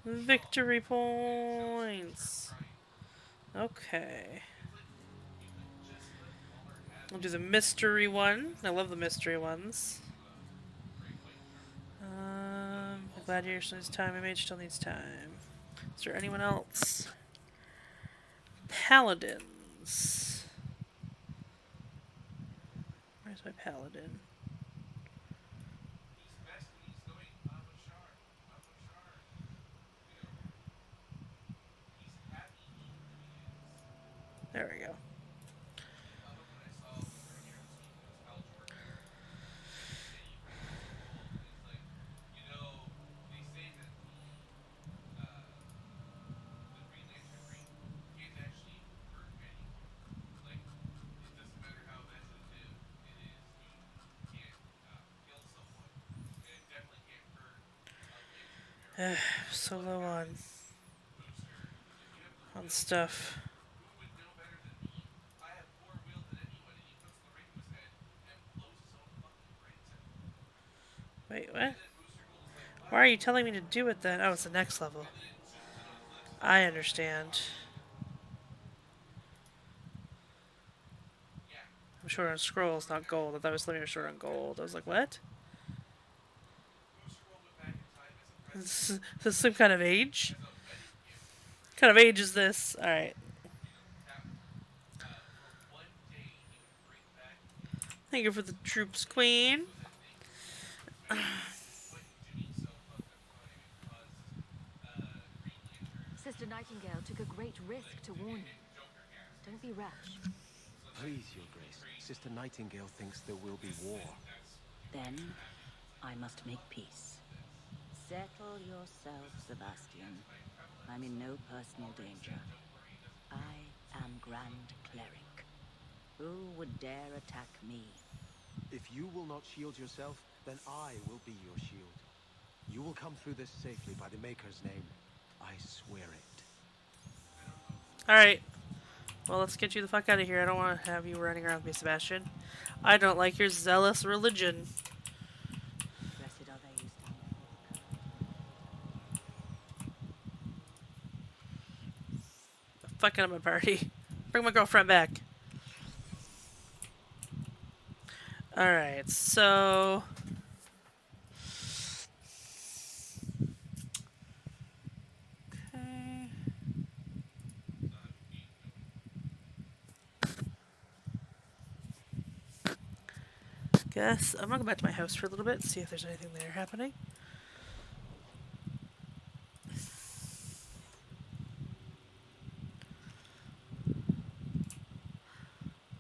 Victory points. Okay. I'll do the mystery one. I love the mystery ones. The gladiator still needs time. My mage still needs time. Is there anyone else? Paladins. Where's my paladin? There we go. So low on stuff. Wait, what? Why are you telling me to do it then? Oh, it's the next level. I understand. I'm short on scrolls, not gold. I thought I was literally short on gold. I was like, what? Is this some kind of age? What kind of age is this? Alright. Thank you for the troops, Queen. Sister Nightingale took a great risk to warn you. Don't be rash. Please, Your Grace. Sister Nightingale thinks there will be war. Then, I must make peace. Settle yourself, Sebastian. I'm in no personal danger. I am Grand Cleric. Who would dare attack me? If you will not shield yourself, then I will be your shield. You will come through this safely by the Maker's name. I swear it. Alright. Well, let's get you the fuck out of here. I don't want to have you running around with me, Sebastian. I don't like your zealous religion. Blessed are they who stand before The fuck out of my party. Bring my girlfriend back. Alright, so... Okay. Guess I'm gonna go back to my house for a little bit, see if there's anything there happening.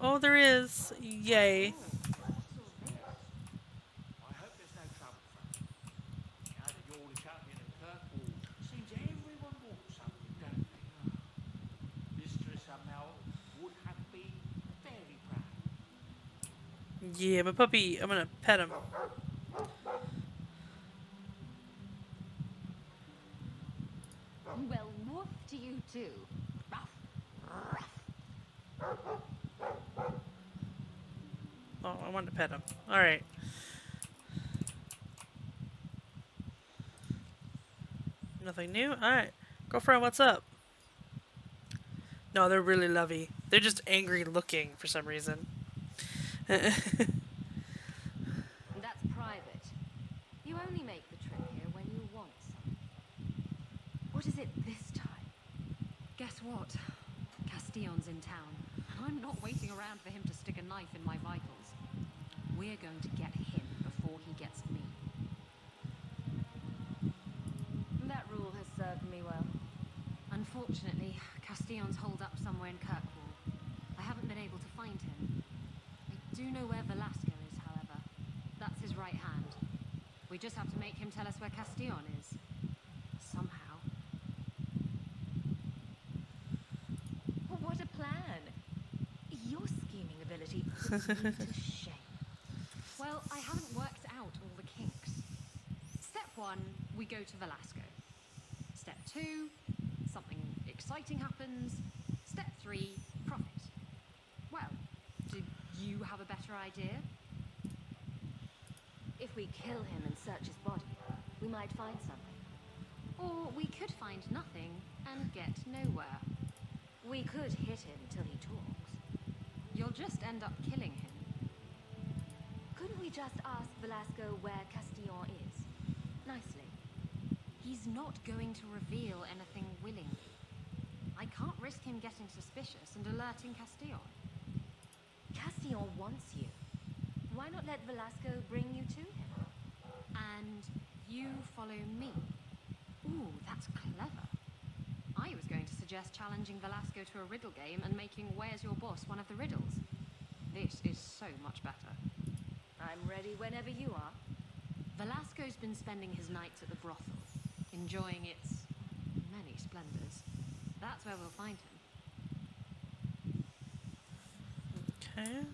Oh, there is. Yay. I hope there's no trouble from you. Now that you're the champion of Kirkwall, seems everyone wants something, don't they? Mistress Amel would have been very proud. Yeah, my puppy. I'm gonna pet him. Well, woof to you too. Ruff, ruff. Oh, I wanted to pet him. Alright. Nothing new? Alright. Girlfriend, what's up? No, they're really lovey. They're just angry looking for some reason. That's private. You only make the trip here when you want something. What is it this time? Guess what? Castillon's in town. I'm not waiting around for him to stick a knife in my vitals. We're going to get him before he gets me. That rule has served me well. Unfortunately, Castillon's holed up somewhere in Kirkwall. I haven't been able to find him. I do know where Velasco is, however. That's his right hand. We just have to make him tell us where Castillon is. Somehow. What a plan! Your scheming ability puts me to shame. Well, I haven't worked out all the kinks. Step 1, we go to Velasco. Step 2, something exciting happens. Step 3, profit. Well, do you have a better idea? If we kill him and search his body, we might find something. Or we could find nothing and get nowhere. We could hit him till he talks. You'll just end up killing him. Couldn't we just ask Velasco where Castillon is? Nicely. He's not going to reveal anything willingly. I can't risk him getting suspicious and alerting Castillon. Castillon wants you. Why not let Velasco bring you to him? And you follow me. Ooh, that's clever. I was going to suggest challenging Velasco to a riddle game and making Where's Your Boss one of the riddles. This is so much better. I'm ready whenever you are. Velasco's been spending his nights at the brothel, enjoying its many splendors. That's where we'll find him. Okay.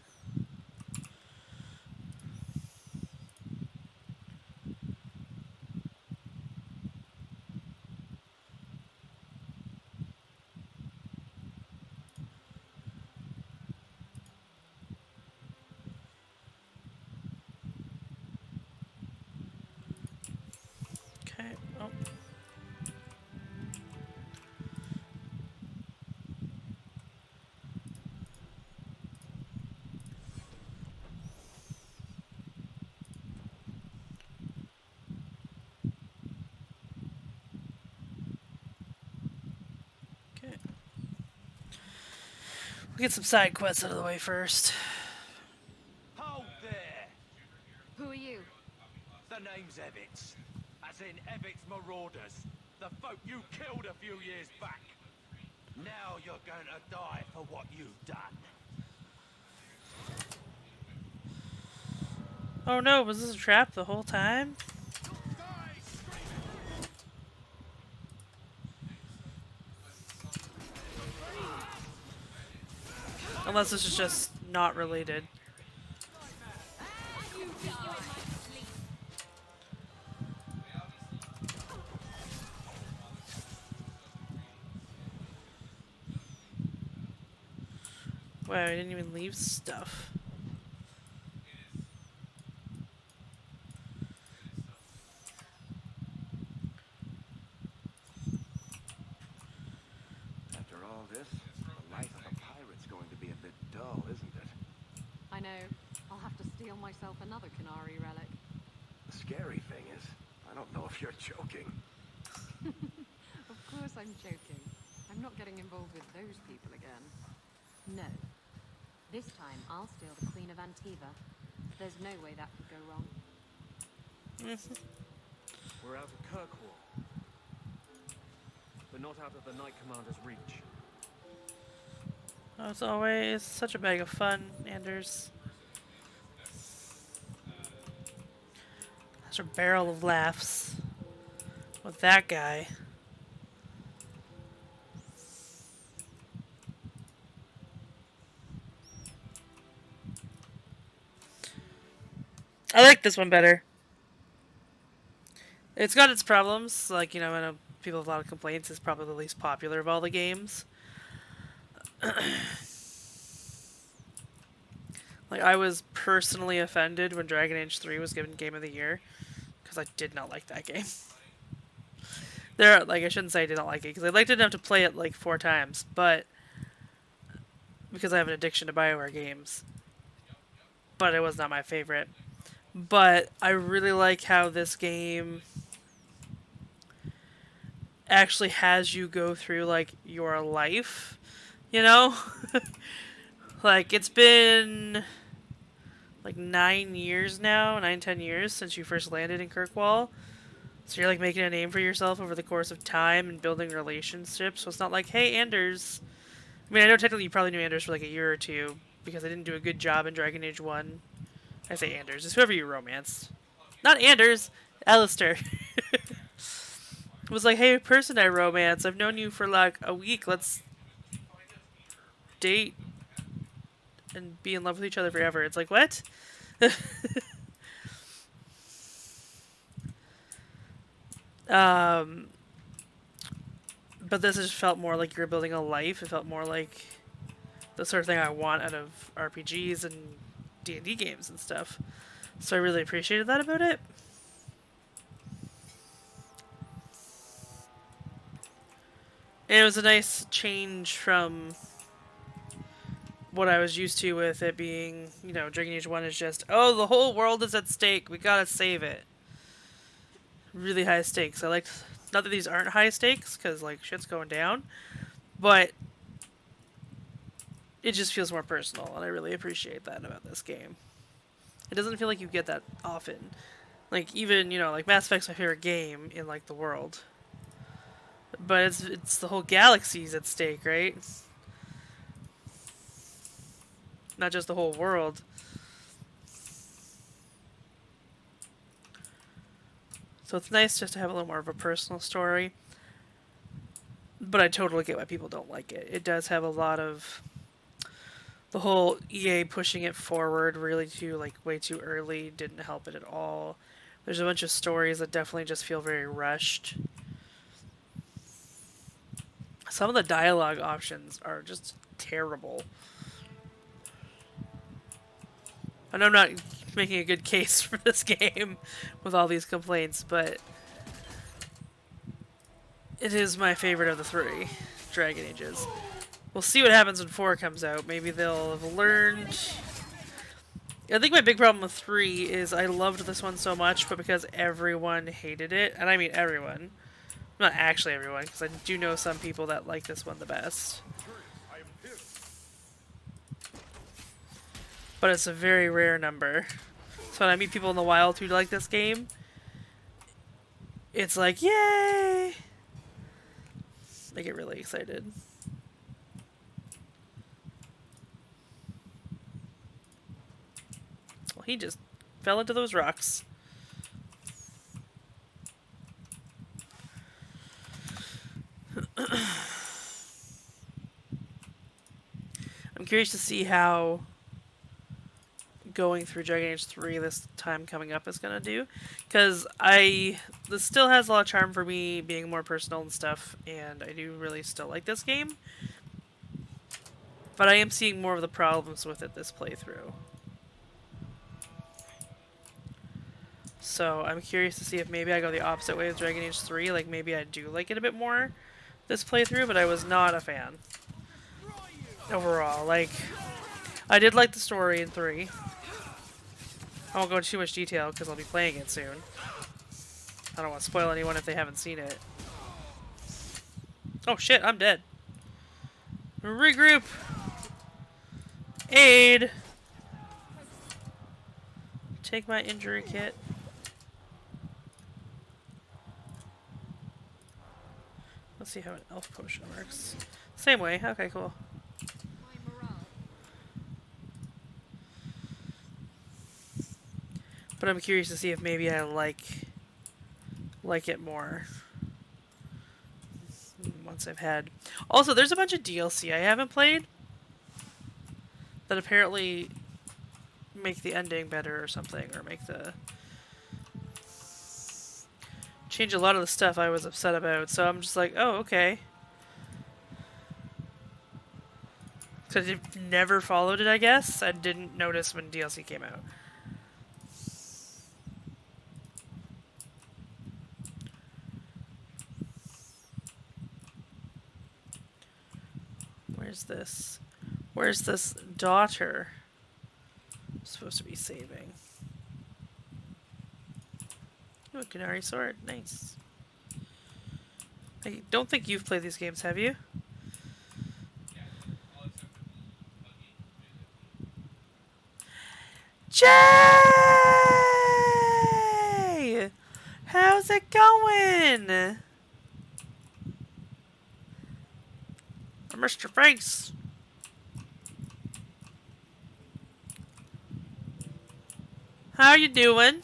Okay. Oh. Okay. We'll get some side quests out of the way first. Hold there! Who are you? The name's Evitz. As in Evitz Marauders. The folk you killed a few years back. Now you're going to die for what you've done. Oh no, was this a trap the whole time? Unless this is just not related. Wow, I didn't even leave stuff. After all this, the life of a pirate's going to be a bit dull, isn't it? I know. I'll have to steal myself another Canary relic. The scary thing is, I don't know if you're joking. Of course I'm joking. I'm not getting involved with those people again. No. This time I'll steal the Queen of Antiva. There's no way that could go wrong. We're out of Kirkwall, but not out of the Knight Commander's reach. As always, such a bag of fun, Anders. Such a barrel of laughs with that guy. I like this one better. It's got its problems, like, you know, I know people have a lot of complaints. It's probably the least popular of all the games. Like, Like, I was personally offended when Dragon Age 3 was given Game of the Year, because I did not like that game. Like, I shouldn't say I didn't like it, because I liked it enough to play it, like, 4 times, but because I have an addiction to BioWare games. But it was not my favorite. But I really like how this game actually has you go through, like, your life, you know? Like, it's been, like, 9 years now, 10 years since you first landed in Kirkwall. So you're, like, making a name for yourself over the course of time and building relationships. So it's not like, hey, Anders. I mean, I know technically you probably knew Anders for, like, a year or two, because I didn't do a good job in Dragon Age 1. I say Anders. It's whoever you romanced. Not Anders! Alistair. It was like, hey, person I romance, I've known you for, like, a week. Let's date and be in love with each other forever. It's like, what? But this just felt more like you're building a life. It felt more like the sort of thing I want out of RPGs and D&D games and stuff. So I really appreciated that about it. And it was a nice change from what I was used to with it being, you know, Dragon Age 1 is just, oh, the whole world is at stake. We gotta save it. Really high stakes. I liked, not that these aren't high stakes, because, like, shit's going down, but it just feels more personal, and I really appreciate that about this game. It doesn't feel like you get that often. Like, even, you know, like, Mass Effect's my favorite game in, like, the world. But it's the whole galaxy's at stake, right? Not just the whole world. So it's nice just to have a little more of a personal story. But I totally get why people don't like it. It does have a lot of the whole EA pushing it forward really too, like, way too early didn't help it at all. There's a bunch of stories that definitely just feel very rushed. Some of the dialogue options are just terrible. I know I'm not making a good case for this game with all these complaints, but it is my favorite of the 3 Dragon Ages. We'll see what happens when 4 comes out. Maybe they'll have learned. I think my big problem with 3 is I loved this one so much, but because everyone hated it, and I mean everyone, not actually everyone, because I do know some people that like this one the best. But it's a very rare number. So when I meet people in the wild who like this game, it's like, yay! They get really excited. Well, he just fell into those rocks. I'm curious to see how going through Dragon Age 3 this time coming up is gonna do, because this still has a lot of charm for me, being more personal and stuff, and I do really still like this game, but I am seeing more of the problems with it this playthrough. So I'm curious to see if maybe I go the opposite way with Dragon Age 3, like maybe I do like it a bit more this playthrough, but I was not a fan overall. Like, I did like the story in 3. I won't go into too much detail because I'll be playing it soon. I don't want to spoil anyone if they haven't seen it. Oh shit, I'm dead. Regroup! Aid! Take my injury kit. Let's see how an elf potion works. Same way, okay, cool. But I'm curious to see if maybe I like it more once I've had. Also, there's a bunch of DLC I haven't played that apparently make the ending better or something, or make the change a lot of the stuff I was upset about. So I'm just like, oh, okay. Because I've never followed it, I guess. I didn't notice when DLC came out. Where's this? Where's this daughter I'm supposed to be saving? Oh, a Canary sword. Nice. I don't think you've played these games, have you? Jay! How's it going? Mr. Face. How you doing?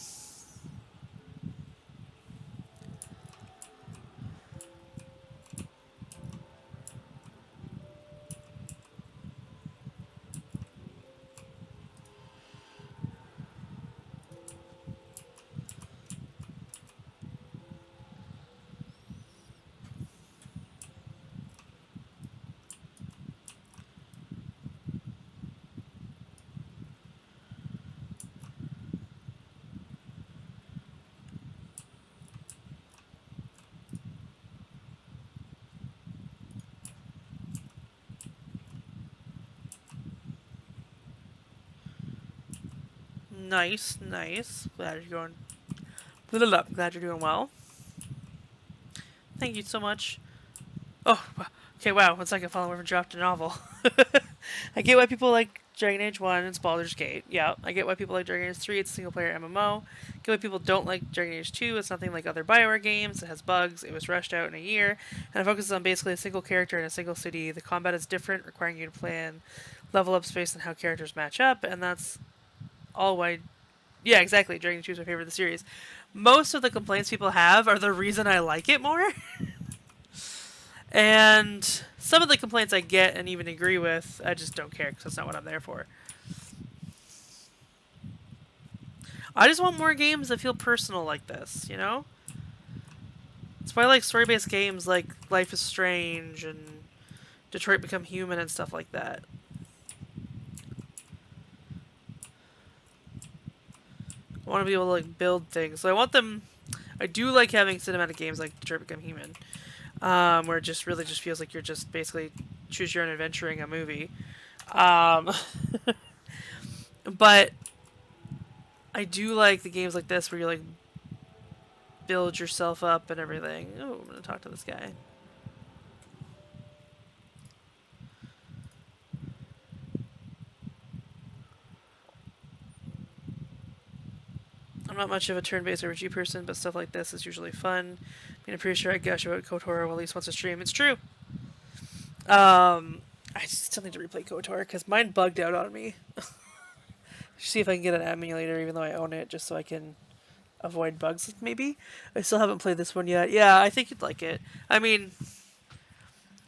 Nice, nice. Glad you're going. Glad you're doing well. Thank you so much. Oh, okay, wow. 1 second, Fallen River dropped a novel. I get why people like Dragon Age 1, it's Baldur's Gate. Yeah, I get why people like Dragon Age 3, it's a single-player MMO. I get why people don't like Dragon Age 2, it's nothing like other BioWare games, it has bugs, it was rushed out in a year, and it focuses on basically a single character in a single city. The combat is different, requiring you to plan level up space and how characters match up, and that's all why... Yeah, exactly, Dragon Age 2 is my favorite of the series. Most of the complaints people have are the reason I like it more. And some of the complaints I get and even agree with, I just don't care because that's not what I'm there for. I just want more games that feel personal like this, you know? It's why I like story-based games like Life is Strange and Detroit Become Human and stuff like that. I want to be able to like build things. So I want them... I do like having cinematic games like Detroit Become Human. Where it just really just feels like you're just basically choose your own adventuring a movie. But I do like the games like this where you like build yourself up and everything. Oh, I'm gonna talk to this guy. I'm not much of a turn-based RPG person, but stuff like this is usually fun. I mean, I'm pretty sure I gush about KOTOR at least once a stream. It's true. I still need to replay KOTOR because mine bugged out on me. See if I can get an emulator, even though I own it, just so I can avoid bugs. Maybe I still haven't played this one yet. Yeah, I think you'd like it. I mean,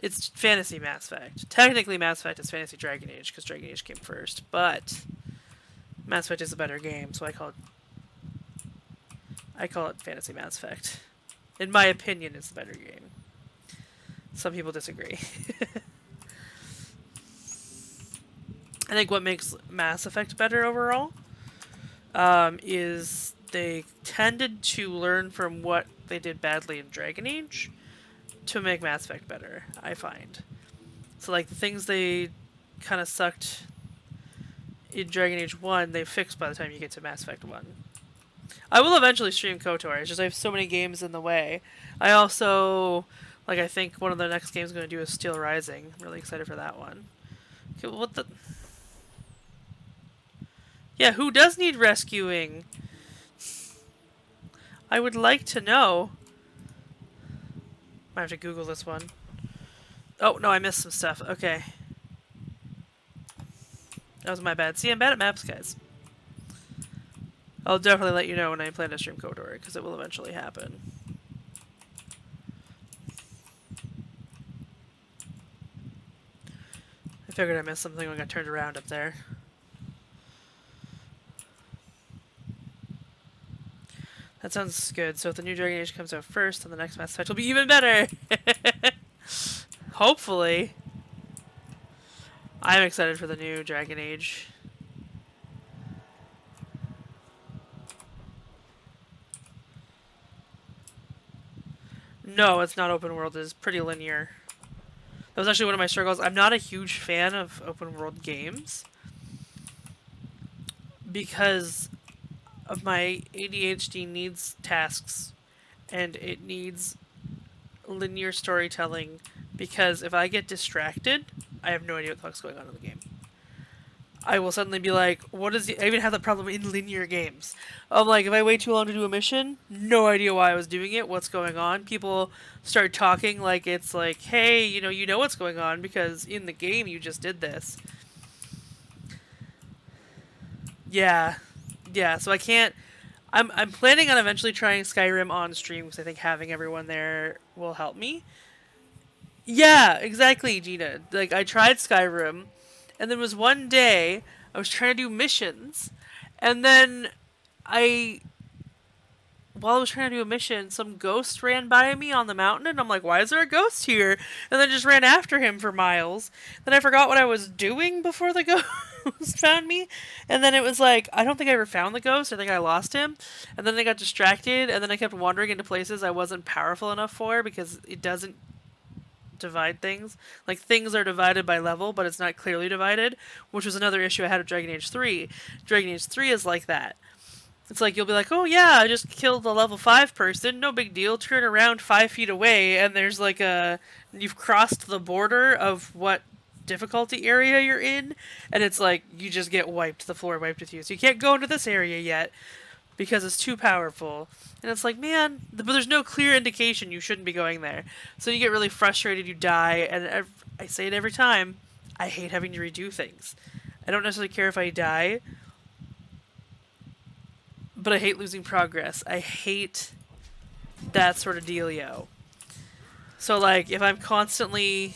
it's fantasy Mass Effect. Technically, Mass Effect is fantasy Dragon Age because Dragon Age came first, but Mass Effect is a better game, so I call it fantasy Mass Effect. In my opinion, it's the better game. Some people disagree. I think what makes Mass Effect better overall is they tended to learn from what they did badly in Dragon Age to make Mass Effect better, I find. So like the things they kind of sucked in Dragon Age 1, they fixed by the time you get to Mass Effect 1. I will eventually stream KOTOR, it's just I have so many games in the way. I also, like, I think one of the next games I'm going to do is Steel Rising. I'm really excited for that one. Okay, well, what the... Yeah, who does need rescuing? I would like to know. Might have to Google this one. Oh, no, I missed some stuff. Okay. That was my bad. See, I'm bad at maps, guys. I'll definitely let you know when I plan to stream KOTOR, because it will eventually happen. I figured I missed something when I got turned around up there. That sounds good. So if the new Dragon Age comes out first, then the next Mass Effect will be even better! Hopefully. I'm excited for the new Dragon Age. No, it's not open world. It's pretty linear. That was actually one of my struggles. I'm not a huge fan of open world games because of my ADHD needs tasks and it needs linear storytelling, because if I get distracted, I have no idea what the fuck's going on in the game. I will suddenly be like, what is the... I even have that problem in linear games. I'm like, if I wait too long to do a mission, no idea why I was doing it, what's going on. People start talking like it's like, hey, you know what's going on because in the game you just did this. Yeah. Yeah, so I can't... I'm planning on eventually trying Skyrim on stream because I think having everyone there will help me. Yeah, exactly, Gina. Like, I tried Skyrim, and there was one day I was trying to do missions, and then while I was trying to do a mission, some ghost ran by me on the mountain, and I'm like, why is there a ghost here? And then just ran after him for miles. Then I forgot what I was doing before the ghost found me, and then it was like, I don't think I ever found the ghost, I think I lost him, and then I got distracted, and then I kept wandering into places I wasn't powerful enough for, because it doesn't divide things. Like, things are divided by level, but it's not clearly divided, which was another issue I had with Dragon Age 3. Dragon Age 3 is like that. It's like, you'll be like, oh yeah, I just killed a level 5 person, no big deal, turn around 5 feet away, and there's like you've crossed the border of what difficulty area you're in, and it's like, you just get wiped, the floor wiped with you. So you can't go into this area yet, because it's too powerful. And it's like, man, but there's no clear indication you shouldn't be going there. So you get really frustrated, you die, and I say it every time, I hate having to redo things. I don't necessarily care if I die, but I hate losing progress. I hate that sort of dealio. So, like, if I'm constantly...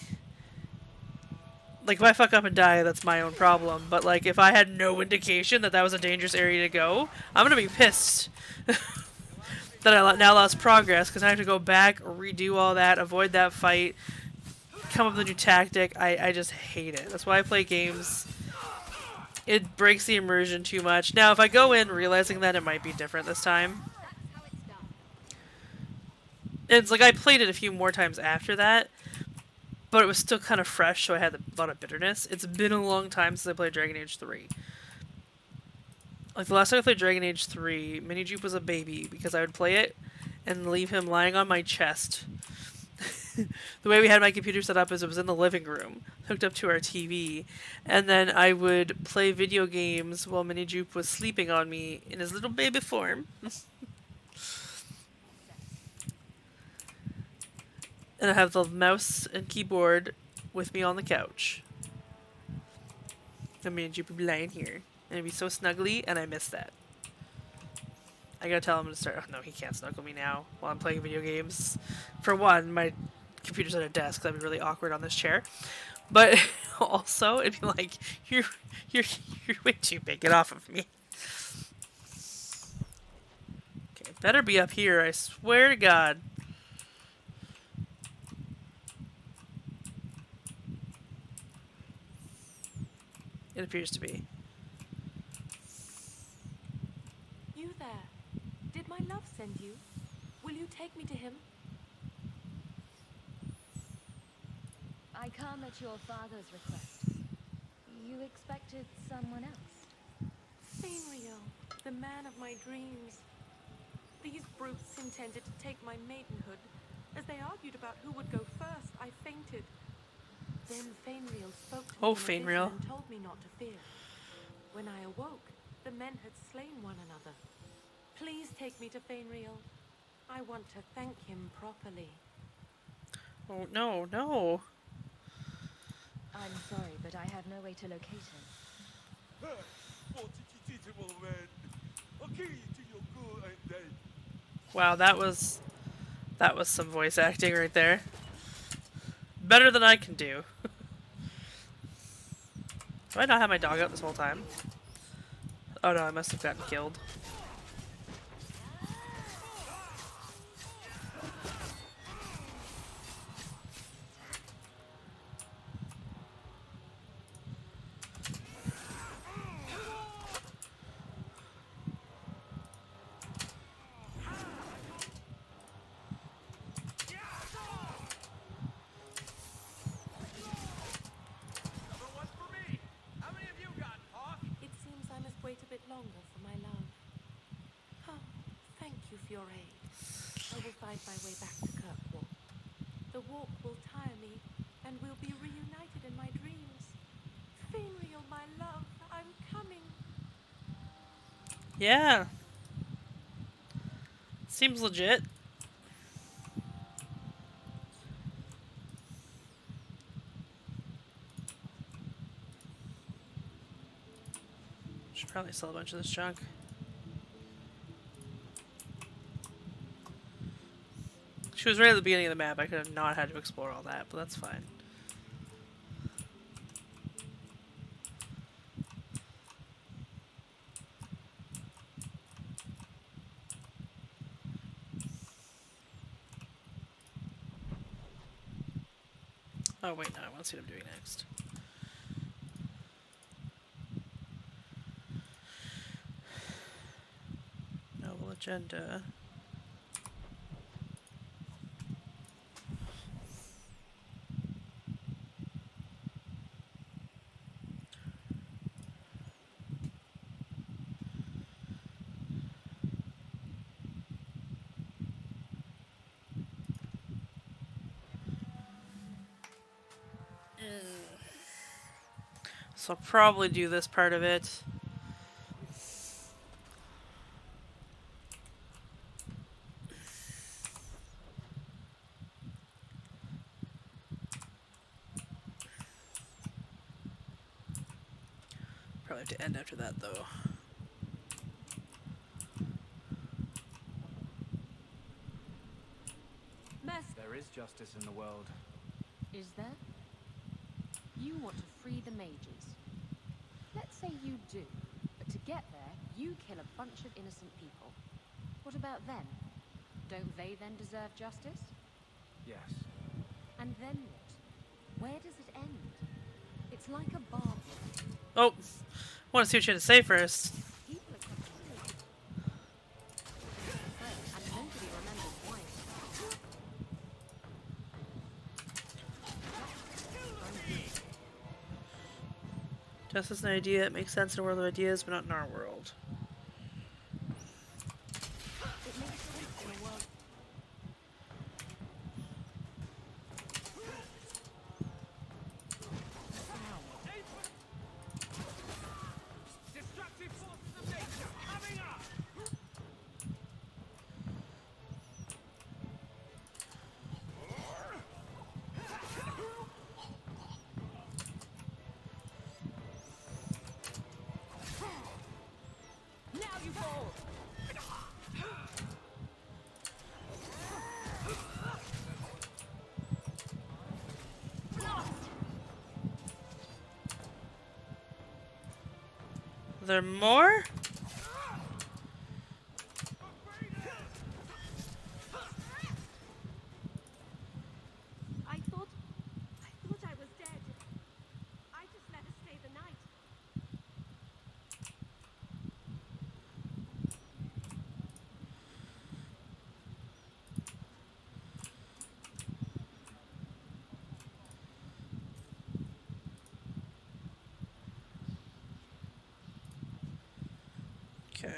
Like, if I fuck up and die, that's my own problem. But, like, if I had no indication that that was a dangerous area to go, I'm gonna be pissed that I now lost progress, because I have to go back, redo all that, avoid that fight, come up with a new tactic. I just hate it. That's why I play games. It breaks the immersion too much. Now, if I go in realizing that it might be different this time, it's like I played it a few more times after that, but it was still kind of fresh, so I had a lot of bitterness. It's been a long time since I played Dragon Age 3. Like, the last time I played Dragon Age 3, Mini Jupe was a baby, because I would play it and leave him lying on my chest. The way we had my computer set up is it was in the living room, hooked up to our TV, and then I would play video games while Mini Jupe was sleeping on me in his little baby form. And I have the mouse and keyboard with me on the couch. And Mini Jupe would be lying here. And it'd be so snuggly, and I miss that. I gotta tell him to start. Oh no, he can't snuggle me now while I'm playing video games. For one, my computer's at a desk, that'd be really awkward on this chair. But also, it'd be like, you're way too big. Get off of me. Okay, better be up here. I swear to God. It appears to be. You there. Did my love send you? Will you take me to him? I come at your father's request. You expected someone else? Fainriel, the man of my dreams. These brutes intended to take my maidenhood. As they argued about who would go first, I fainted. Then Fainriel spoke to me in a vision and told me not to fear. When I awoke, the men had slain one another. Please take me to Fainriel. I want to thank him properly. Oh, no, no. I'm sorry, but I have no way to locate him. Wow, that was some voice acting right there. Better than I can do. Do I not have my dog out this whole time? Oh no, I must have gotten killed. longer for my love. Oh, thank you for your aid. I will find my way back to Kirkwall. The walk will tire me, and we'll be reunited in my dreams. Fainriel, my love, I'm coming. Yeah. Seems legit. Should probably sell a bunch of this junk. She was right at the beginning of the map. I could have not had to explore all that, but that's fine. Oh wait, no, I want to see what I'm doing next. Novel agenda. So I'll probably do this part of it. Probably have to end after that though. There is justice in the world. Is there? You want to free the mages. Let's say you do, but to get there, you kill a bunch of innocent people. What about them? Don't they then deserve justice? Yes. And then what? Where does it end? It's like a bar. Oh, I want to see what you had to say first. People are and nobody remembers why. Justice is an idea that makes sense in a world of ideas, but not in our world. It makes sense in a world. Destructive forces of nature coming up! Now you fall! Are there more? I thought I was dead. I just let her stay the night. Okay.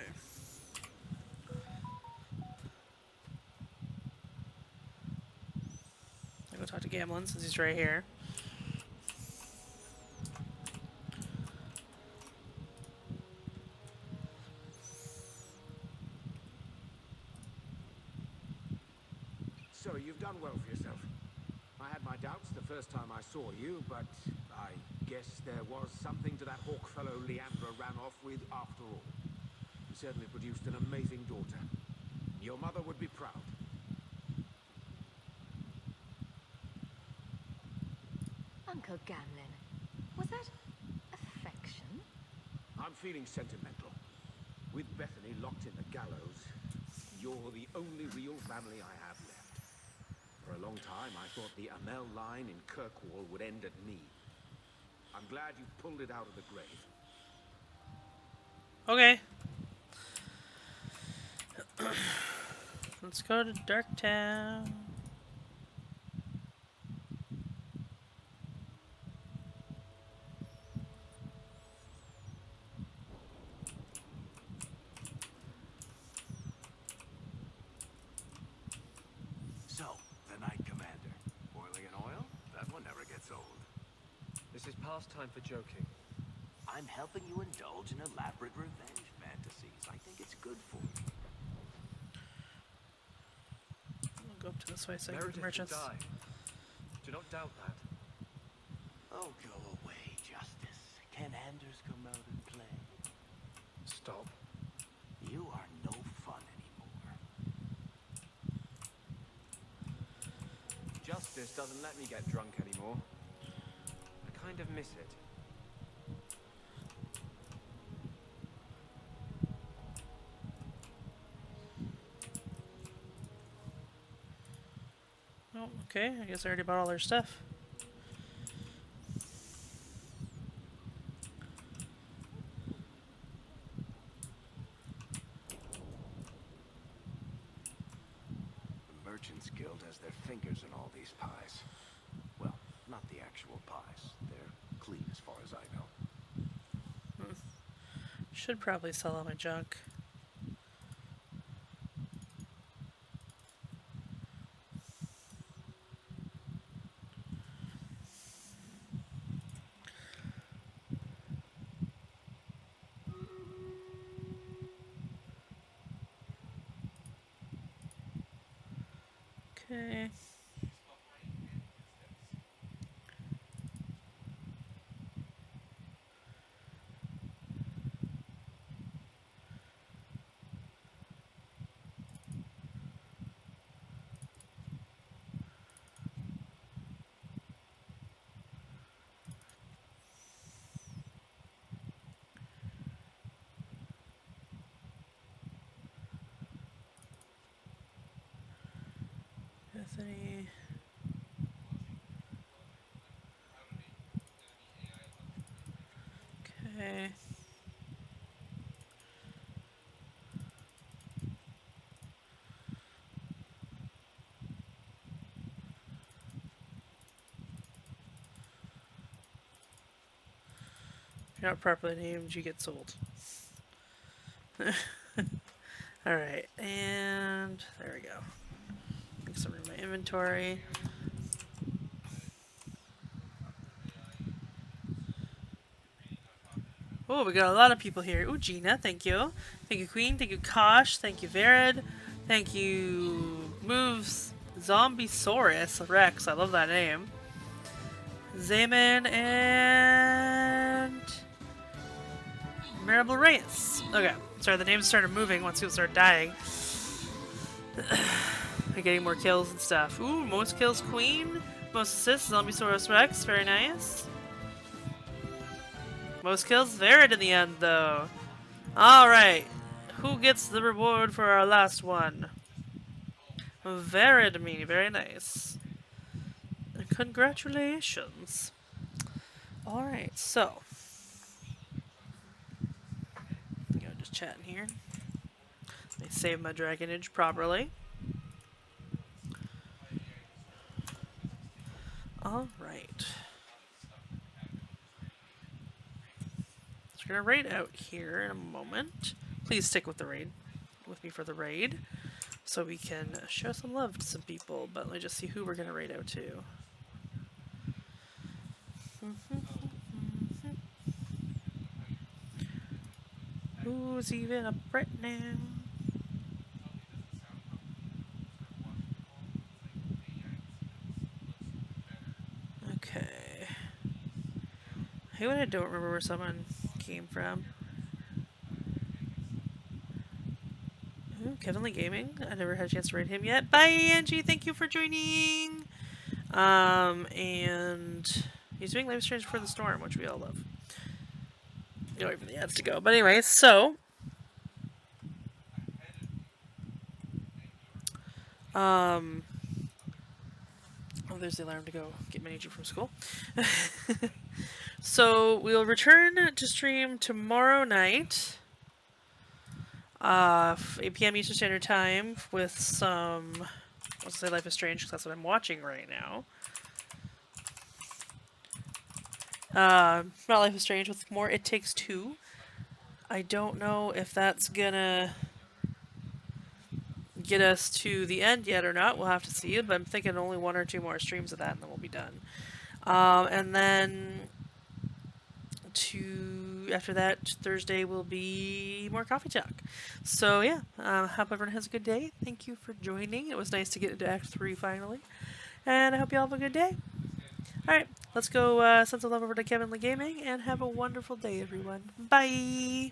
I'll go talk to Gamlin since he's right here. So you've done well for yourself. I had my doubts the first time I saw you, but I guess there was something to that hawk fellow Leandra ran off with after all. You certainly produced an amazing daughter. Your mother would be proud. Uncle Gamlin, was that affection? I'm feeling sentimental. With Bethany locked in the gallows, you're the only real family I have left. For a long time, I thought the Amel line in Kirkwall would end at me. I'm glad you pulled it out of the grave. Okay. Let's go to Darktown. pastime for joking. I'm helping you indulge in elaborate revenge fantasies. I think it's good for you. I'll go up to this way so I can get the Meredith merchants. will die. Do not doubt that. Oh, go away, Justice. Can Anders come out and play? Stop. You are no fun anymore. Justice doesn't let me get drunk anymore. I kind of miss it. Oh, okay. I guess I already bought all their stuff. The Merchants Guild has their fingers in all these pies. Well, not the actual pies. They're clean as far as I know. Should probably sell all my junk. Okay. Bethany. Okay. If you're not properly named, you get sold. Alright, and there we go. Mix over my inventory. Oh, we got a lot of people here. Ooh, Gina, thank you. Thank you, Queen. Thank you, Kosh. Thank you, Verid. Thank you, Moves. Zombiesaurus Rex. I love that name. Zayman and Maribel Reyes. Okay, sorry, the names started moving once people started dying. They're getting more kills and stuff. Ooh, most kills Queen. Most assists Zombiesaurus Rex. Very nice. Most kills Verid in the end, though. Alright. Who gets the reward for our last one? Verid me. Very nice. Congratulations. Alright, so. I'm just chatting here. Let me save my dragonage properly. Alright. So we're gonna raid out here in a moment. Please stick with the raid. With me for the raid. So we can show some love to some people. But let me just see who we're gonna raid out to. Who's even up right now? Okay. Hey, I don't remember where someone came from. Ooh, Kevin Lee Gaming. I never had a chance to raid him yet. Bye, Angie. Thank you for joining. And he's doing Life is Strange Before the Storm, which we all love. You know, wait for the ads to go. But anyway, so. Oh, there's the alarm to go get Manager from school. So we'll return to stream tomorrow night. 8 p.m. Eastern Standard Time with some. I'll say Life is Strange because that's what I'm watching right now. Not Life is Strange, with more It Takes Two. I don't know if that's gonna get us to the end yet or not. We'll have to see, but I'm thinking only 1 or 2 more streams of that and then we'll be done. And then after that, Thursday will be more coffee talk. So yeah, hope everyone has a good day. Thank you for joining. It was nice to get into Act 3 finally. And I hope you all have a good day. Alright, let's go send some love over to Kevin Lee Gaming, and have a wonderful day, everyone. Bye!